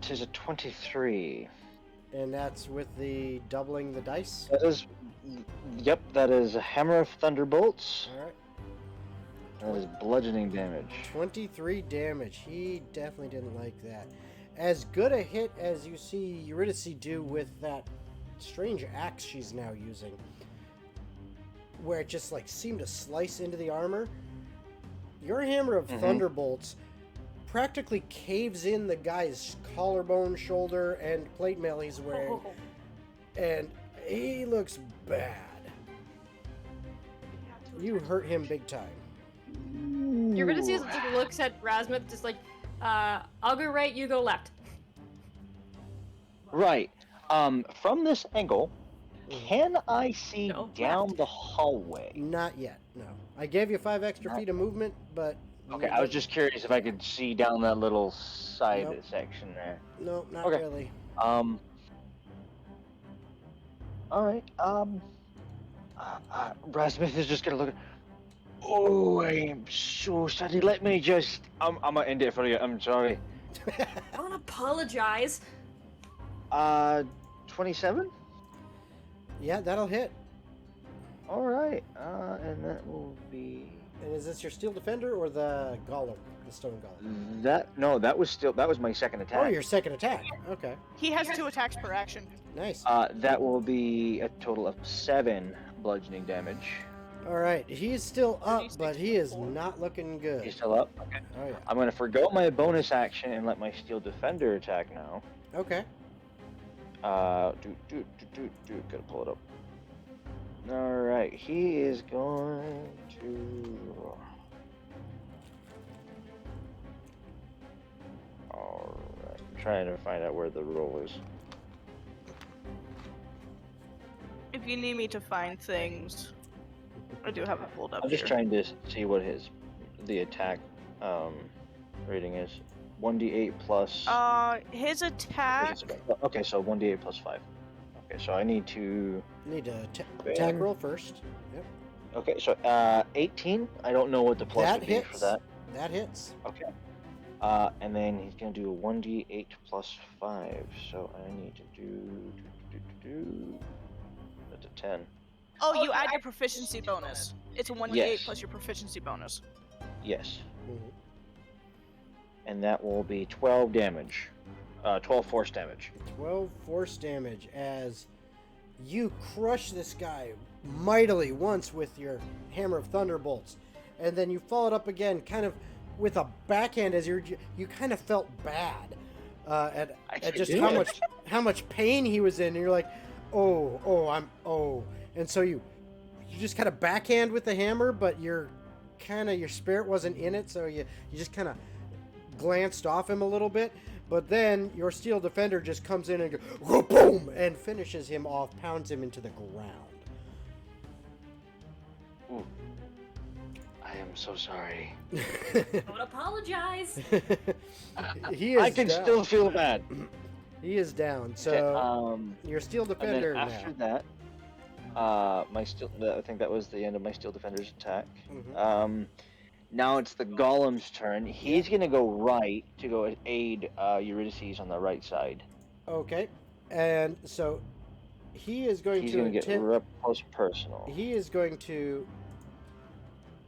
'Tis a 23. And that's with the doubling the dice. That is, yep, that is a hammer of thunderbolts. All right. That is bludgeoning damage. 23 damage. He definitely didn't like that. As good a hit as you see Eurydice do with that strange axe she's now using, where it just like seemed to slice into the armor. Your hammer of thunderbolts practically caves in the guy's collarbone, shoulder, and plate mail he's wearing, and he looks bad. You hurt him big time. Eurydice just looks at Rasmuth just like, I'll go right, you go left. Right. From this angle, can I see No, down left. the hallway? Not yet, no. I gave you 5 extra feet of movement, but... Okay, I was just curious if I could see down that little side Nope. section there. No, not Okay. really. Alright, Rasmuth is just gonna look at... Oh, I am so sorry. Let me just... I'm gonna end it for you. I'm sorry. Don't apologize. 27? Yeah, that'll hit. Alright, and that will be... And is this your steel defender or the golem, the stone golem? that was my second attack. Oh, your second attack. Okay, He has 2 attacks per action. nice. That will be a total of 7 bludgeoning damage. All right, he's still up, but he is not looking He's good. still up? Okay. Oh yeah. I'm gonna forgo my bonus action and let my steel defender attack now. Okay. Gotta pull it up. Alright, he is going to... Alright, trying to find out where the roll is. If you need me to find things, I do have it pulled up I'm just here. trying to see what the attack rating is. 1d8 plus. His attack. Okay, so 1d8 plus 5. Okay, so I need to. Need to attack roll first. Yep. Okay, so 18. I don't know what the plus That would be for hits. that. That hits. Okay. And then he's gonna do a 1d8 plus 5. So I need to do. That's a 10. Oh, you add your proficiency bonus. It's a 1d8 Yes. plus your proficiency bonus. Yes. Mhm. And that will be 12 damage. 12 force damage. 12 force damage as you crush this guy mightily once with your hammer of thunderbolts, and then you follow it up again, kind of with a backhand as you kind of felt bad at just how much pain he was in, and you're like, and so you just kind of backhand with the hammer, but your spirit wasn't in it, so you just kind of glanced off him a little bit. But then your steel defender just comes in and goes, boom, and finishes him off, pounds him into the ground. Ooh. I am so sorry. Don't apologize. He is I can down. still feel bad. He is down. So Okay, your steel and then defender after now. that, I think that was the end of my steel defender's attack. Mhm. Now it's the golem's turn. He's gonna go right to go aid Eurydice on the right side. Okay, and so he is going He's to gonna get attempt. up close personal. He is going to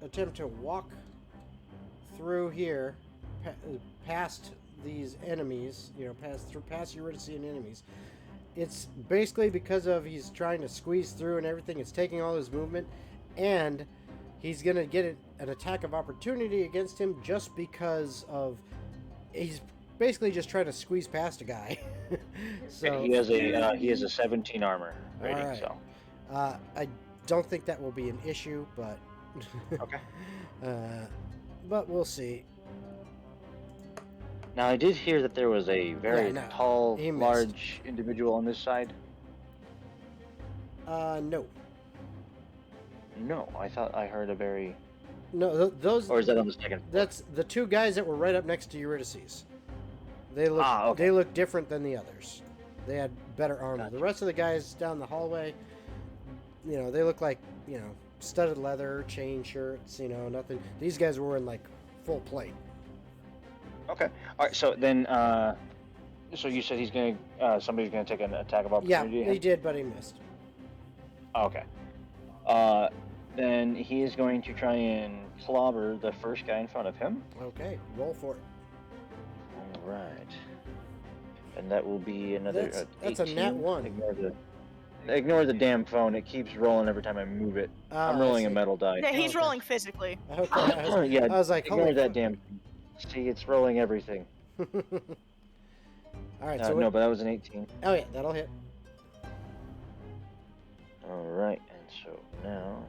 attempt to walk through here, past these enemies. Past Eurydice and enemies. It's basically because of he's trying to squeeze through and everything. It's taking all his movement, and he's gonna get an attack of opportunity against him just because of he's basically just trying to squeeze past a guy. So he has a 17 armor rating. Alright. So I don't think that will be an issue, but okay. but we'll see. Now I did hear that there was a very no, tall, he missed. large individual on this side. No, No, I thought I heard a very. no, those. Or is that on the second? That's the two guys that were right up next to Eurydice. They look okay. They look different than the others. They had better armor. Gotcha. The rest of the guys down the hallway, they look like studded leather, chain shirts. Nothing. These guys were in like full plate. Okay. All right. So then, so you said he's gonna, somebody's gonna take an attack of Yeah, opportunity. he did, but he missed. Okay. Then he is going to try and clobber the first guy in front of him. Okay, roll for it. All right. And that will be another. That's a nat 18. one. Ignore the damn phone. It keeps rolling every time I move it. I'm rolling a metal die. Yeah, he's Okay. rolling physically. Okay, Yeah. I was like, Ignore holy that fuck. damn. See, it's rolling everything. All right, so No, but that was an 18. oh yeah, that'll hit. All right, and so now.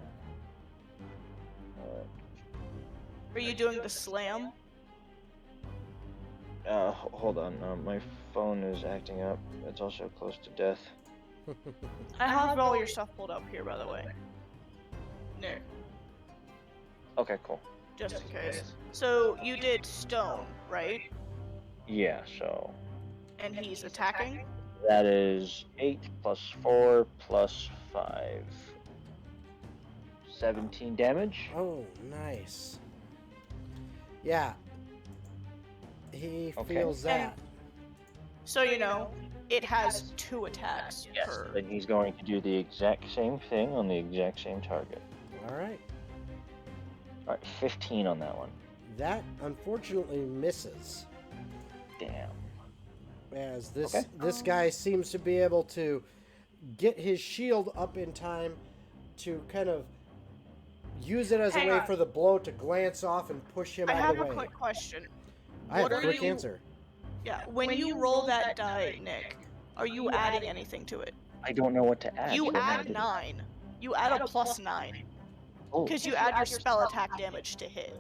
Are you doing the slam? Hold on. My phone is acting up. It's also close to death. I have all your stuff pulled up here, by the way. No, Okay, cool. just in case. So you did stone, right? Yeah, so And he's attacking? that is 8 plus 4 plus 5. 17 damage. Oh, nice. Yeah. He Okay. feels that. So it has 2 attacks per. Then he's going to do the exact same thing on the exact same target. All right. All right, 15 on that one. That unfortunately misses, Damn. as this Okay. this guy seems to be able to get his shield up in time to kind of use it as Hang a way on. for the blow to glance off and push him I out have of the a way. quick question. I have What a are quick you- answer. Yeah, when you roll that die, Nick, are you adding anything to it? I don't know what to add. You so now I add didn't- 9. You add a plus 9. Oh. Because you add your spell attack damage to hit.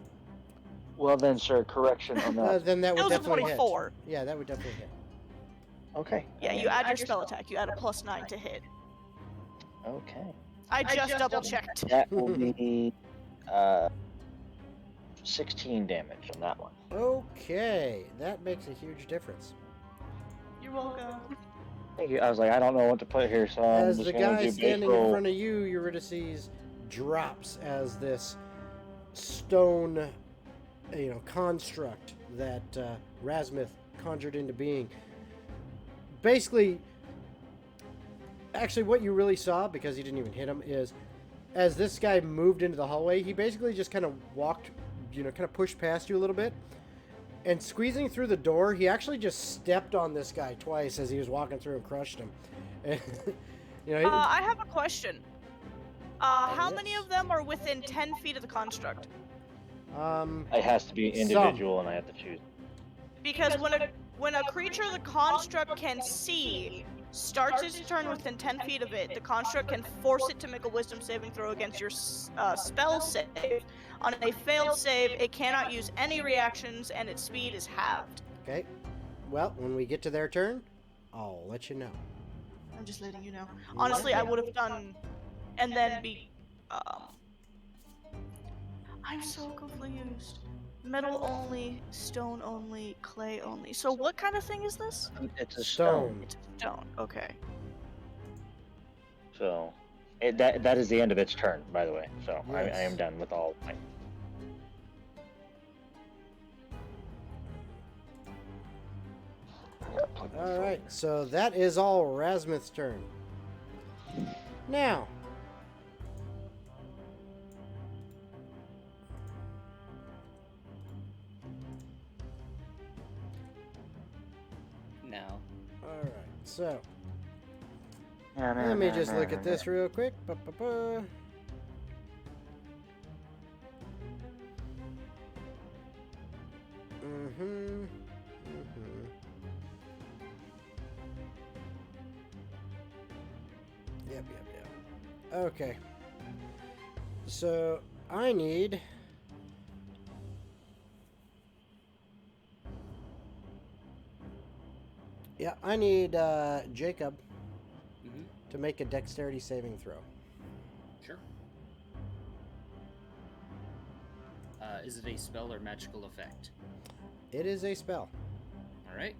Well then, sir, correction on that. Then that It would was a definitely 24. hit. Yeah, that would definitely hit. Okay. Yeah, you add your spell attack. You add a +9 to hit. Okay. I just double checked. That will be 16 damage on that one. Okay, that makes a huge difference. You're welcome. Thank you. I was like, I don't know what to put here, so I'm As just the gonna guy do standing base in roll. front of you, Eurydice, drops as this stone, construct that Rasmuth conjured into being. Basically, actually, what you really saw, because he didn't even hit him, is as this guy moved into the hallway, he basically just kind of walked, kind of pushed past you a little bit. And squeezing through the door, he actually just stepped on this guy twice as he was walking through and crushed him. I have a question. How yes. many of them are within 10 feet of the construct? It has to be individual, and I have to choose. Because when a creature the construct can see starts its turn within 10 feet of it, the construct can force it to make a wisdom saving throw against your spell save. On a failed save, it cannot use any reactions, and its speed is halved. Okay. Well, when we get to their turn, I'll let you know. I'm just letting you know. Honestly, I would have done, and then be. I'm so confused. Metal only, stone only, clay only. So what kind of thing is this? It's a Stone. stone. It's a stone. Okay. So, that is the end of its turn, by the way. So I Yes. am done with all. All right, so that is all Rasmuth's turn. Now, Now, all right, so let me just look at this real quick. Ba-ba-ba. Yep. Okay. So I need Jacob to make a dexterity saving throw. sure. Is it a spell or magical effect? It is a spell. All right.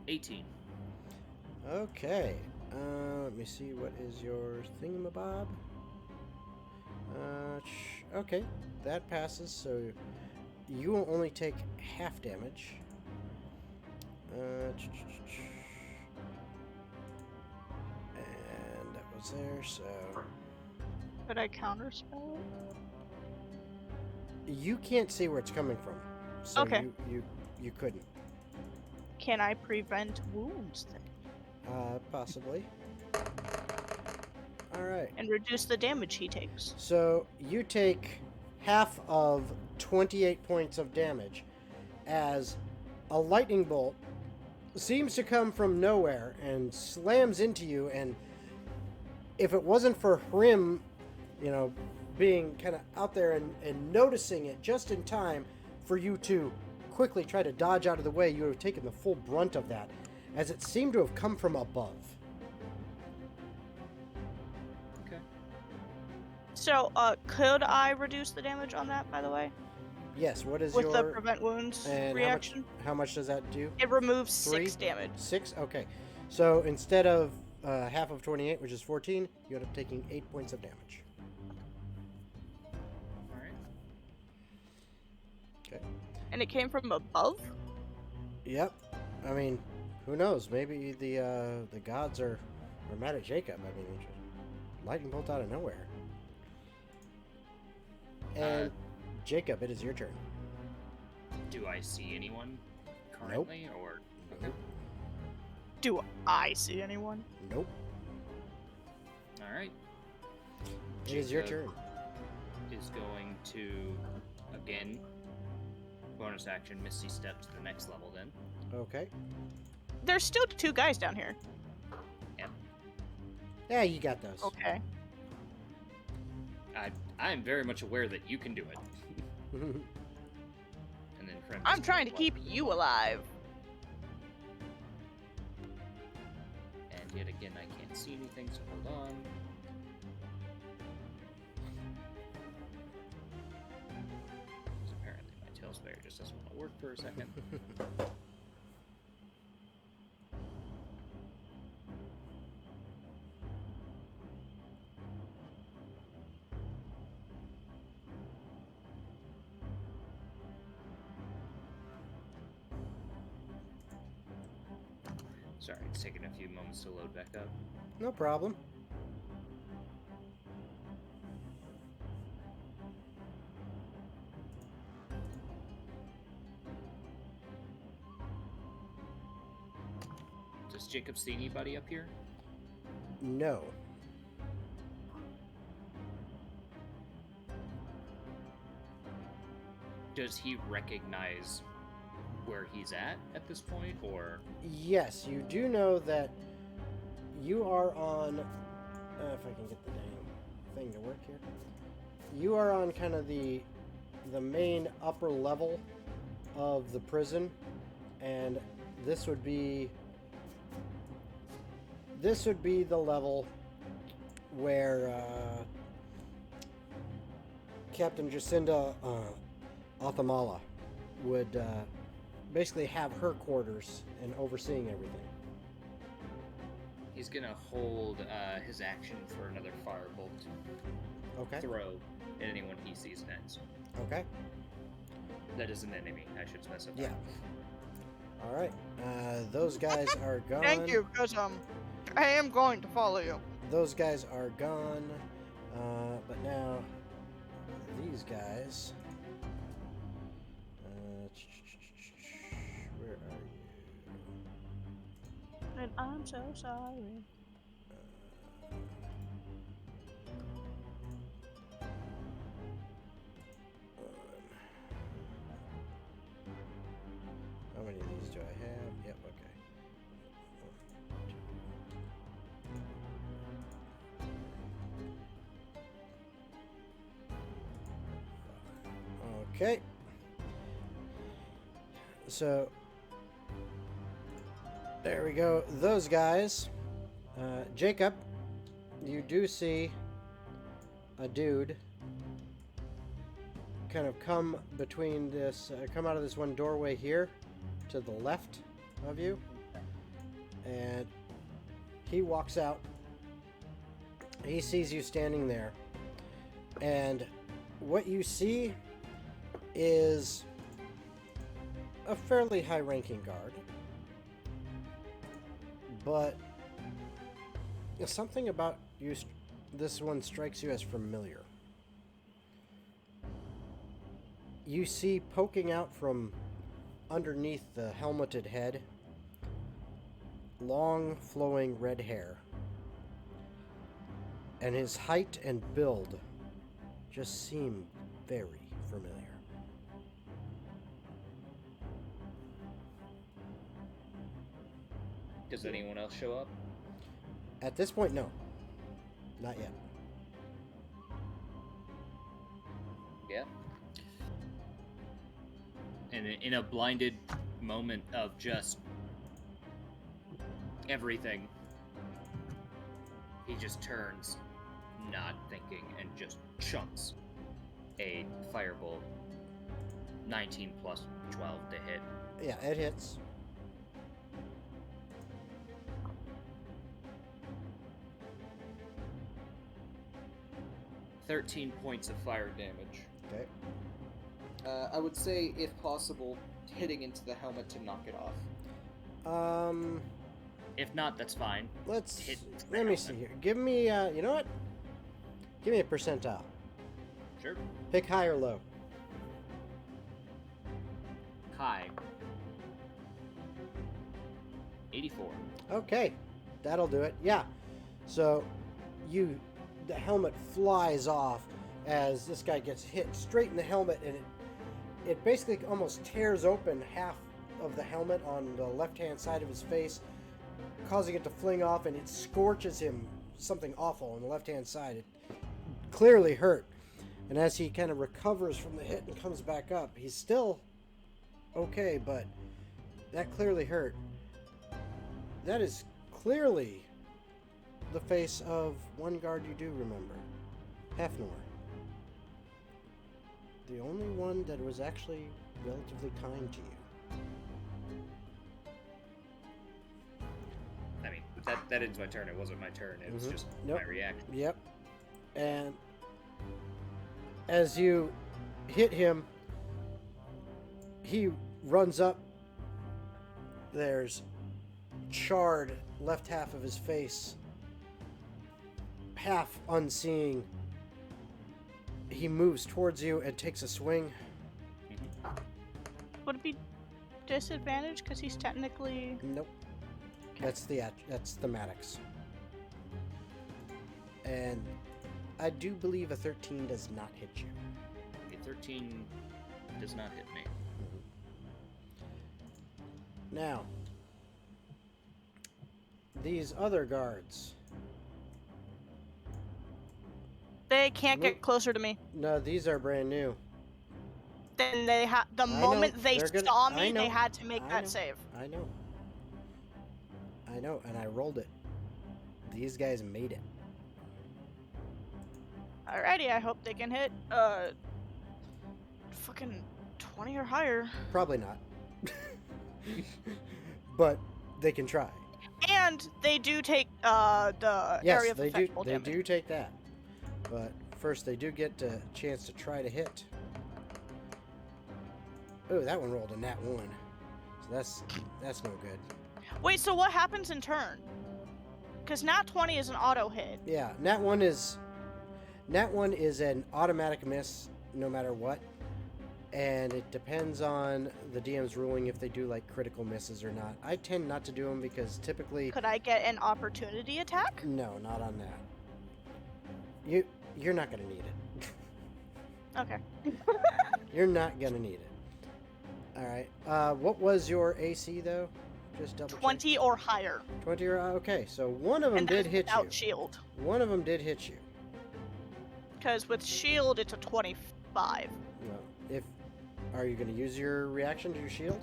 $18. Okay. Let me see. What is your thingamabob? Okay, that passes. So you will only take half damage. And that was there. So Could I counterspell it? you can't see where it's coming from. So Okay. you couldn't. Can I prevent wounds then? Possibly. All right. And reduce the damage he takes? So you take half of 28 points of damage as a lightning bolt seems to come from nowhere and slams into you. And if it wasn't for Hrim, being kind of out there and noticing it just in time for you to quickly try to dodge out of the way, you would have taken the full brunt of that, as it seemed to have come from above. Okay. So, could I reduce the damage on that, by the way? Yes, what is With your... the prevent wounds and reaction? How much does that do? It removes 3? 6 damage. 6? Okay. So instead of half of 28, which is 14, you end up taking 8 points of damage. All right. Okay. And it came from above? Yep. I mean, who knows? Maybe the gods are mad at Jacob. I mean, just lightning bolt out of nowhere. And Jacob, it is your turn. Do I see anyone currently, or okay? Do I see anyone? Nope. All right. It is your Jacob turn. Is going to again bonus action Misty Step to the next level. Then Okay. There's still 2 guys down here. Yeah, you got those. Okay. I am very much aware that you can do it. for him. I'm trying to keep you alive. And yet again, I can't see anything, so hold on. So apparently my Talespire just doesn't want to work for a second. Sorry, it's taking a few moments to load back up. No problem. Does Jacob see anybody up here? No. Does he recognize where he's at this point, or? Yes, you do know that you are on. If I can get the dang thing to work here, you are on kind of the main upper level of the prison, and this would be the level where Captain Jacinda Othamala would basically have her quarters and overseeing everything. He's gonna hold his action for another firebolt Okay. throw at anyone he sees next. Okay. That is an enemy, I should specify. Yeah. All right. Those guys are gone. Thank you, because I am going to follow you. Those guys are gone. But now these guys. Where are you? And I'm so sorry. How many of these do I have? Yep, okay. Okay. So, there we go. Those guys. Jacob, you do see a dude kind of come between this, come out of this one doorway here to the left of you, and he walks out. He sees you standing there, and what you see is a fairly high-ranking guard, but something about you, this one strikes you as familiar. You see poking out from underneath the helmeted head, long flowing red hair, and his height and build just seem very familiar. Does anyone else show up? At this point, no. Not yet. Yeah. And in a blinded moment of just everything, he just turns, not thinking, and just chunks a firebolt 19 plus 12 to hit. Yeah, it hits. $13 points of fire damage. Okay. I would say, if possible, hitting into the helmet to knock it off. If not, that's fine. Let's Hit let me see here. Give me you know what? Give me a percentile. Sure. Pick high or low. High. 84. Okay. That'll do it. Yeah. So the helmet flies off as this guy gets hit straight in the helmet, and it basically almost tears open half of the helmet on the left-hand side of his face, causing it to fling off, and it scorches him something awful on the left-hand side. It clearly hurt. And as he kind of recovers from the hit and comes back up, he's still Okay, but that clearly hurt. That is clearly the face of one guard you do remember. Hefnor. The only one that was actually relatively kind to you. I mean, that ends my turn. It wasn't my turn. It was Mhm. just Nope. my reaction. Yep. And as you hit him, he runs up. There's charred left half of his face, half unseeing. He moves towards you and takes a swing. Would it be disadvantage because he's technically? Nope. That's thematics. And I do believe a 13 does not hit you. A 13 does not hit me. Now, these other guards. They can't Nope. get closer to me. No, these are brand new. Then they the I moment know, they they're gonna- saw I me, know, they had to make I that know. save. I know, and I rolled it. These guys made it. Alrighty, I hope they can hit fucking 20 or higher. Probably not. But they can try. And they do take the Yes, area of they effect do. roll They damage. do take that. But first, they do get a chance to try to hit. Oh, that one rolled a nat 1. So that's no good. Wait, so what happens in turn? Because nat 20 is an auto hit. Yeah, nat 1 is an automatic miss no matter what. And it depends on the DM's ruling if they do like critical misses or not. I tend not to do them because typically Could I get an opportunity attack? no, not on that. You're not gonna need it. Okay. You're not gonna need it. All right. What was your AC though? Just double check. 20 or higher. 20 or okay. So one of them And did that's hit without you. shield. One of them did hit you. Because with shield, it's a 25. Well, are you gonna use your reaction to your shield?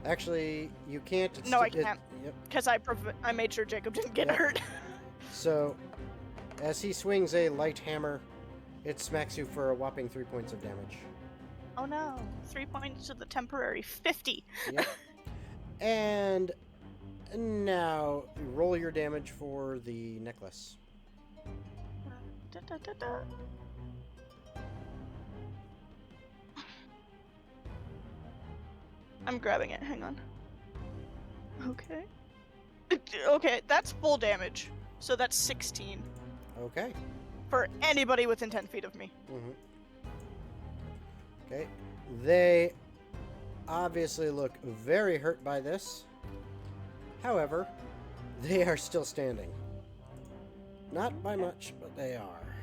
Actually, you can't. It's No, I it- can't. Yep. Because I made sure Jacob didn't get Yep. hurt. So, as he swings a light hammer, it smacks you for a whopping 3 points of damage. Oh no. 3 points to the temporary. 50. Yep. And now roll your damage for the necklace. Da, da, da, da. I'm grabbing it. Hang on. Okay. Okay, that's full damage. So that's 16 Okay. for anybody within 10 feet of me. Mm-hmm. Okay. They obviously look very hurt by this. However, they are still standing. Not by much, but they are.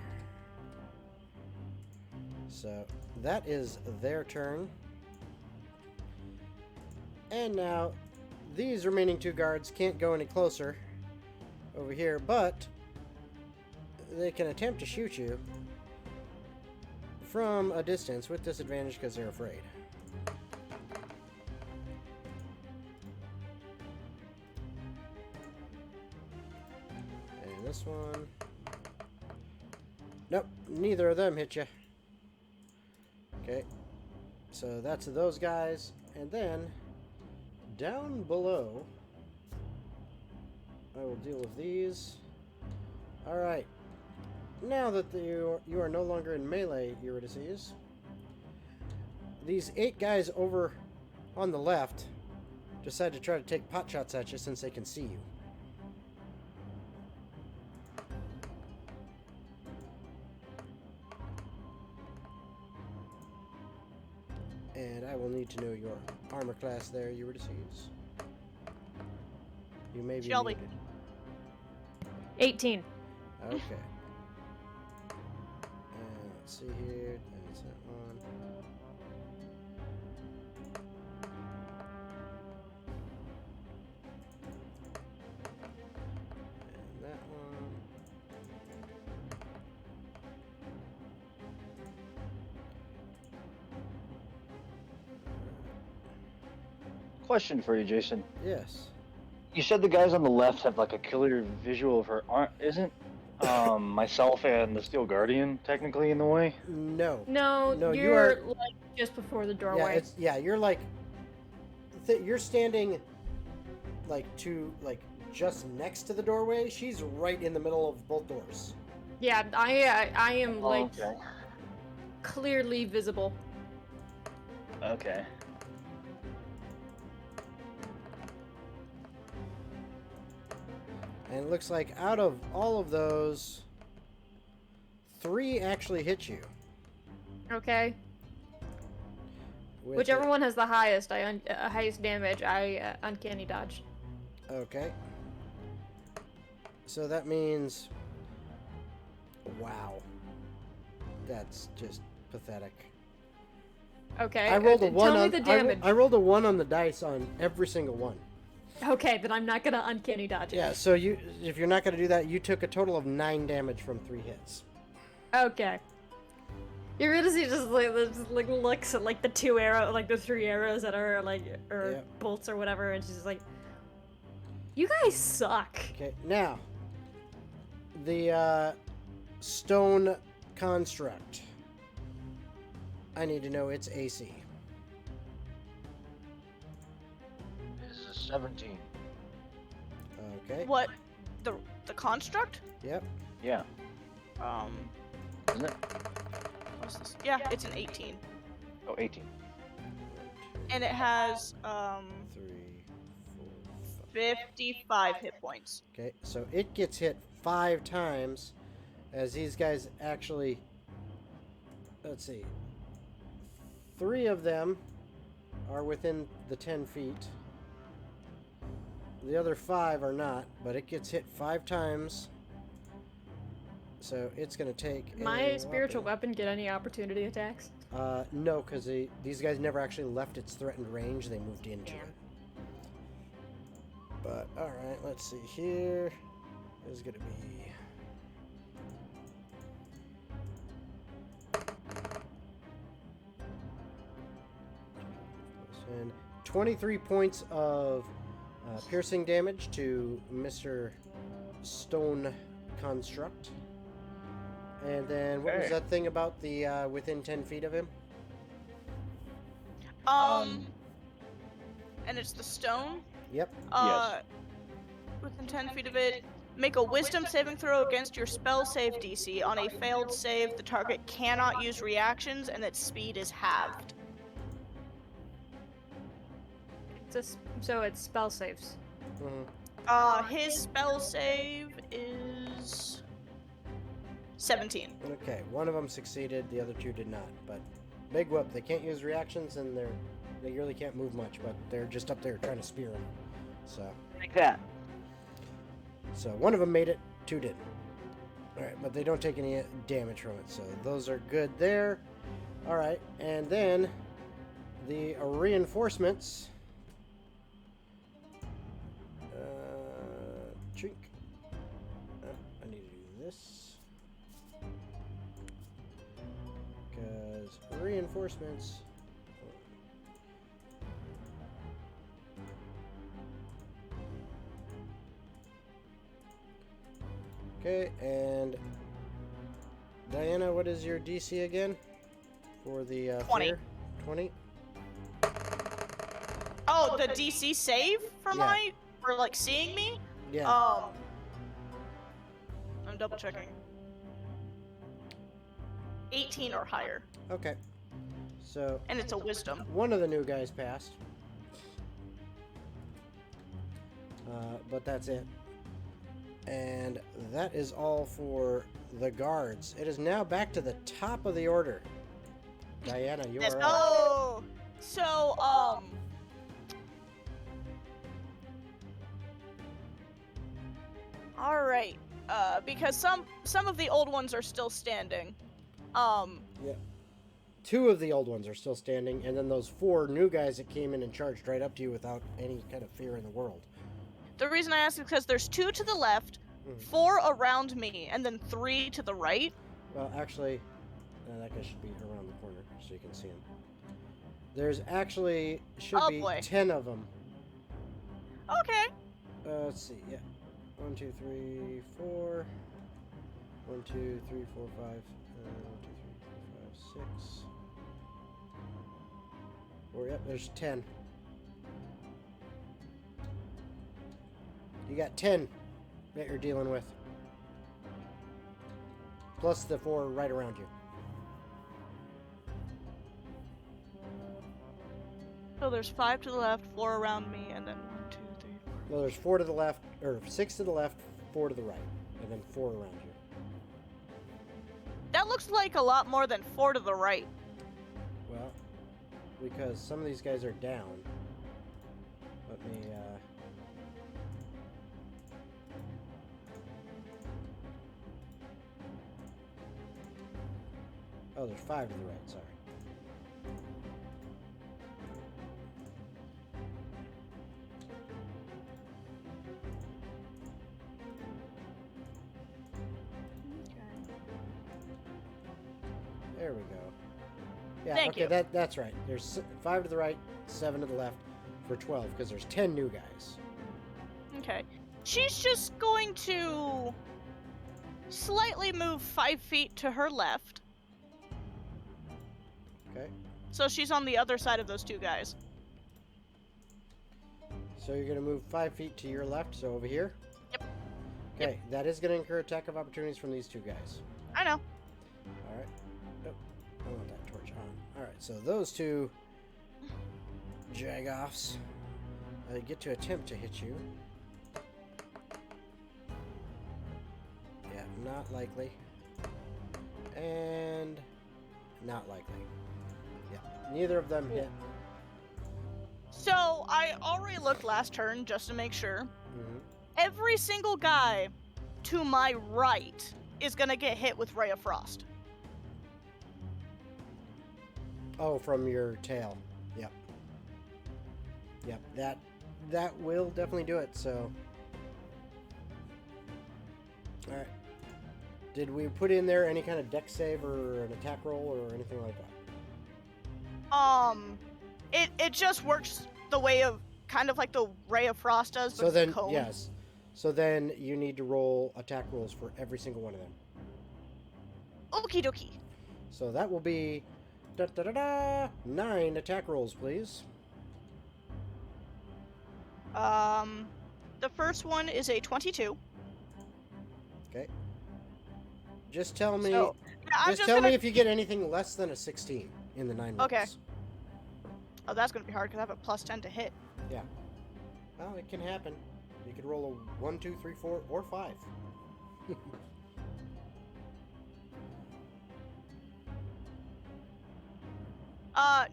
So that is their turn. And now these remaining two guards can't go any closer over here, but they can attempt to shoot you from a distance with disadvantage because they're afraid. And this one. Nope, neither of them hit you. Okay, so that's those guys. And then down below, I will deal with these. Alright. Now that you are no longer in melee, Eurydice, these 8 guys over on the left decide to try to take pot shots at you since they can see you. And I will need to know your armor class there, Eurydice. You may be Shelby. muted. 18. Okay. Let's see here. That's that one. And that one. Question for you, Jason. Yes. You said the guys on the left have like a clear visual of her. Isn't myself and the Steel Guardian technically in the way? No. No, No, you you're are- like just before the Yeah, doorway. you're like you're standing like just next to the doorway. She's right in the middle of both doors. Yeah, I am like Okay. clearly visible. Okay. And it looks like out of all of those, 3 actually hit you. Okay. with Whichever it- one has the highest, highest damage, I uncanny dodge. Okay. So that means, wow, that's just pathetic. Okay. I rolled a 1 tell on me the damage. I rolled a 1 on the dice on every single one. Okay, then I'm not gonna uncanny dodge it. Yeah, so if you're not going to do that, you took a total of 9 damage from 3 hits. Okay. You're gonna see just like looks at like the 3 arrows that are like Yeah. bolts or whatever, and she's just like, "You guys suck." Okay, now the stone construct. I need to know its AC. This is a 17. Okay. What? The construct? Yep. Yeah. Isn't it? What's this? Yeah, it's an 18, Oh, 18. and it has 3, 4, 5. 55 hit points. Okay, so it gets hit 5 times as these guys actually, let's see, 3 of them are within the 10 feet. The other 5 are not, but it gets hit 5 times. So it's going to take My spiritual weapon get any opportunity attacks? No, because these guys never actually left its threatened range. They moved into Damn. it. But, alright, let's see here. Is going to be... And 23 points of piercing damage to Mr. Stone Construct. And then, what was Okay. that thing about the within 10 feet of him? And it's the stone. Yep. Within 10 feet of it, make a wisdom saving throw against your spell save DC. On a failed save, the target cannot use reactions and its speed is halved. So it's spell saves. Mhm. His spell save is 17. Okay, one of them succeeded, the other 2 did not. But big whoop, they can't use reactions and they really can't move much, but they're just up there trying to spear him. So Like that. one of them made it, 2 didn't. Alright, but they don't take any damage from it, so those are good there. Alright, and then the reinforcements. Chink. I need to do this. Because reinforcements. Okay, and Diana, what is your DC again? For the 20. fear? 20? Oh, the DC save for Yeah. for like seeing me? Yeah. I'm double checking. 18 or higher, Okay. So and it's a wisdom. one of the new guys passed. But that's it. And that is all for the guards. It is now back to the top of the order. Diana, you are up. Oh, so all right. Because some of the old ones are still standing. Yeah. 2 of the old ones are still standing, and then those 4 new guys that came in and charged right up to you without any kind of fear in the world. The reason I ask is because there's 2 to the left, Mhm. 4 around me, and then 3 to the right. Well, actually, that guy should be around the corner so you can see him. There's actually should Oh, be boy. 10 of them Okay. Let's see. Yeah. 1, 2, 3, 4. 1, 2, 3, 4, 5. 1, 2, 3, 4, 5, 6. Or yep, there's 10. You got 10 that you're dealing with. Plus the 4 right around you. So there's 5 to the left, 4 around me, and then 1, 2, 3, 4. No, there's 4 to the left, or 6 to the left, 4 to the right, and then 4 around you. That looks like a lot more than 4 to the right. Well, because some of these guys are down. Let me, Oh, there's 5 to the right, sorry. There we go. Yeah, Thank okay, you. that's right. There's 5 to the right, 7 to the left for 12, because there's 10 new guys. Okay. She's just going to slightly move 5 feet to her left. Okay. So she's on the other side of those 2 guys. So you're going to move 5 feet to your left, so over here? Yep. Okay, that is going to incur attack of opportunities from these 2 guys. I know. Alright. Oh, I want that torch on. Alright, so those 2 jagoffs get to attempt to hit you. Yeah, not likely. And not likely. Yeah, neither of them hit. So I already looked last turn just to make sure. Mhm. Every single guy to my right is gonna get hit with Ray of Frost. Oh, from your tail. Yep. Yep, that will definitely do it, so. Alright. Did we put in there any kind of dex save or an attack roll or anything like that? It just works the way of kind of like the Ray of Frost does, but So it's then, a cone. yes. So then you need to roll attack rolls for every single one of them. Okie dokie. So that will be 9 attack rolls, please. The first one is a 22. Okay. Just tell me. So, yeah, I'm just just tell gonna... me if you get anything less than a 16 in the 9 rolls. Okay. Oh, that's gonna be hard because I have a plus 10 to hit. Yeah. Well, it can happen. You could roll a 1, 2, 3, 4, or 5.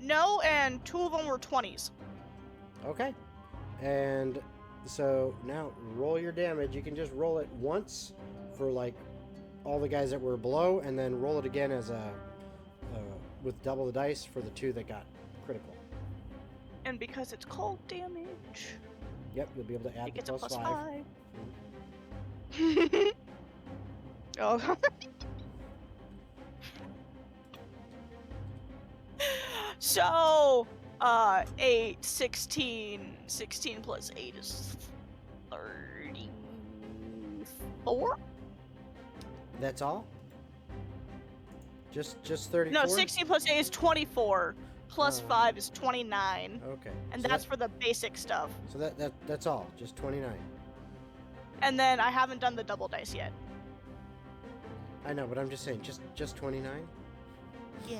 No, and 2 of them were 20s. Okay. And so now roll your damage. You can just roll it once for like all the guys that were below, and then roll it again as a with double the dice for the 2 that got critical. And because it's cold damage, Yep, you'll be able to add it the gets a plus 5. 5. Oh. So, 8, 16. 16 plus 8 is 34? That's all? Just 34? No, 16 plus 8 is 24. Plus Oh. 5 is 29. Okay. And so that's for the basic stuff. So that's all. Just 29. And then I haven't done the double dice yet. I know, but I'm just saying, just 29? Yeah.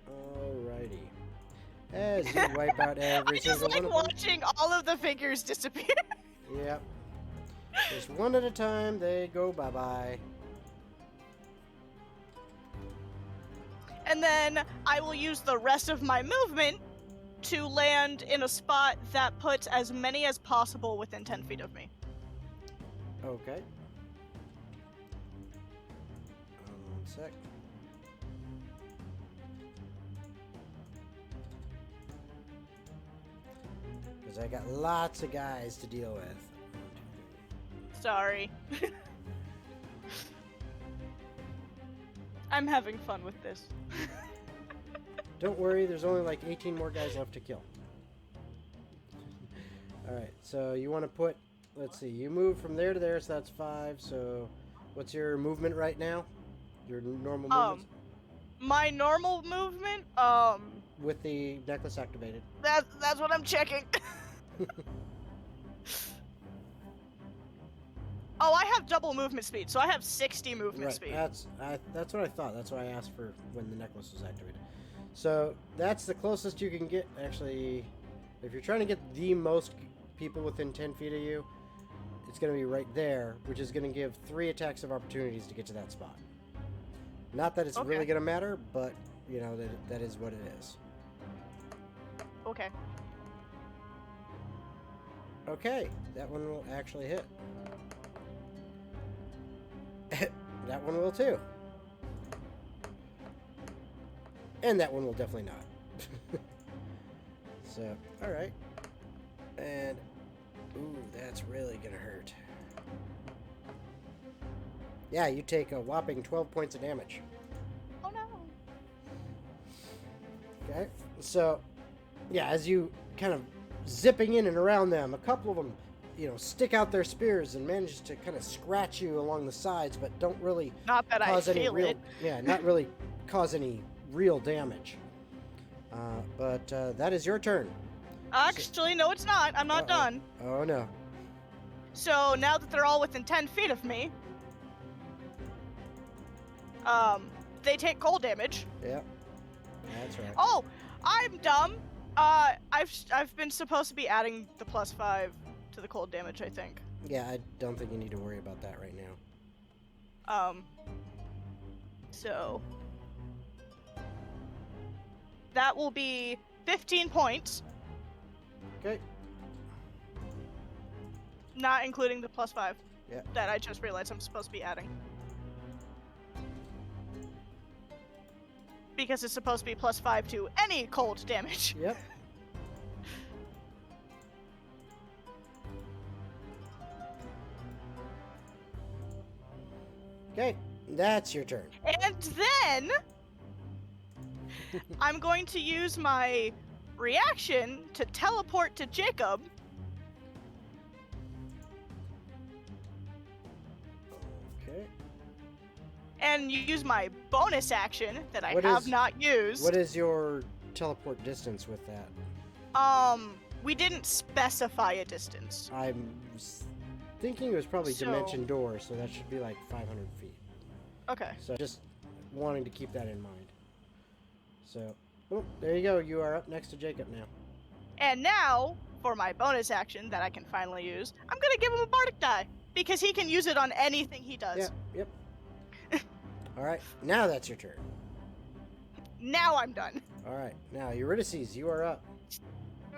Alrighty. As you wipe out every I just single like one of them. watching all of the figures disappear. Yep. Just one at a time, they go bye-bye. And then I will use the rest of my movement to land in a spot that puts as many as possible within 10 feet of me. Okay. sec. Because I got lots of guys to deal with. Sorry. I'm having fun with this. Don't worry, there's only like 18 more guys left to kill. Alright, so you want to put, let's see, you move from there to there, so that's 5. So what's your movement right now? Your normal movement? My normal movement, With the necklace activated. that's what I'm checking. Oh, I have double movement speed, so I have 60 movement Right, speed. that's what I thought. That's why I asked for when the necklace was activated. So that's the closest you can get. Actually, if you're trying to get the most people within 10 feet of you, it's going to be right there, which is going to give 3 attacks of opportunities to get to that spot. Not that it's Okay. really going to matter, but you know that is what it is. Okay. Okay, that one will actually hit. That one will too. And that one will definitely not. So, alright. And, ooh, that's really gonna hurt. Yeah, you take a whopping 12 points of damage. Oh no. Okay, so, yeah, as you kind of zipping in and around them, a couple of them, you know, stick out their spears and manage to kind of scratch you along the sides, but don't really Not that I cause any feel real, it. yeah, not really cause any real damage. But that is your turn. Actually, no, it's not. I'm not Uh-oh. done. Oh no. So now that they're all within 10 feet of me, they take cold damage. Yep. That's right. Oh, I'm dumb. I've been supposed to be adding the +5 to the cold damage, I think. Yeah, I don't think you need to worry about that right now. So that will be 15 points, Okay. not including the +5. Yeah. That I just realized I'm supposed to be adding. Because it's supposed to be +5 to any cold damage. Yep. Okay, that's your turn. And then I'm going to use my reaction to teleport to Jacob. Okay. And use my bonus action that I What have is- not used. What is your teleport distance with that? We didn't specify a distance. I'm thinking it was probably So- dimension door, so that should be like 500 feet. Okay. So just wanting to keep that in mind. So, oh, there you go. You are up next to Jacob now. And now, for my bonus action that I can finally use, I'm gonna give him a bardic die. Because he can use it on anything he does. Yep. All right, now that's your turn. Now I'm done. All right, now Eurydice, you are up.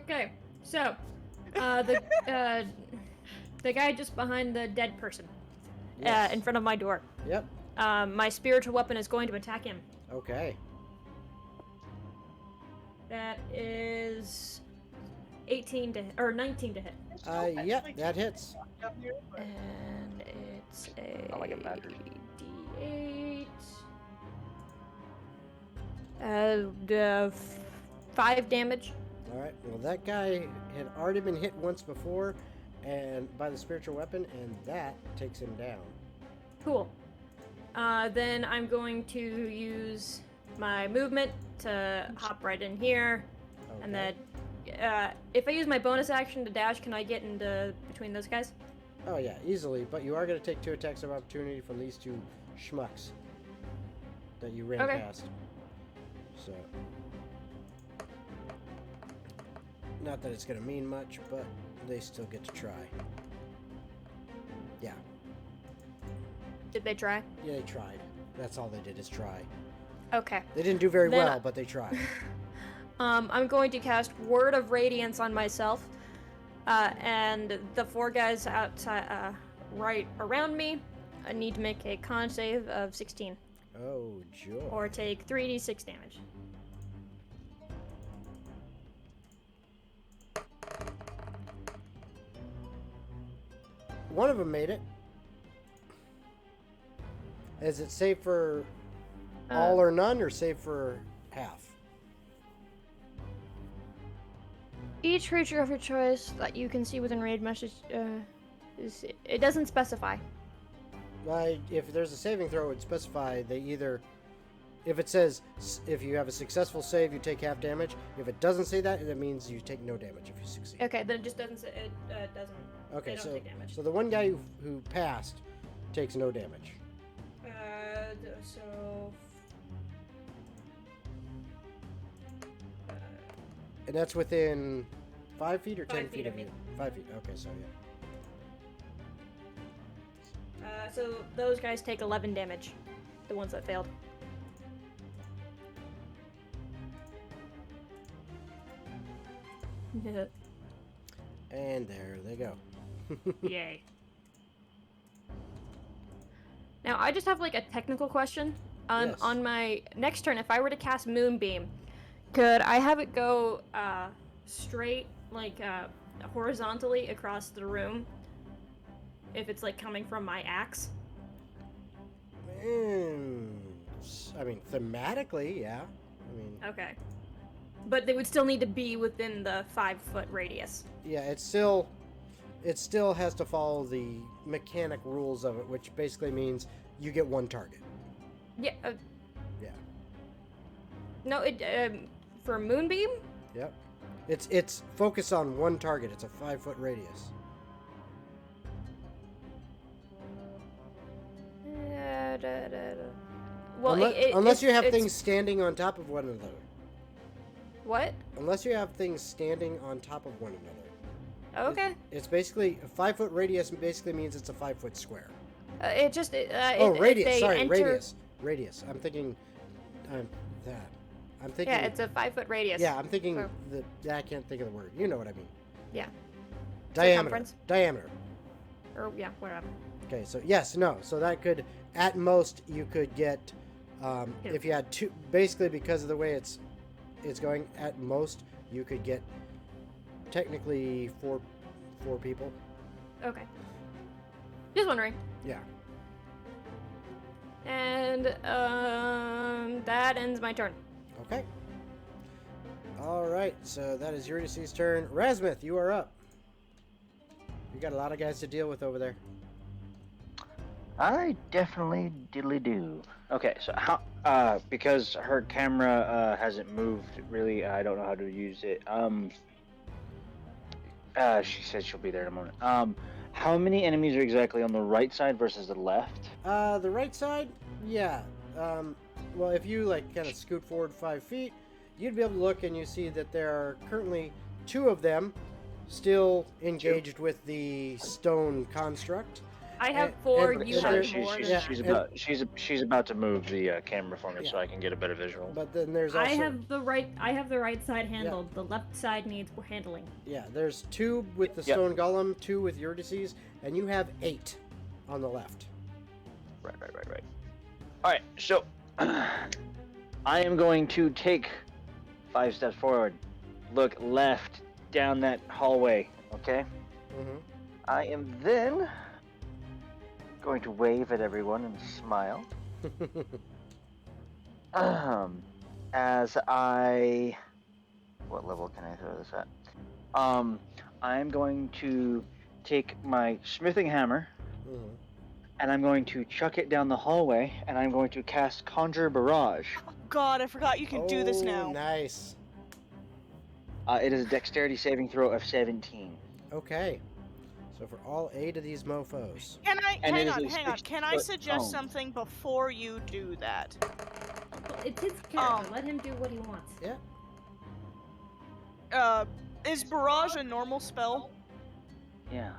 Okay, so the guy just behind the dead person, Yes. in front of my door. Yep. My spiritual weapon is going to attack him. Okay. That is 18 to or 19 to hit, Yep, that hits. and it's a Not like it matters. D8. 5 damage. All right. Well, that guy had already been hit once before, and by the spiritual weapon, and that takes him down. Cool. Then I'm going to use my movement to hop right in here, Okay. and then if I use my bonus action to dash, can I get into between those guys? Oh yeah, easily. But you are going to take 2 attacks of opportunity from these 2 schmucks that you ran Okay. past. So, not that it's going to mean much, but they still get to try. Yeah, Did they try? yeah, they tried. That's all they did is try. Okay. They didn't do very Then well, but they tried. I'm going to cast Word of Radiance on myself, and the 4 guys outside, right around me, I need to make a con save of 16. Oh, joy. or take 3d6 damage. One of them made it. Is it safe for all or none, or safe for half? Each creature of your choice that you can see within range message it doesn't specify. If there's a saving throw, it would specify they either. If it says if you have a successful save, you take half damage. If it doesn't say that, that means you take no damage if you succeed. Okay, then it just doesn't say it doesn't. Okay, they don't take damage. so the one guy who passed takes no damage. So. And that's within 5 feet or 10 5 feet feet of of you? me. 5 feet. Okay, so yeah. So those guys take 11 damage. The ones that failed. And there they go. Yay. Now, I just have like a technical question. Yes. On my next turn, if I were to cast Moonbeam, could I have it go straight, like horizontally across the room? If it's like coming from my axe? I mean, thematically, yeah. I mean, Okay. But they would still need to be within the 5-foot radius. yeah, it still has to follow the mechanic rules of it, which basically means you get one target. Yeah. Yeah. No, it for Moonbeam? Yep. It's focused on one target. It's a 5-foot radius. Well, unless you have it's- things standing on top of one another. What? Unless you have things standing on top of one another. Okay. It's basically a 5-foot radius. Basically means it's a 5-foot square. Radius. Radius. Sorry, radius. Radius. I'm thinking that. I'm thinking. Yeah, it's a 5-foot radius. Yeah, I'm thinking So- I can't think of the word. You know what I mean. Yeah. Diameter. Circumference. Diameter. Or yeah, whatever. Okay, so yes, no. So that could, at most, you could get, Two. if you had two, basically because of the way it's going, at most, you could get technically four people. Okay. Just wondering. Yeah. And that ends my turn. Okay. All right, so that is Eurydice's turn. Rasmuth, you are up. You got a lot of guys to deal with over there. I definitely diddly do. Okay, so how? Because her camera hasn't moved really, I don't know how to use it. She said she'll be there in a moment. How many enemies are exactly on the right side versus the left? The right side, yeah. Well, if you like kind of scoot forward 5 feet, you'd be able to look and you see that there are currently 2 of them still engaged with the stone construct. I have And- 4. and- You and have there- more. She's about to move the camera for me Yeah. so I can get a better visual. But then there's also I have the right side handled. The left side needs handling. yeah, there's 2 with the Yep. stone golem, 2 with Eurydice's, and you have 8 on the left. Right. All right, so I am going to take 5 steps forward, look left down that hallway. Okay. Mm-hmm. I am then going to wave at everyone and smile. As I... What level can I throw this at? I'm going to take my smithing hammer, Mm-hmm. and I'm going to chuck it down the hallway, and I'm going to cast Conjure Barrage. God, I forgot you can do this now. Nice. It is a dexterity saving throw of 17. Okay. So for all 8 of these mofos. Can I And hang it on, is a hang on? Can I 6-foot suggest cone. something before you do that? It's his character. Let him do what he wants. Yeah. Is Barrage a normal spell? Yeah.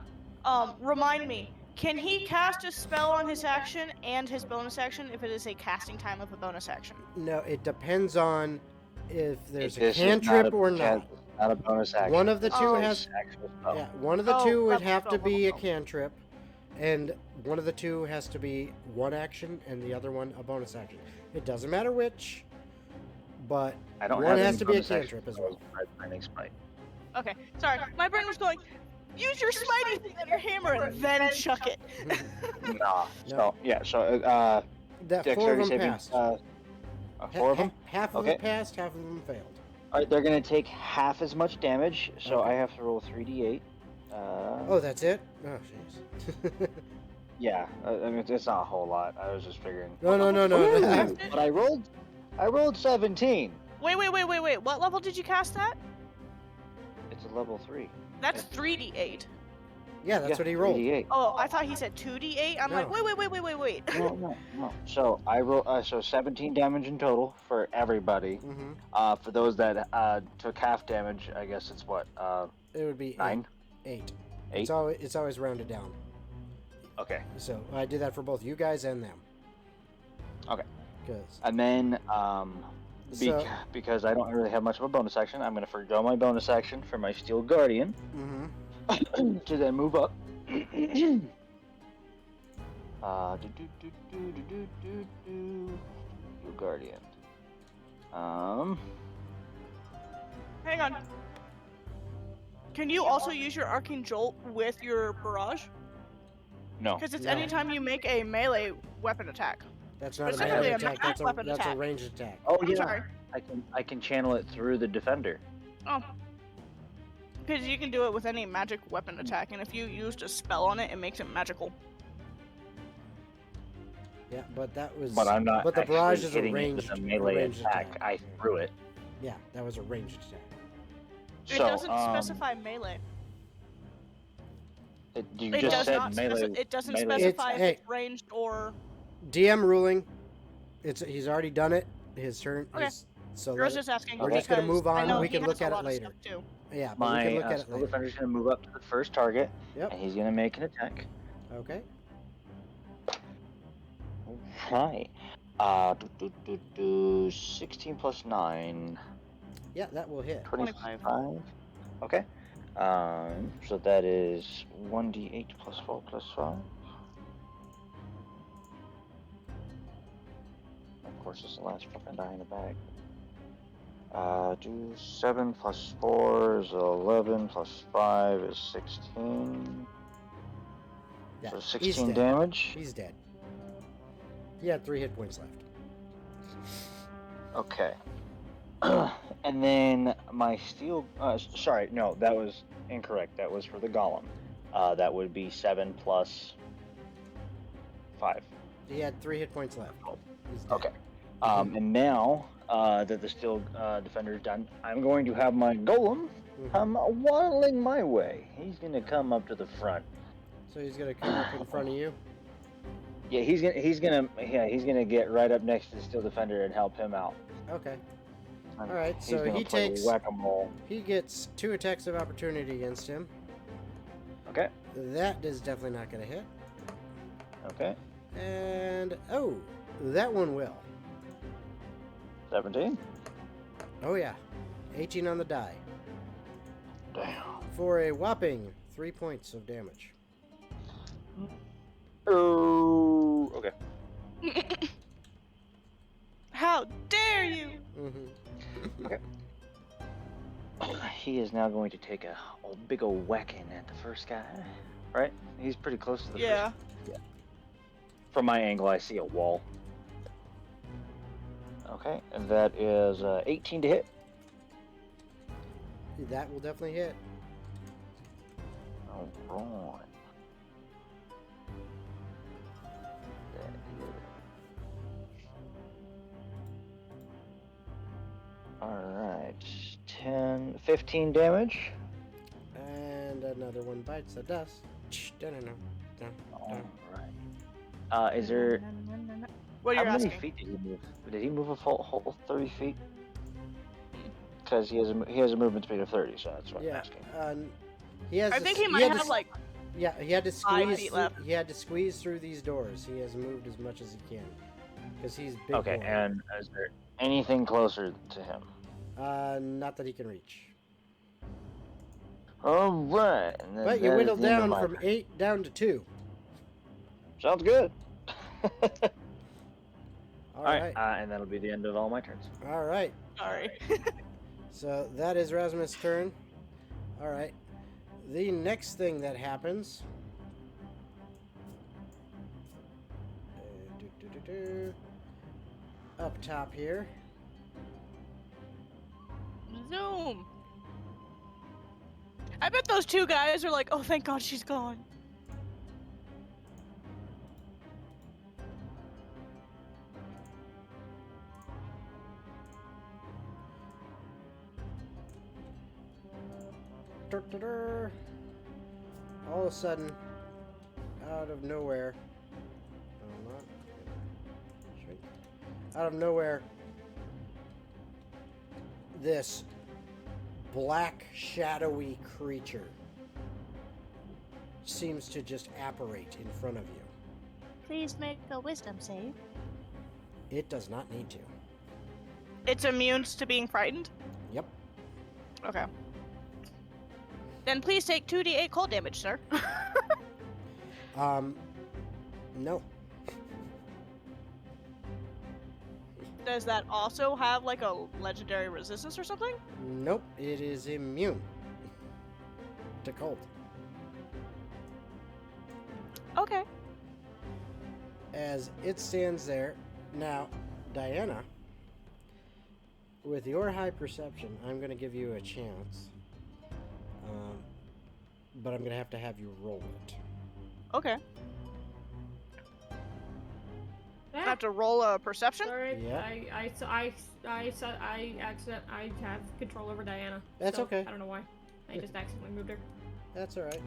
Remind me. Can he cast a spell on his action and his bonus action if it is a casting time of a bonus action? No, it depends on if there's a This is cantrip or not not. a bonus action. One of the two This has. is actual spell. Yeah, one of the Oh, two would level have to spell, be a level spell. cantrip, and one of the two has to be one action and the other one a bonus action. It doesn't matter which, but I don't one have has any to be a bonus action cantrip as well. Finding smite. Okay, sorry. My brain was going, use your smitey thing on your hammer and then chuck it. Nah. No. So yeah. So That 4 of dexterity them saving. passed. 4 of them. Half of Okay. them passed, half of them failed. All right, they're gonna take half as much damage, so Okay. I have to roll 3d8. Oh, that's it? Oh, jeez. Yeah, I mean it's not a whole lot. I was just figuring. No. Ooh, but I rolled 17. Wait. What level did you cast that? It's a level 3. That's 3d8. Yeah, that's Yeah, what he rolled. 3d8. Oh, I thought he said 2d8. I'm like, No. wait. No. So I roll so 17 damage in total for everybody. Mm-hmm. For those that took half damage, I guess it's what It would be 9. 8. 8. It's always rounded down. Okay. So I did that for both you guys and them. Okay. Because And then so because I don't really have much of a bonus action, I'm gonna forgo my bonus action for my Steel Guardian to then move up. Steel Guardian. Hang on. Can you also use your Arcane Jolt with your Barrage? No. Because it's No. anytime you make a melee weapon attack. that's not a Specifically melee a attack. magic weapon That's a attack. ranged attack. Oh I'm yeah. sorry. I can channel it through the defender. Oh. Because you can do it with any magic weapon attack, and if you used a spell on it, it makes it magical. Yeah, but that was. But I'm not. But the actually barrage is a hitting it ranged, with a melee ranged attack. I threw it. Yeah, that was a ranged attack. It So, doesn't specify melee. You It just does said not melee. it doesn't melee. specify if Hey. it's ranged or... DM ruling. He's already done it. His turn. Okay. So I was just asking. We're just gonna because move on, I know we he can has look a at it lot of later. stuff, too. yeah, but we My can look at it Steel later. Defender's gonna move up to the first target, Yep. and he's gonna make an attack. Okay. Alright. 16 plus 9. Yeah, that will hit. 25. Okay. So that is 1d8 plus 4 plus 5. Of course, it's the last fucking die in the bag. 7 plus 4 is 11 plus 5 is 16. Yeah, So he's 16 dead. damage. He's dead. He had 3 hit points left. Okay. And then my steel. Sorry, no, that was incorrect. That was for the golem. That would be 7 plus 5. He had 3 hit points left. He's dead. Okay. And now that the steel defender is done, I'm going to have my golem come waddling my way. He's gonna come up to the front. So he's gonna come up in front of you. Yeah, he's gonna get right up next to the steel defender and help him out. Okay. And All right, he's so gonna he play takes. whack-a-mole. He gets 2 attacks of opportunity against him. Okay. That is definitely not gonna hit. Okay. And oh, that one will. 17. Oh yeah, 18 on the die Damn. for a whopping 3 points of damage. Oh. Okay. How dare you! Mm-hmm. He is now going to take a big old whacking at the first guy. Right? He's pretty close to the Yeah. first. Yeah. From my angle, I see a wall. Okay, and that is 18 to hit. That will definitely hit. Alright. Alright. 15 damage. And another one bites the dust. Alright. Is there... What How are you many asking? feet did he move? Did he move a whole 30 feet? Because he has a movement speed of 30, so that's what I'm Yeah. asking. He has. I to think s- he might had to have s- like Yeah, he had to 5 squeeze. feet left. He had to squeeze through these doors. He has moved as much as he can, because he's big. Okay, boy. and is there anything closer to him? Not that he can reach. Alright. But you whittled down from 8 down to 2. Sounds good. All Alright, right. and that'll be the end of all my turns. All right. Sorry. So that is Rasmus' turn. All right. The next thing that happens. Up top here. Zoom. I bet those two guys are like, oh, thank God she's gone. All of a sudden, out of nowhere, out of nowhere, this black, shadowy creature seems to just apparate in front of you. Please make a wisdom save. It does not need to. It's immune to being frightened? Yep. Okay. Then please take 2d8 cold damage, sir. No. Does that also have like a legendary resistance or something? Nope. It is immune to cold. Okay. As it stands there. Now, Diana, with your high perception, I'm going to give you a chance. But I'm going to have you roll it. Okay. I Ah, have to roll a perception? sorry, Yeah. I have control over Diana. That's so okay. I don't know why. I just accidentally moved her. That's alright.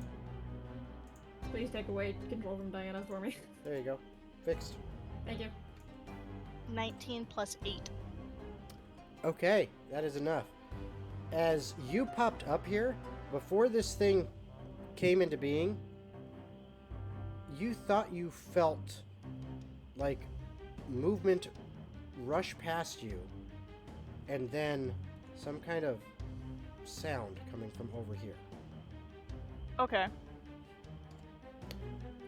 Please take away control from Diana for me. There you go. Fixed. Thank you. 19 plus 8. Okay, that is enough. As you popped up here, before this thing came into being, you thought you felt like movement rush past you, and then some kind of sound coming from over here. Okay.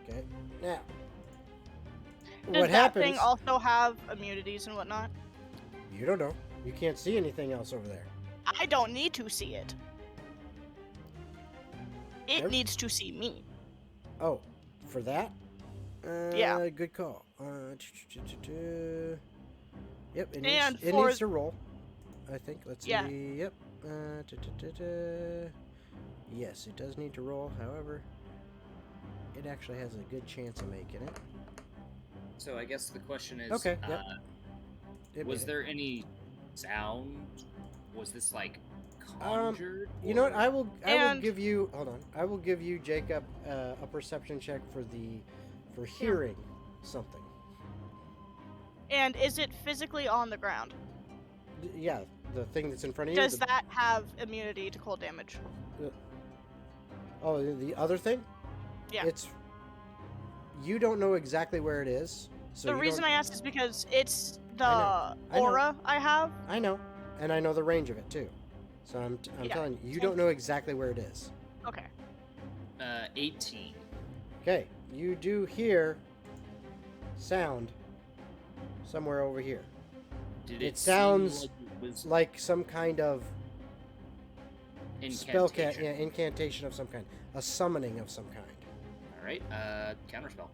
Okay, now, Does what that happens? thing also have immunities and whatnot? You don't know. You can't see anything else over there. I don't need to see it. It Nope. needs to see me. Oh, for that? Yeah. Good call. Yep, it And needs, it for- needs to roll. I think. Let's Yeah. see. Yep. Yes, it does need to roll. However, it actually has a good chance of making it. So I guess the question is, Okay, yep. It was made it. there any sound? Was this like conjured? You know what? or- I will And- give you. Hold on. I will give you, Jacob, a perception check for hearing something. And is it physically on the ground? Yeah, the thing that's in front of you. Does that have immunity to cold damage? Oh, the other thing? Yeah. It's. You don't know exactly where it is. So The you reason don't- I asked is because it's the I know. aura I have. I know, and I know the range of it too. So I'm Yeah. telling you, you don't know exactly where it is. Okay. 18. Okay, you do hear sound somewhere over here, Did It it, sounds seem like it was like some kind of incantation? incantation of some kind, a summoning of some kind. All right, counterspell.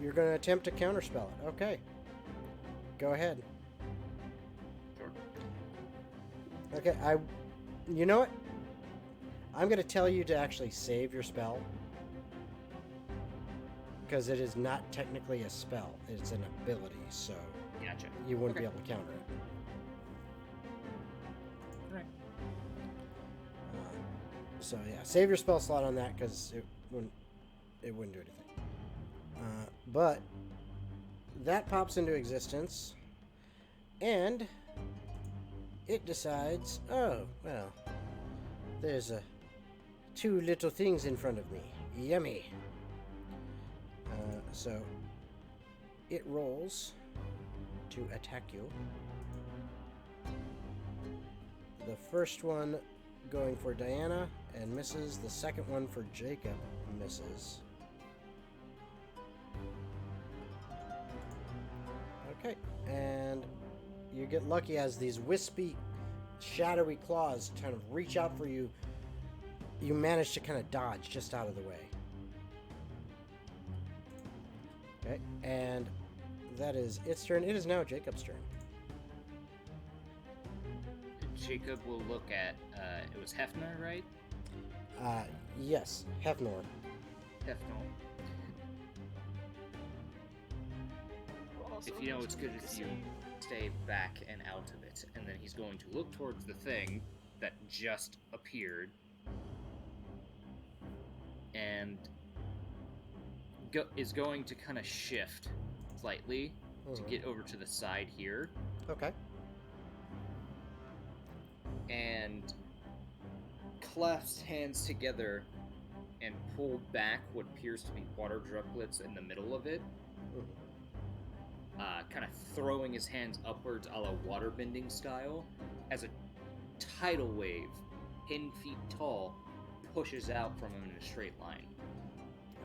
You're going to attempt to counterspell it. Okay, go ahead. Sure. Okay, you know what? I'm going to tell you to actually save your spell. Because it is not technically a spell. It's an ability, so Gotcha. you wouldn't Okay. be able to counter it. Alright. So yeah, save your spell slot on that because it wouldn't do anything. But that pops into existence, and it decides, oh well, there's two little things in front of me. Yummy. So it rolls to attack you. The first one going for Diana and misses. The second one for Jacob misses. Okay, and you get lucky as these wispy, shadowy claws kind of reach out for you. You manage to kind of dodge just out of the way. Okay, and that is its turn. It is now Jacob's turn. Jacob will look at, it was Hefner, right? Yes, Hefnor. Hefner. If you know, it's good if you stay back and out of it. And then he's going to look towards the thing that just appeared. And is going to kind of shift slightly to get over to the side here. Okay. And clasps hands together and pull back what appears to be water droplets in the middle of it. Kind of throwing his hands upwards a la waterbending style as a tidal wave, 10 feet tall, pushes out from him in a straight line.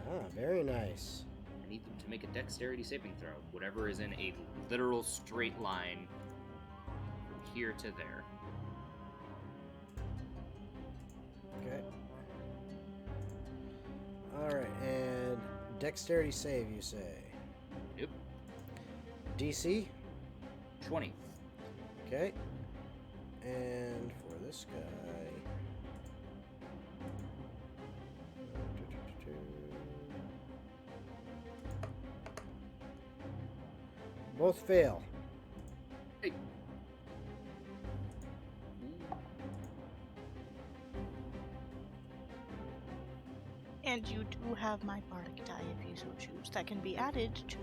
Ah, very nice. I need them to make a dexterity saving throw. Whatever is in a literal straight line from here to there. Okay. Alright, and dexterity save, you say? Yep. DC? 20. Okay. And for this guy... Both fail. Hey. And you do have my bardic die if you so choose. That can be added to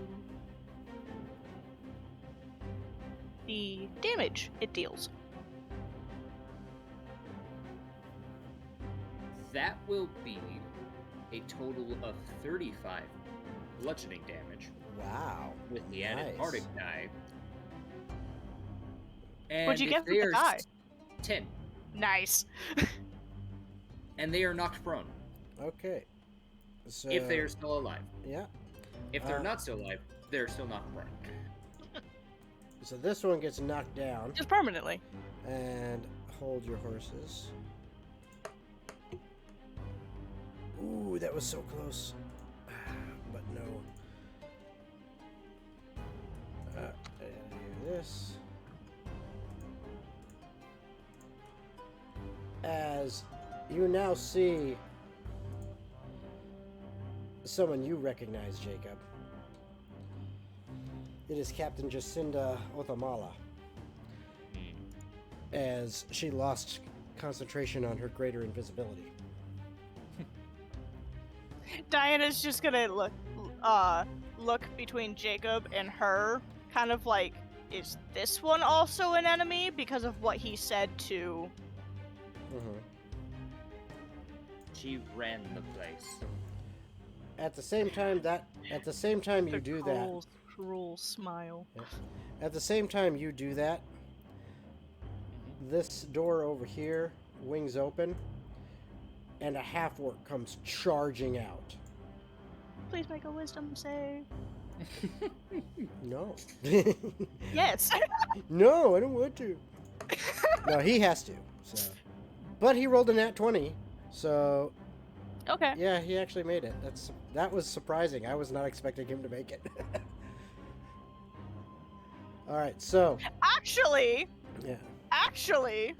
the damage it deals. That will be a total of 35 bludgeoning damage Wow. with the added Nice. bardic die. And What'd you if get from they the are die? 10. Nice. And they are knocked prone. Okay. So... If they are still alive. Yeah. If they're not still alive, they're still knocked prone. So this one gets knocked down. Just permanently. And hold your horses. Ooh, that was so close. But no. I do this. As you now see someone you recognize, Jacob. It is Captain Jacinda Othamala. As she lost concentration on her greater invisibility. Diana's just gonna look between Jacob and her, kind of like, is this one also an enemy because of what he said to? She ran the place. At the same time you do that. Cruel smile. At the same time you do that, this door over here wings open, and a half-orc comes charging out. Please make a wisdom save. No. Yes. No, I don't want to. No, he has to. So, but he rolled a nat 20, so Okay. yeah, he actually made it. That was surprising. I was not expecting him to make it. All right, so Actually. yeah. Actually.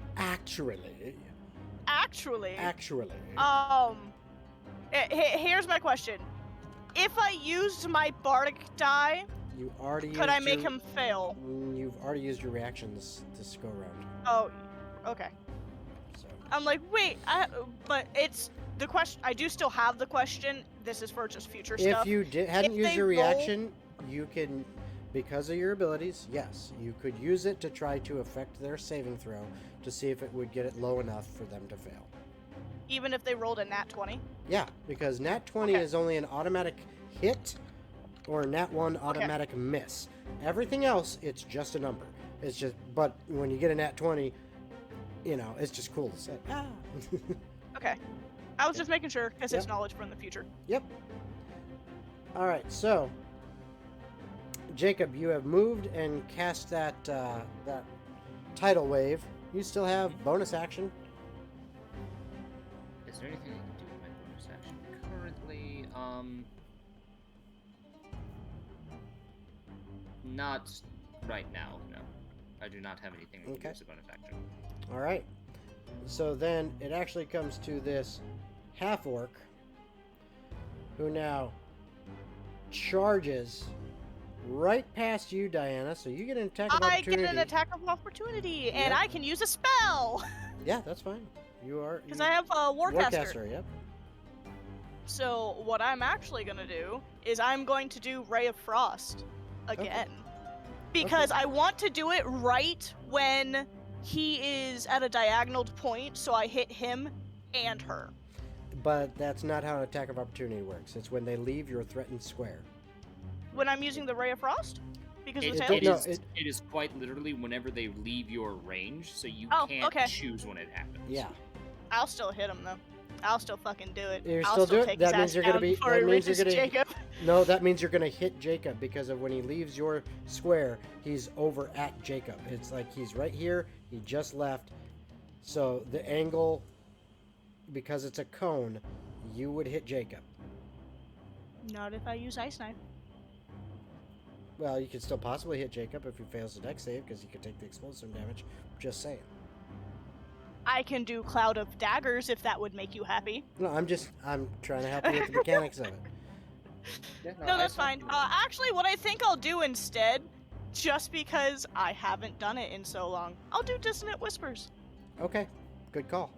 Here's my question. If I used my bardic die, You already could I used make your- him fail? You've already used your reactions this go around. Oh, okay. So I'm like, wait, but it's the question. I do still have the question. This is for just future stuff. if you hadn't If used they your roll- reaction, you can, because of your abilities, yes, you could use it to try to affect their saving throw to see if it would get it low enough for them to fail. Even if they rolled a nat 20. Yeah, because nat 20 Okay. is only an automatic hit or a nat 1 automatic miss. Everything else, it's just a number. It's just, but when you get a nat 20, you know, it's just cool to say. Ah. Okay. I was just making sure because it's Yep. knowledge from the future. Yep. All right, so Jacob, you have moved and cast that that tidal wave. You still have bonus action. Is there anything I can do with my bonus action currently? Not right now. No, I do not have anything I can do as a bonus action. All right. So then it actually comes to this half orc who now charges right past you, Diana. So you get an attack of I opportunity. get an attack of opportunity, and Yep. I can use a spell Yeah, that's fine. You are because I have a Warcaster. Yep. So what I'm actually gonna do is I'm going to do Ray of Frost again, because I want to do it right when he is at a diagonal point, so I hit him and her. But that's not how an attack of opportunity works. It's when they leave your threatened square. When I'm using the Ray of Frost, because of the It- tail. it- It is quite literally whenever they leave your range, so you Oh, can't okay. choose when it happens. Yeah. I'll still hit him though. I'll still fucking do it. You're I'll still still do it? take That his means ass you're gonna down be- before that he means you're reaches gonna- Jacob. No, that means you're going to hit Jacob because of when he leaves your square, he's over at Jacob. It's like he's right here, he just left. So the angle, because it's a cone, you would hit Jacob. Not if I use Ice Knife. Well, you could still possibly hit Jacob if he fails the dex save because he could take the explosive damage. Just saying. I can do Cloud of Daggers if that would make you happy. No, I'm trying to help you with the mechanics of it. Yeah, No, that's fine. Actually, what I think I'll do instead, just because I haven't done it in so long, I'll do Dissonant Whispers. Okay, good call.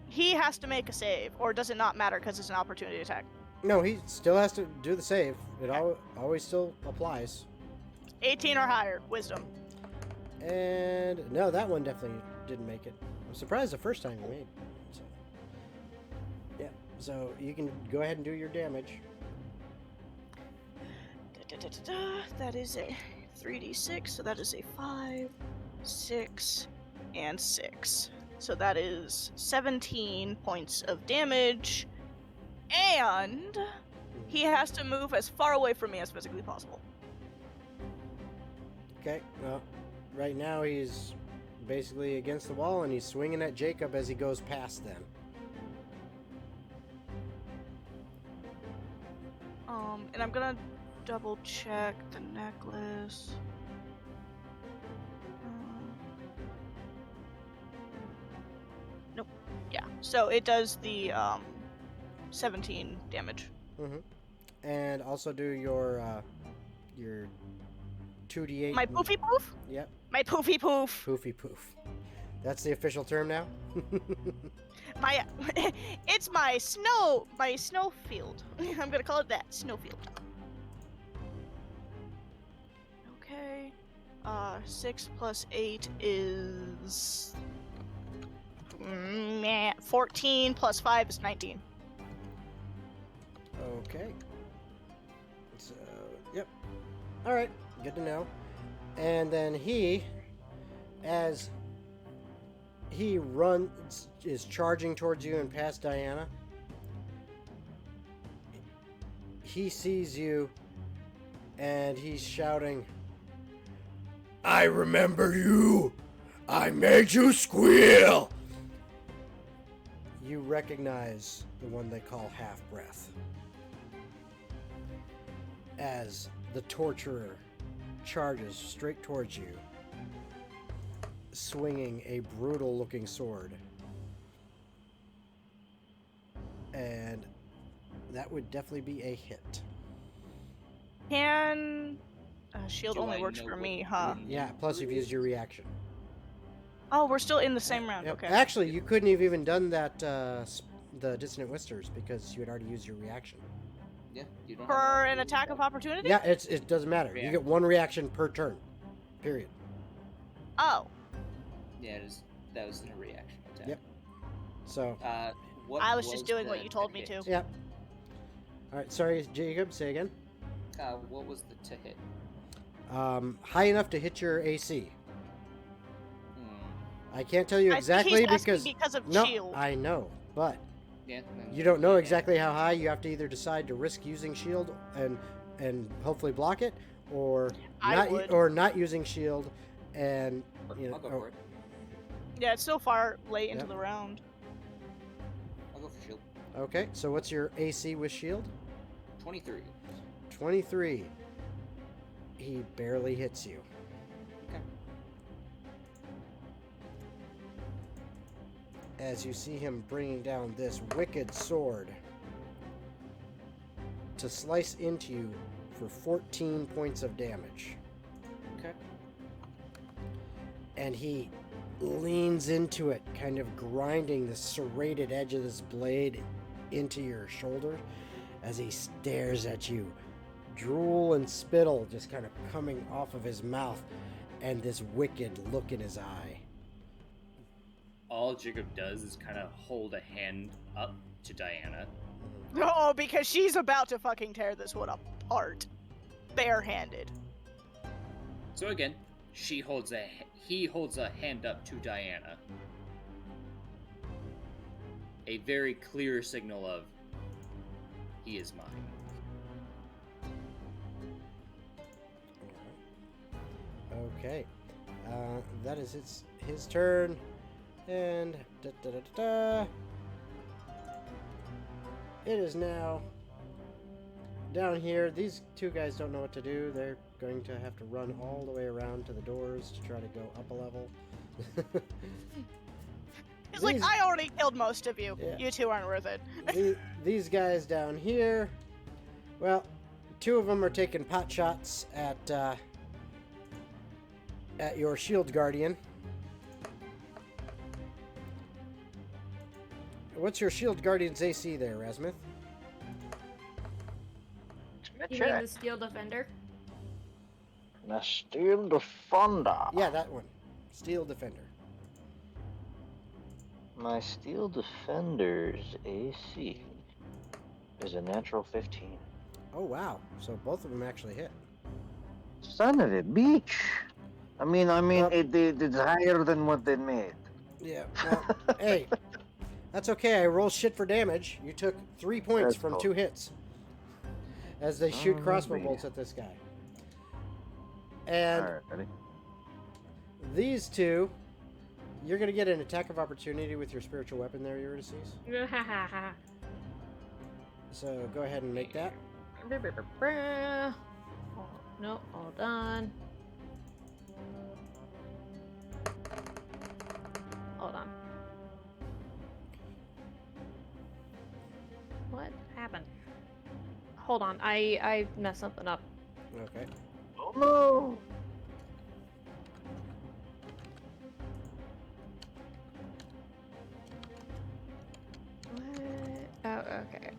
He has to make a save, or does it not matter because it's an opportunity attack? No, he still has to do the save. It always still applies. 18 or higher, Wisdom. And no, that one definitely didn't make it. I'm surprised the first time you made. So, yeah, so you can go ahead and do your damage. That is a 3d6, so that is a 5, 6, and 6. So that is 17 points of damage, and he has to move as far away from me as physically possible. Okay, well, right now he's basically against the wall and he's swinging at Jacob as he goes past them. And I'm gonna double check the necklace. Nope. Yeah. So it does the 17 damage. Mm-hmm. And also do your 2d8. My poofy poof? Yep, My poofy poof. poofy poof. That's the official term now. My it's my snow field. I'm gonna call it that, snowfield. Okay. 6 plus 8 is 14 plus 5 is 19. Okay. So, yep. All right. Good to know. And then as he is charging towards you and past Diana. He sees you, and he's shouting, "I remember you! I made you squeal!" You recognize the one they call Half-Breath. As the torturer charges straight towards you, swinging a brutal-looking sword. And that would definitely be a hit. Can shield Do only I works know for what me, huh? wooden Yeah, plus you've used your reaction. Oh, we're still in the same round. Yep. Okay. Actually, you couldn't have even done that, the Dissonant Whispers, because you had already used your reaction. Yeah, you don't For have an attack of opportunity? Yeah, it doesn't matter. You get one reaction per turn. Period. Oh. Yeah, that was a reaction attack. Yep. So, What I was just doing what the you told me hit? to. yep. Alright, sorry, Jacob, say again. What was the to hit? High enough to hit your AC. I can't tell you I think exactly he's asking because because of no, shield. I know, but Yeah. you don't know exactly how high. You have to either decide to risk using shield and hopefully block it, or I would. not using shield and you know. I'll go for it. Yeah, it's so far late into Yep. the round. I'll go for shield. Okay, so what's your AC with shield? 23. 23. He barely hits you. Okay. As you see him bringing down this wicked sword to slice into you for 14 points of damage. Okay. And he leans into it, kind of grinding the serrated edge of this blade into your shoulder as he stares at you. Drool and spittle just kind of coming off of his mouth, and this wicked look in his eye. All Jacob does is kind of hold a hand up to Diana. Oh, because she's about to fucking tear this one apart. Barehanded. So again, he holds a hand up to Diana. A very clear signal of, he is mine. Okay. That is his turn. And it is now down here. These two guys don't know what to do. They're going to have to run all the way around to the doors to try to go up a level. He's like, I already killed most of you. Yeah. You two aren't worth it. These guys down here, well, two of them are taking pot shots at your shield guardian. What's your shield guardian's AC there, Rasmuth? You mean the steel defender? The Steel Defender. Yeah, that one. Steel defender. My Steel Defender's AC is a natural 15. Oh wow! So both of them actually hit. Son of a bitch. I mean, Well- it's higher than what they made. Yeah. Well, hey, that's okay. I roll shit for damage. You took 3 points That's from cool. 2 hits. As they shoot crossbow Alrighty. bolts at this guy. And Alright, ready? these two, you're gonna get an attack of opportunity with your spiritual weapon there, Eurydice. So go ahead and make that. Oh, no, hold on. Hold on. What happened? Hold on, I messed something up. Okay. Oh no! What? Oh, okay.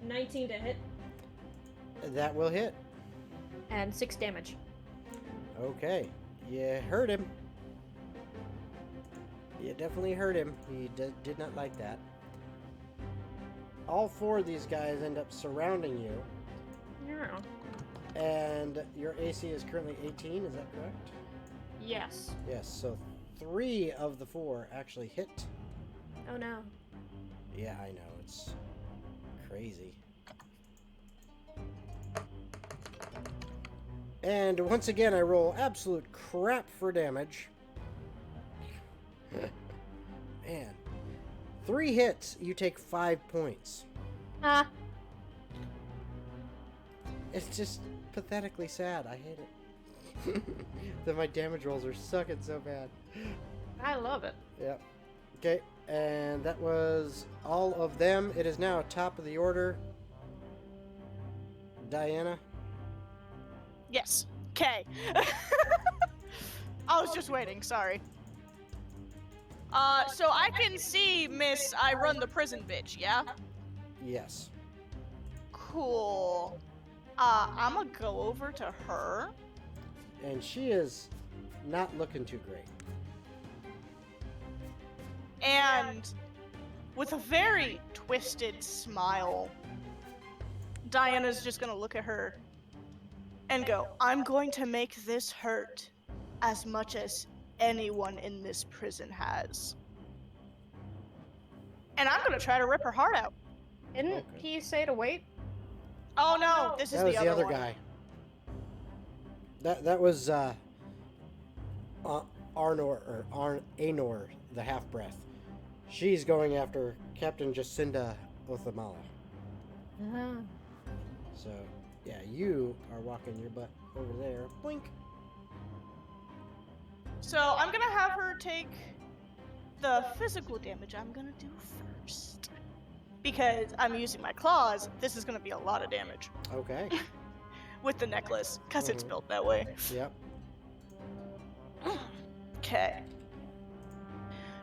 19 to hit That will hit. and 6 damage. Okay. You hurt him. You definitely hurt him. He did not like that. All 4 of these guys end up surrounding you. Yeah. And your AC is currently 18, is that correct? Yes. Yes, so 3 of the 4 actually hit. Oh no. Yeah, I know, it's crazy. And once again, I roll absolute crap for damage. Man. 3 hits, you take 5 points. Ah. It's just pathetically sad. I hate it. That my damage rolls are sucking so bad. I love it. Yeah. Okay, and that was all of them. It is now top of the order. Diana. Yes. Okay. I was just waiting, sorry. So I can see Miss I run the prison bitch, yeah? Yes. Cool. I'm gonna go over to her. And she is not looking too great. And with a very twisted smile, Diana's just gonna look at her and go, I'm going to make this hurt as much as anyone in this prison has. And I'm gonna try to rip her heart out. Didn't Okay. he say to wait? Oh no, this is That was the the other one. guy. That was Arnor, the half breath. She's going after Captain Jacinda Othamala. So yeah, you are walking your butt over there. Blink. So I'm gonna have her take the physical damage I'm gonna do first. Because I'm using my claws, this is gonna be a lot of damage Okay. with the necklace, because it's Mhm. built that way. Yep. Okay.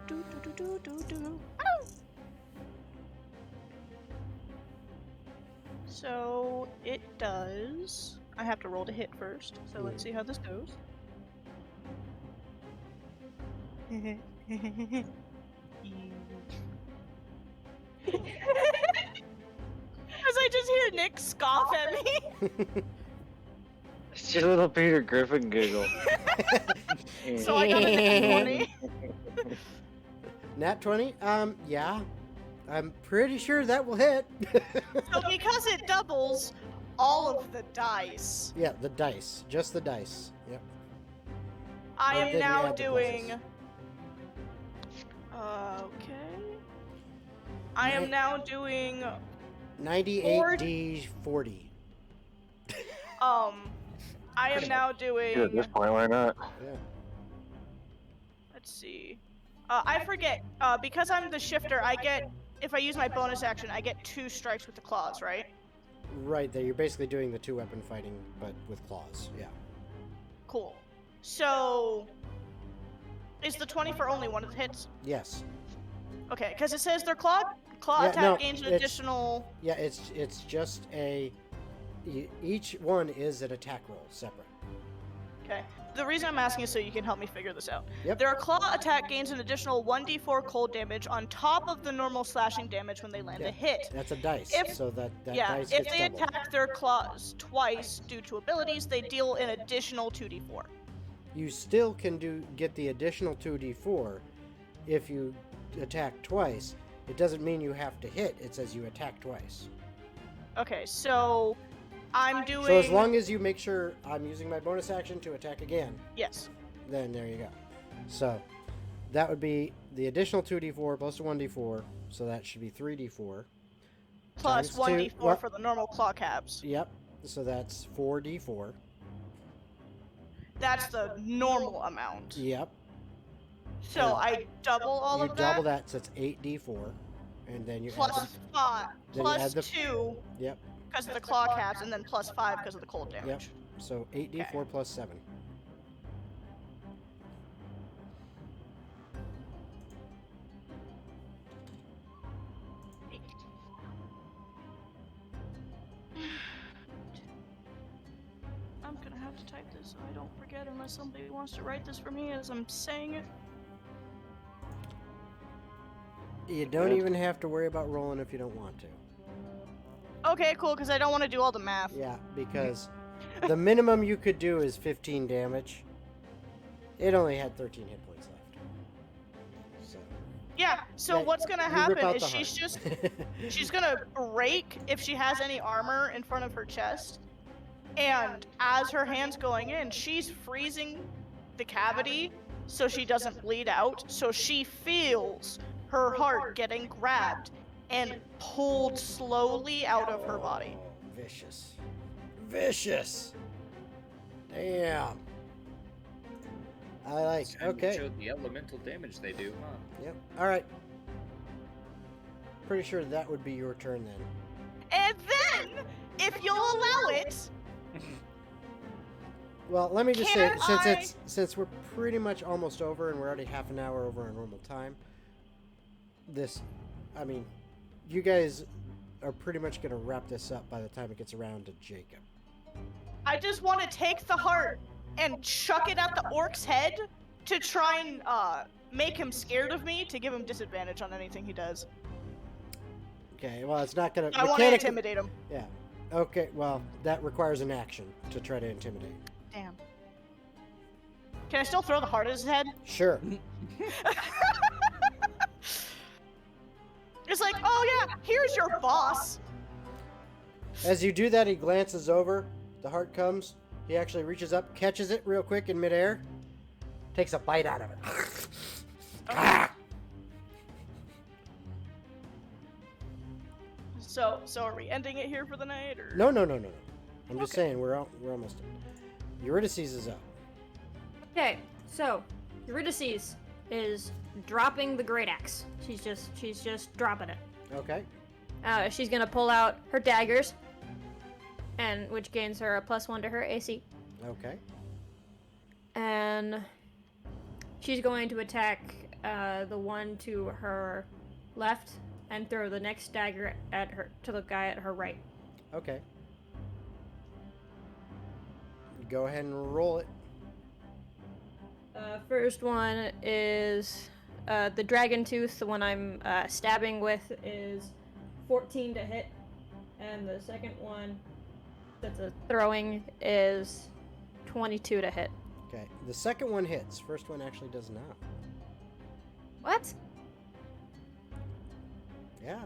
Do do do do do do. Ow! So it does. I have to roll to hit first, so let's see how this goes. As I just hear Nick scoff at me. It's your little Peter Griffin giggle. So I got a nat 20. Nat 20? Yeah. I'm pretty sure that will hit. So because it doubles all of the dice, Yeah, the dice. Just the dice. Yep. I And am then now you add the doing. pluses. Okay. I am now doing. 98d40. I am now doing. At this point, why not? Yeah. Let's see. I forget. Because I'm the shifter, I get. If I use my bonus action, I get 2 strikes with the claws, right? Right there. You're basically doing the 2-weapon fighting, but with claws. Yeah. Cool. So. Is the 20 for only one of the hits? Yes. Okay, because it says their claw Yeah, attack no, gains an it's- additional. Yeah, it's just a. Each one is an attack roll, separate. Okay. The reason I'm asking is so you can help me figure this out. Yep. Their claw attack gains an additional 1d4 cold damage on top of the normal slashing damage when they land Yeah. a hit. That's a dice, If- so that Yeah, dice if gets they doubled. attack their claws twice due to abilities, they deal an additional 2d4. You still can get the additional 2d4 if you attack twice. It doesn't mean you have to hit. It says you attack twice. Okay, so I'm doing. So as long as you make sure I'm using my bonus action to attack again, Yes. then there you go. So that would be the additional 2d4 plus a 1d4, so that should be 3d4. Plus Times 1d4 2 what? for the normal claw caps. Yep, so that's 4d4. That's the normal amount. Yep. So Yeah. I double all You of double that. that, so it's 8d4. And then you Plus add 5. Then you Plus add the- 2 Yep. because of the claw caps, and then plus 5 because of the cold damage. So 8d4 plus 7. I'm gonna have to type this so I don't forget unless somebody wants to write this for me as I'm saying it. You don't Good. even have to worry about rolling if you don't want to. Okay, cool, because I don't want to do all the math. Yeah, because the minimum you could do is 15 damage. It only had 13 hit points left. So, Yeah, so yeah, what's gonna you rip happen out is the she's heart. just she's gonna break if she has any armor in front of her chest. And as her hand's going in, she's freezing the cavity so she doesn't bleed out. So she feels her heart getting grabbed and pulled slowly out of her body. Oh, vicious. Vicious. Damn. I like. Sam Okay. showed the elemental damage they do, huh? Yep. All right. Pretty sure that would be your turn then. And then, if you'll allow it, Well, let me just Can say, since we're pretty much almost over and we're already half an hour over our normal time, I mean, you guys are pretty much going to wrap this up by the time it gets around to Jacob. I just want to take the heart and chuck it at the orc's head to try and make him scared of me, to give him disadvantage on anything he does. Okay, well, it's not going to... I want to intimidate him. Yeah. Okay, well, that requires an action to try to intimidate. Damn. Can I still throw the heart at his head? Sure. It's like, oh yeah, here's your boss. As you do that, he glances over. The heart comes. He actually reaches up, catches it real quick in midair, takes a bite out of it. Ah! So are we ending it here for the night, or? No. I'm just saying we're almost done. Eurydice is up. Okay, so Eurydice is dropping the great axe. She's just dropping it. Okay. She's gonna pull out her daggers, and which gains her a +1 to her AC. Okay. And she's going to attack the one to her left and throw the next dagger at her to the guy at her right. Okay. Go ahead and roll it. First one is the dragon tooth. The one I'm stabbing with is 14 to hit, and the second one that's a throwing is 22 to hit. Okay. The second one hits. First one actually does not. What? Yeah.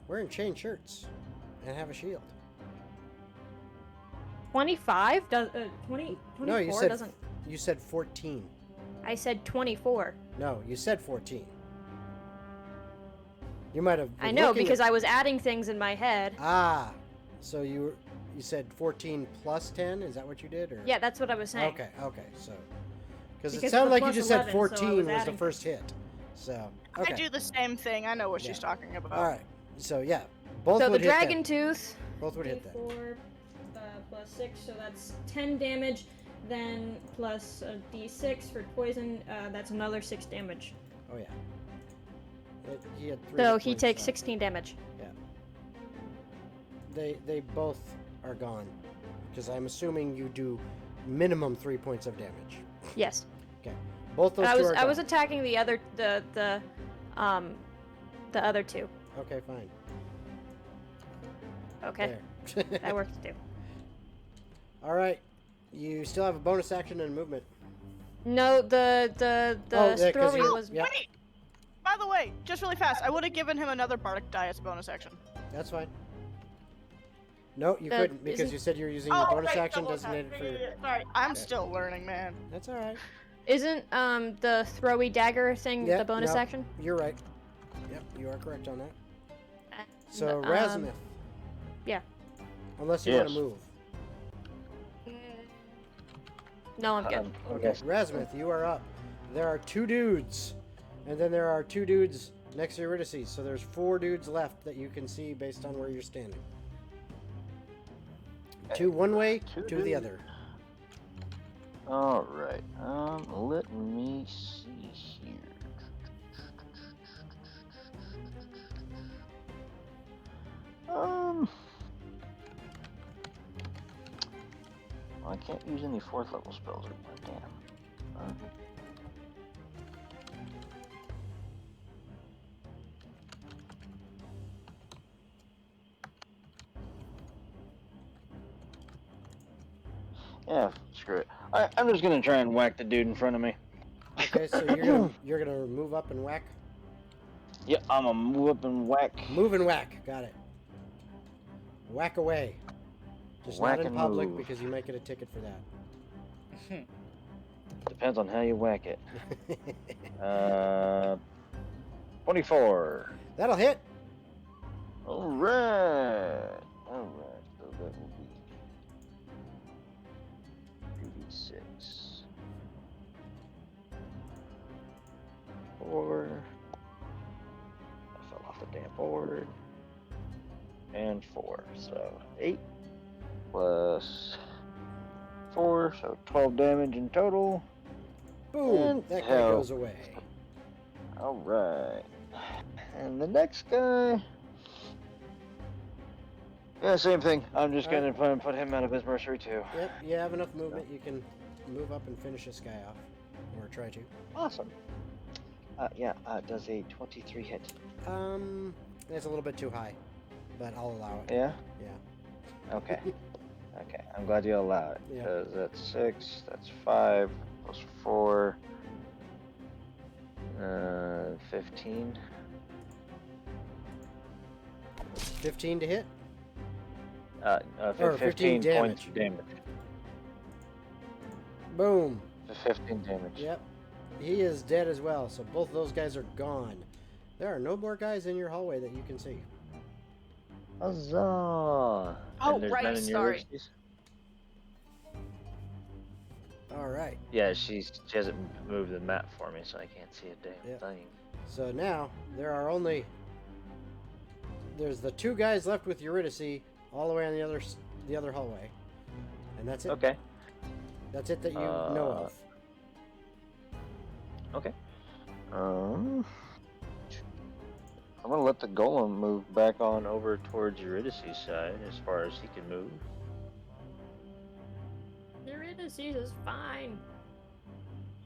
Wearing chain shirts and have a shield. 25 does 24 No, you said doesn't. You said 14. I said 24. No, you said 14. You might have. I know because I was adding things in my head. Ah, so you said 14 plus 10? Is that what you did? Or? Yeah, that's what I was saying. Okay, so. Because it Because sounded the like you plus just 11, said so I 14 was was the adding first hit. So, okay. I do the same thing. I know what she's Yeah. talking about. All right. So, yeah. Both So would the hit dragon that. tooth. Both would hit that. 4 plus 6, so that's 10 damage. Then plus a d6 for poison, that's another 6 damage. Oh, yeah. He had 3 So hit he points takes left. 16 damage. They both are gone. Because I'm assuming you do minimum 3 points of damage. Yes. Okay. Both those I two was are I was gone. attacking the other the other two. Okay, fine. Okay. There. That works too. All right. You still have a bonus action and movement. No, the Oh, yeah, 'cause story you- was yeah. Wait! By the way, just really fast, I would have given him another bardic die as a bonus action. That's fine. No, you The- couldn't because isn't- you said you were using your bonus right, action double attack. designated for your... Sorry, I'm Okay. still learning, man. That's all right. Isn't the throwy dagger thing Yeah, the bonus no. action? You're right. Yep, you are correct on that. So, Um, Razmith. yeah. Unless you want Yes. to move. No, I'm good. Okay, Razmith, you are up. There are 2 dudes. And then there are 2 dudes next to Eurydice. So there's 4 dudes left that you can see based on where you're standing. 2 one way, 2 the dudes. other. All right. Let me see here. I can't use any 4th level spells anymore. Damn. Yeah, screw it. I'm just gonna try and whack the dude in front of me. Okay, so you're gonna move up and whack. Yep, I'm gonna move up and whack. Move and whack. Got it. Whack away. Just Whack not in and public move. because you might get a ticket for that. Depends on how you whack it. 24. That'll hit. Alright. Alright, so that will be 2d6. 4. I fell off the damn board. And 4. So 8 plus 4, so 12 damage in total. Boom. And That guy hell. goes away. Alright. And the next guy. Yeah, same thing. I'm just gonna put him out of his mercery too. Yep, you have enough movement. You can move up and finish this guy off. Or try to. Awesome. Does a 23 hit? It's a little bit too high. But I'll allow it. Yeah? Yeah. Okay. Okay. I'm glad you allow it. Yeah. Because that's 6, that's 5, plus 4. 15. 15 to hit? Or Or 15 points damage. of damage. Boom. 15 damage. Yep. He is dead as well, so both of those guys are gone. There are no more guys in your hallway that you can see. Huzzah! Oh, And there's right, none in your sorry. Ulysses? All right. Yeah, she hasn't moved the map for me, so I can't see a damn Yep. thing. So now there's the 2 guys left with Eurydice all the way on the other hallway, and that's it. Okay. That's it that you know of. Okay. I'm gonna let the golem move back on over towards Eurydice's side as far as he can move. Eurydice is fine.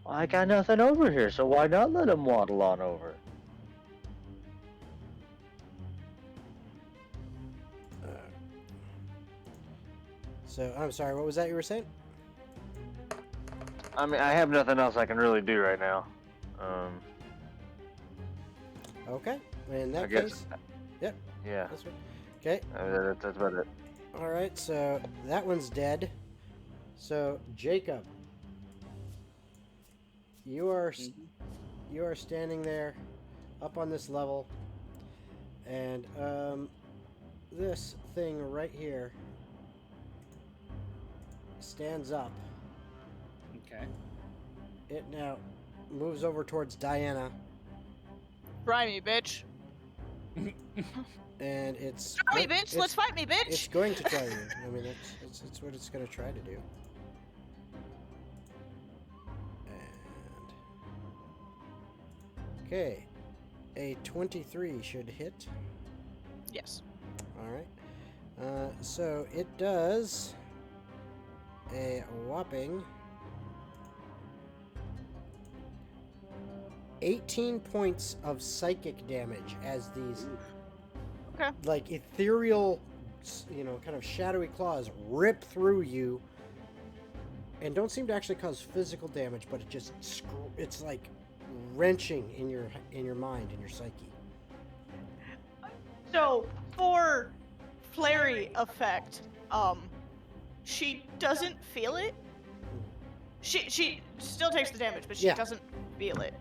I got nothing over here, so why not let him waddle on over? So I'm sorry. What was that you were saying? I mean, I have nothing else I can really do right now. Okay. In I that guess. case, yep. Yeah. That's right. Okay. That's about it. All right. So that one's dead. So Jacob, you are standing there, up on this level, and this thing right here stands up. Okay. It now moves over towards Diana, Try me, bitch. and it's Try me, bitch. Let's fight me, bitch. It's going to try you. I mean, it's what it's going to try to do. And okay, a 23 should hit. Yes. All right. So it does a whopping 18 points of psychic damage as these Okay. like ethereal, kind of shadowy claws rip through you and don't seem to actually cause physical damage, but it just it's like wrenching in your mind, in your psyche. So for flurry effect, she doesn't feel it. She still takes the damage, but she Yeah. doesn't feel it.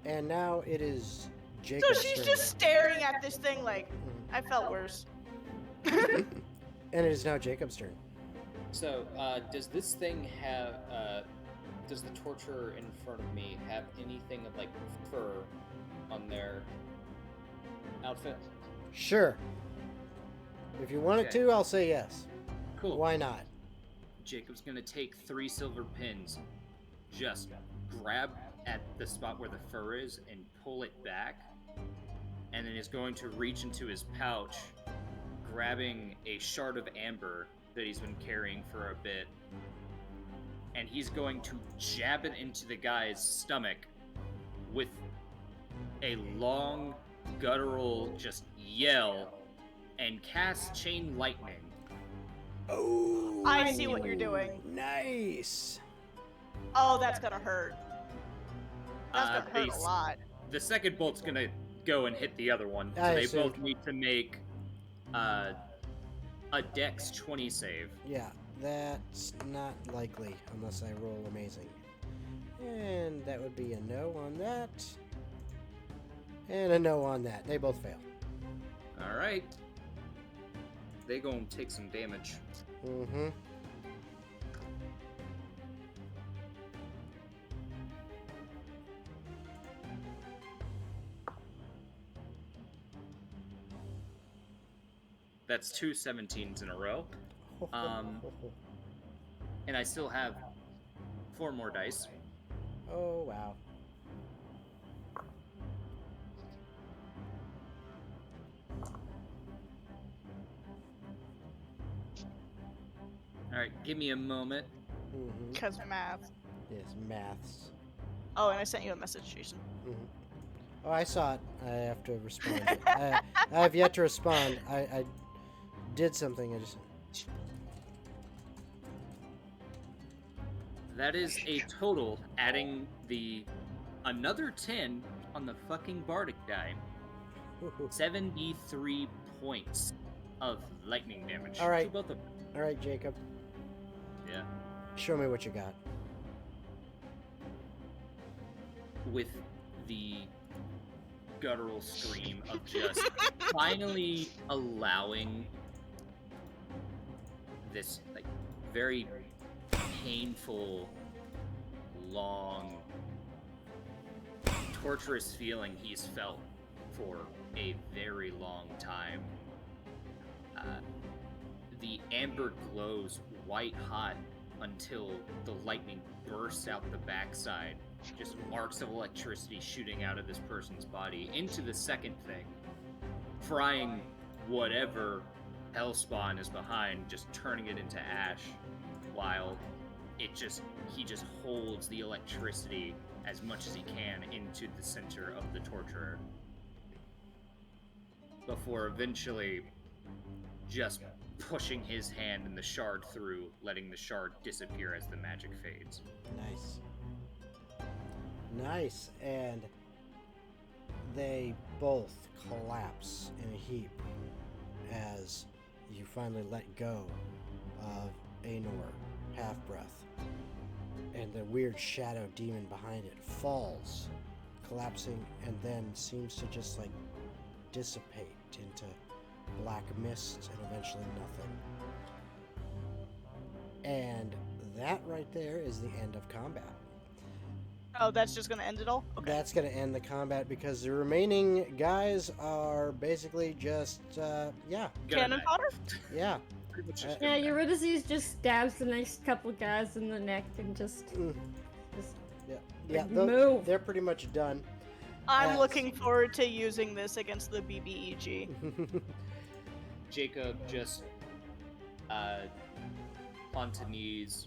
And now it is So Jacob's she's turn. just staring at this thing like, I felt worse. And it is now Jacob's turn. So, does this thing have, does the torturer in front of me have anything of, like, fur on their outfit? Sure. If you want it Okay. to, I'll say yes. Cool. Why not? Jacob's gonna take 3 silver pins, just grab at the spot where the fur is and pull it back, and then is going to reach into his pouch, grabbing a shard of amber that he's been carrying for a bit, and he's going to jab it into the guy's stomach with a long, guttural just yell, and cast Chain Lightning. Oh, I see what you're doing. Nice. Oh, that's gonna hurt. That's gonna hurt a These- lot. The second bolt's gonna go and hit the other one, so I they assumed. both need to make a Dex 20 save. Yeah, that's not likely unless I roll amazing. And that would be a no on that. And a no on that. They both fail. All right. They gonna take some damage. Mm-hmm. That's 2 17s in a row. And I still have 4 more dice. Oh, wow. All right, give me a moment. Mm-hmm. Because math. Yes, maths. Oh, and I sent you a message, Jason. Mm-hmm. Oh, I saw it. I have to respond. I have yet to respond. I did something. I just. That is a total, adding another 10 on the fucking bardic die. 73 points of lightning damage. All right. To both of them. All right, Jacob. Yeah. Show me what you got. With the guttural scream of just finally allowing this like very painful, long, torturous feeling he's felt for a very long time. The amber glows white hot until the lightning bursts out the backside. Just arcs of electricity shooting out of this person's body into the second thing, frying whatever hellspawn is behind, just turning it into ash, while he just holds the electricity as much as he can into the center of the torturer, before eventually just pushing his hand and the shard through, letting the shard disappear as the magic fades. Nice. Nice, and they both collapse in a heap as you finally let go of Anor, half-breath, and the weird shadow demon behind it falls, collapsing, and then seems to just like dissipate into black mist and eventually nothing. And that right there is the end of combat. Oh, that's just gonna end it all? Okay. That's going to end the combat because the remaining guys are basically just, yeah. Cannon fodder? Yeah. Pretty much just Yeah, Eurydice just stabs the next couple guys in the neck and just Yeah, move. they're pretty much done. I'm Yes. looking forward to using this against the BBEG. Jacob just onto knees,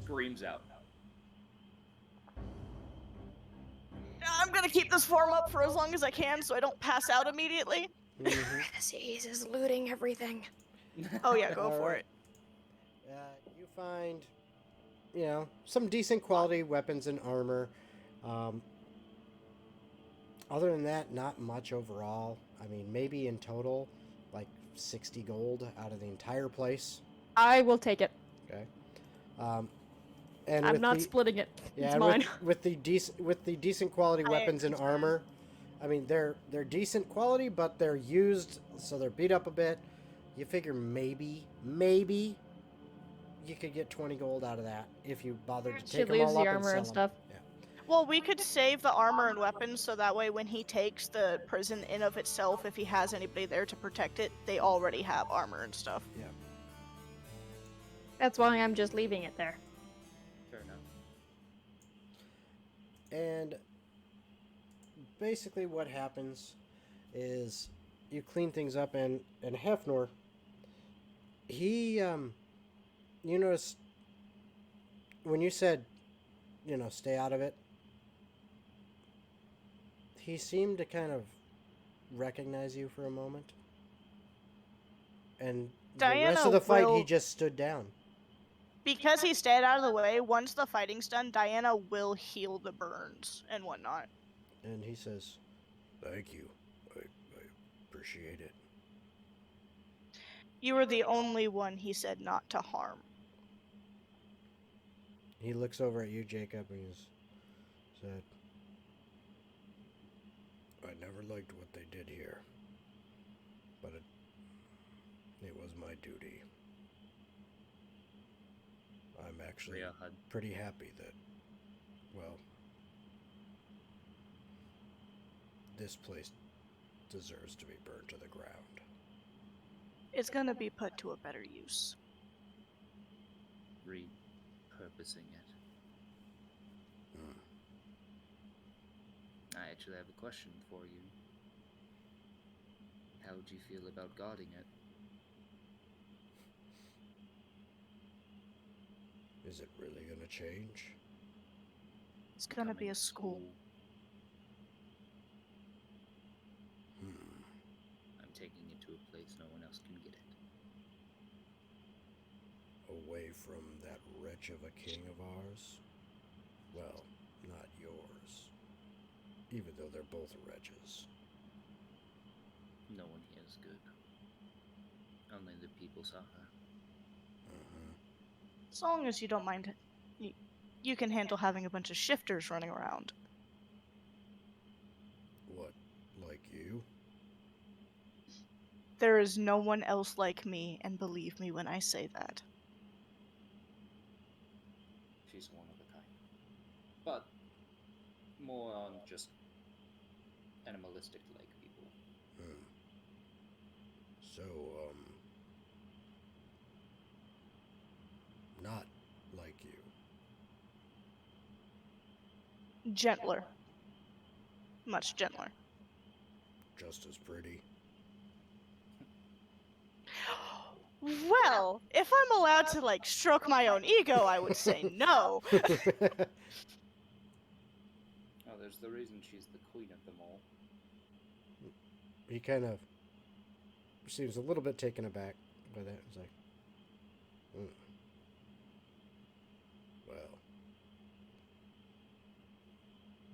screams out. I'm gonna keep this form up for as long as I can so I don't pass out immediately. Mhm. Eurydice is looting everything. Oh yeah, go All for right. it. You find, some decent quality weapons and armor. Other than that, not much overall. I mean, maybe in total, like 60 gold out of the entire place. I will take it. Okay. And I'm with not the, splitting it. yeah, It's and mine. with the decent quality I weapons and understand. armor. I mean, they're decent quality, but they're used, so they're beat up a bit. You figure maybe you could get 20 gold out of that if you bothered to take Should them lose all the up and armor sell and 'em. stuff. Yeah. Well, we could save the armor and weapons so that way when he takes the prison in of itself, if he has anybody there to protect it, they already have armor and stuff. That's why I'm just leaving it there. Fair enough. And basically what happens is you clean things up, and Hefnor, he, you notice when you said, stay out of it, he seemed to kind of recognize you for a moment. And the rest Diana of the fight, he will- just stood down. Because he stayed out of the way, once the fighting's done, Diana will heal the burns and whatnot. And he says, thank you. I appreciate it. You were the only one he said not to harm. He looks over at you, Jacob, and he said, I never liked what they did here, but it was my duty. I'm actually pretty happy that, well, this place deserves to be burned to the ground. It's gonna be put to a better use. Repurposing it. Hmm. I actually have a question for you. How would you feel about guarding it? Is it really going to change? It's gonna be a school. Hmm. I'm taking it to a place no one else can get it. Away from that wretch of a king of ours? Well, not yours. Even though they're both wretches. No one here is good. Only the people suffer. As long as you don't mind, you can handle having a bunch of shifters running around. What, like you? There is no one else like me, and believe me when I say that. She's one of a kind. But more on just animalistic like people. So, not like you. Gentler. Much gentler. Just as pretty. Well, if I'm allowed to, like, stroke my own ego, I would say no. Oh, there's the reason she's the queen of them all. He kind of seems a little bit taken aback by that. He's like, well,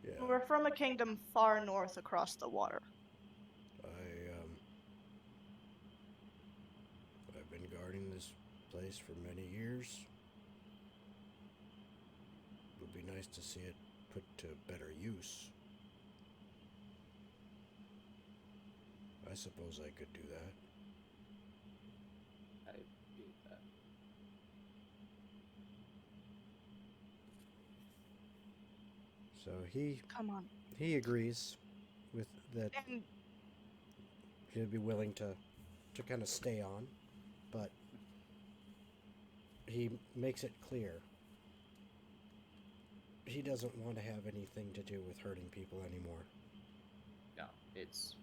yeah. We're from a kingdom far north across the water. I've been guarding this place for many years. It would be nice to see it put to better use. I suppose I could do that. I do that. So Come on. he agrees with that. And He'd be willing to kind of stay on, but he makes it clear he doesn't want to have anything to do with hurting people anymore. No, it's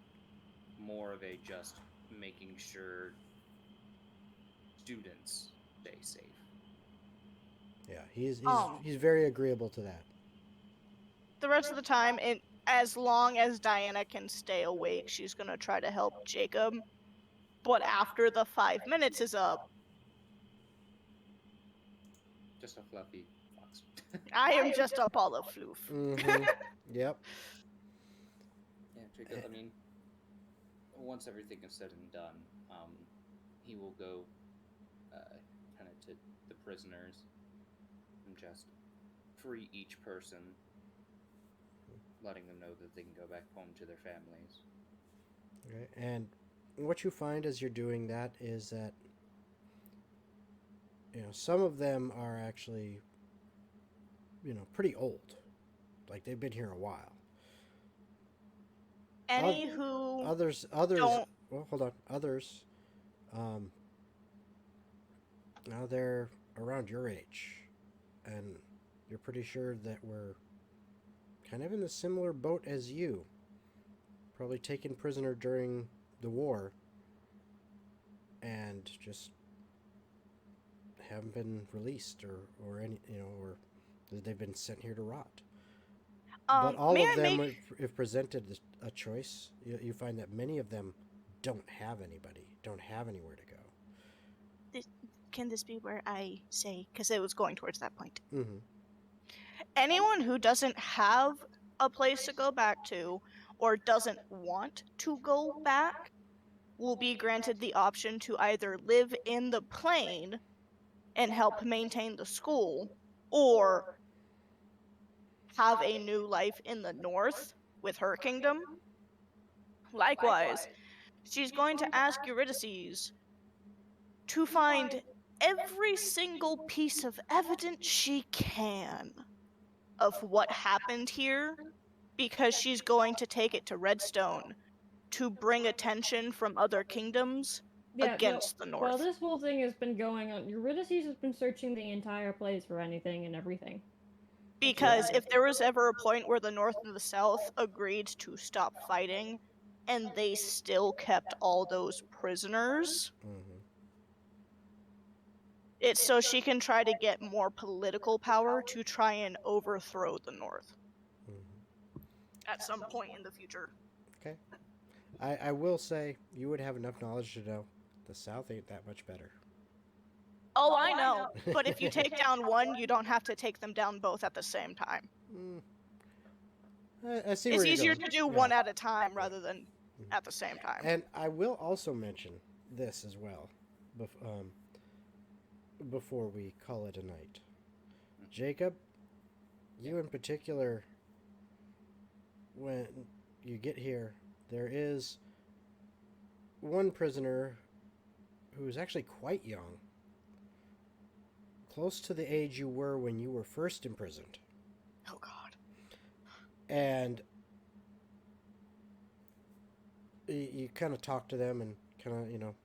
more of a just making sure students stay safe. Yeah, he's very agreeable to that. the rest of the time, as long as Diana can stay awake, she's gonna try to help Jacob. But after the 5 minutes is up, Just a fluffy fox. I am just a ball of floof. Mm-hmm. Yep. Yeah, Jacob, I mean, once everything is said and done, he will go kind of to the prisoners and just free each person, letting them know that they can go back home to their families. Okay. And what you find as you're doing that is that, some of them are actually, pretty old. Like, they've been here a while. Any who Others, don't... well, hold on. Others, now they're around your age. And you're pretty sure that we're kind of in the similar boat as you. Probably taken prisoner during the war. And just haven't been released or any, or they've been sent here to rot. But all of them, if presented a choice, you find that many of them don't have anybody, don't have anywhere to go. Can this be where I say, because it was going towards that point. Mm-hmm. Anyone who doesn't have a place to go back to or doesn't want to go back will be granted the option to either live in the plane and help maintain the school, or have a new life in the north with her kingdom. Likewise, she's going to ask Eurydice to find every single piece of evidence she can of what happened here, because she's going to take it to Redstone to bring attention from other kingdoms against the north. Well, this whole thing has been going on. Eurydice has been searching the entire place for anything and everything. Because if there was ever a point where the North and the South agreed to stop fighting, and they still kept all those prisoners, it's so she can try to get more political power to try and overthrow the North at some point in the future. Okay. I will say you would have enough knowledge to know the South ain't that much better. Oh, I know. But if you take down one, you don't have to take them down both at the same time. Mm, I see It's where you're easier going. to do Yeah. one at a time rather than at the same time. And I will also mention this as well, before we call it a night. Jacob, you in particular, when you get here, there is one prisoner who is actually quite young, close to the age you were when you were first imprisoned. Oh, God. And you kind of talk to them and kind of,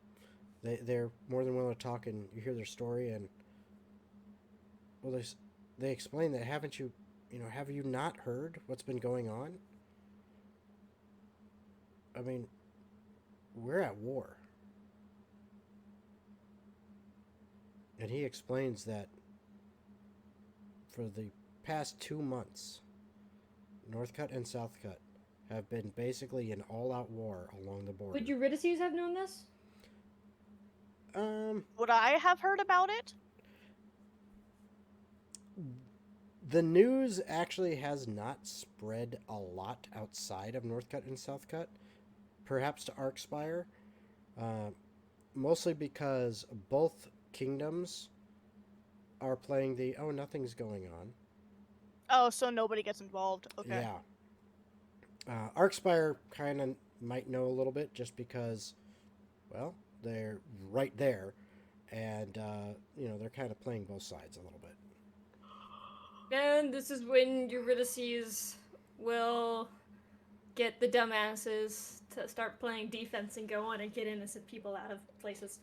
they're more than willing to talk, and you hear their story, and well, they explain that have you not heard what's been going on? I mean, we're at war. And he explains that for the past 2 months, Northcutt and Southcutt have been basically in all-out war along the border. Would Eurydices have known this? Would I have heard about it? The news actually has not spread a lot outside of Northcutt and Southcutt, perhaps to Arkspire, mostly because both kingdoms are playing the nothing's going on. Oh, so nobody gets involved. Okay. Yeah. Arkspire kind of might know a little bit just because, well, they're right there, and they're kind of playing both sides a little bit. And this is when Eurydices will get the dumbasses to start playing defense and go on and get innocent people out of places,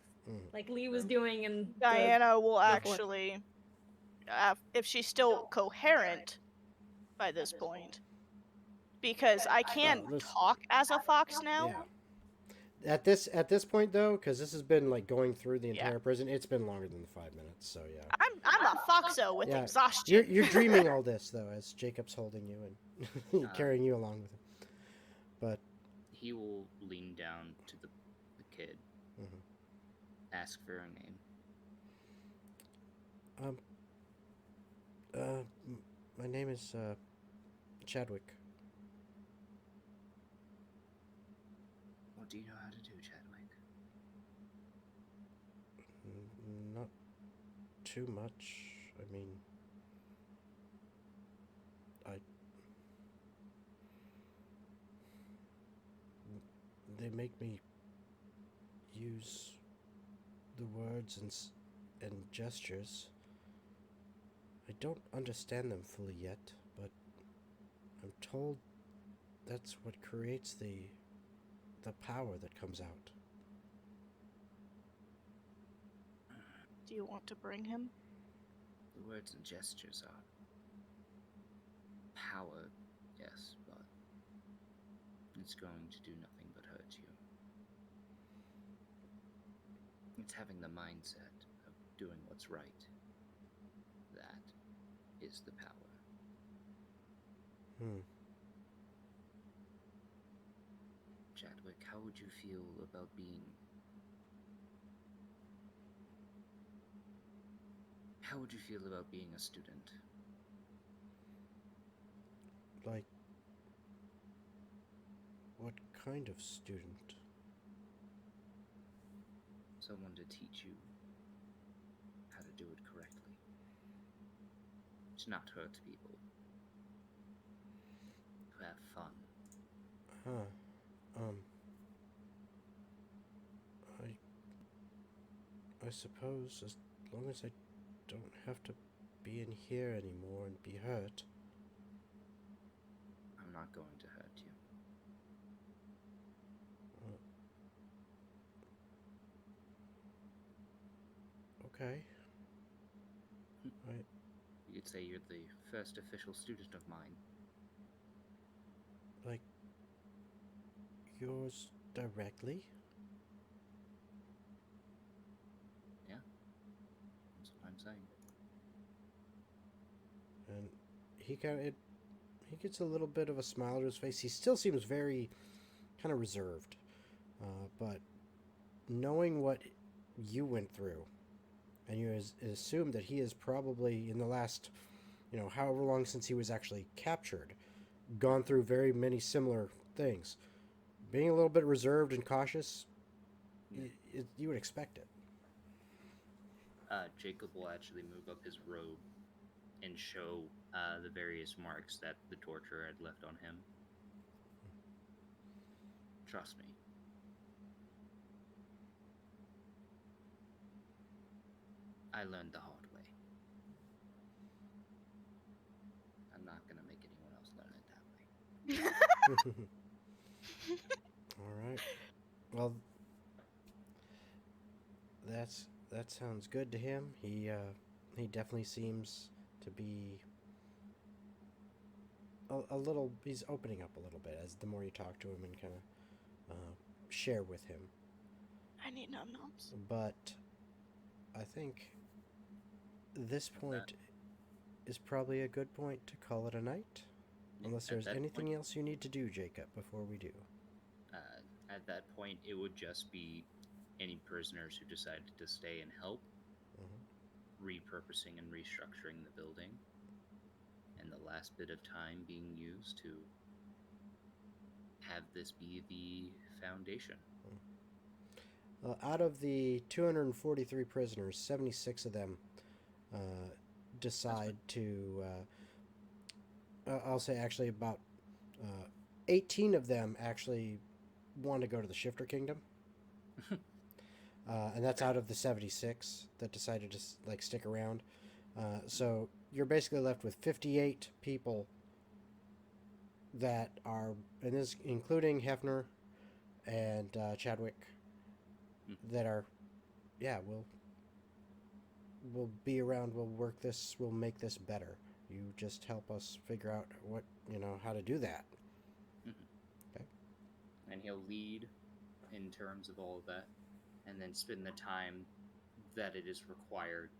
like Lee was doing. And Diana will actually, if she's still coherent by this point, because I can't talk as a fox now. Yeah. At this point though, because this has been like going through the entire prison, it's been longer than 5 minutes. So yeah. I'm a foxo with exhaustion. You're dreaming all this though, as Jacob's holding you and carrying you along with him. But he will lean down to the kid, ask for her name. My name is Chadwick. What do you know how to do, Chadwick? Not too much. I mean, they make me use the words and gestures. I don't understand them fully yet, but I'm told that's what creates the power that comes out. Do you want to bring him? The words and gestures are power, yes, but it's going to do nothing but hurt you. It's having the mindset of doing what's right. That is the power. Chadwick, how would you feel about being... How would you feel about being a student? Like, what kind of student? Someone to teach you how to do it correctly. To not hurt people. To have fun. I suppose as long as I don't have to be in here anymore and be hurt. I'm not going to hurt you. Okay. You could say you're the first official student of mine. Like, yours directly? Yeah. That's what I'm saying. And he gets a little bit of a smile to his face. He still seems very kind of reserved. But knowing what you went through, and you assume that he is probably in the last, however long since he was actually captured, gone through very many similar things. Being a little bit reserved and cautious, you would expect it. Jacob will actually move up his robe and show the various marks that the torturer had left on him. Trust me. I learned the hard way. I'm not gonna make anyone else learn it that way. All right. Well, that sounds good to him. He definitely seems to be a little. He's opening up a little bit as the more you talk to him and kind of share with him. I need num-nums. But I think this point is probably a good point to call it a night. Unless there's anything else you need to do, Jacob, before we do. At that point, it would just be any prisoners who decided to stay and help, repurposing and restructuring the building, and the last bit of time being used to have this be the foundation. Out of the 243 prisoners, 76 of them decide to... I'll say actually about 18 of them actually want to go to the Shifter Kingdom. And that's out of the 76 that decided to stick around. So you're basically left with 58 people that are, and this including Hefner and Chadwick, that are, we'll be around, we'll work this, we'll make this better. You just help us figure out what, how to do that. Okay. And he'll lead in terms of all of that, and then spend the time that it is required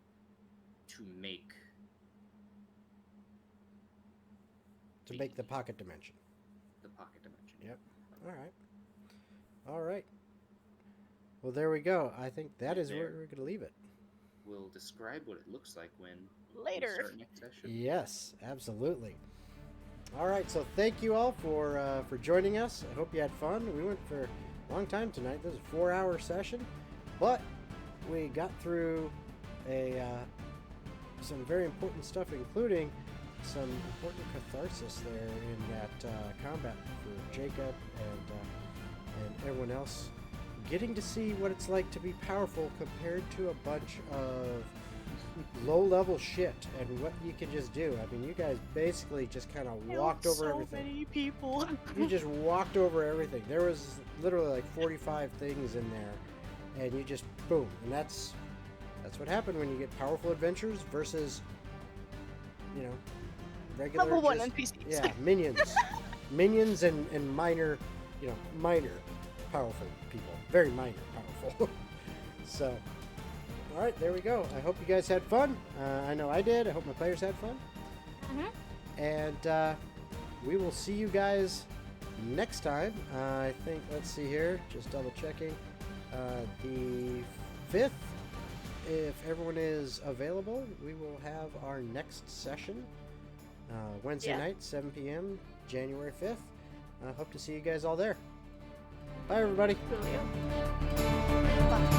to make the pocket dimension. The pocket dimension. Yep. All right. Well, there we go. I think that is where we're going to leave it. We'll describe what it looks like when Later. we start next session. Yes, absolutely. All right, so thank you all for joining us. I hope you had fun. We went for a long time tonight. This is a 4-hour session, but we got through some very important stuff, including some important catharsis there in that combat for Jacob and everyone else. Getting to see what it's like to be powerful compared to a bunch of low-level shit and what you can just do. I mean, you guys basically just kind of walked over everything. So many people. You just walked over everything. There was literally like 45 things in there, and you just boom. And that's what happened when you get powerful adventures versus, regular Level 1 just, NPCs. Yeah, minions and minor, minor powerful people. Very minor powerful. So, all right, there we go. I hope you guys had fun. I know I did. I hope my players had fun. And we will see you guys next time. I think, let's see here, just double checking. The 5th, if everyone is available, we will have our next session. Wednesday night, 7 p.m., January 5th. I hope to see you guys all there. Bye, everybody. Coolio. Bye.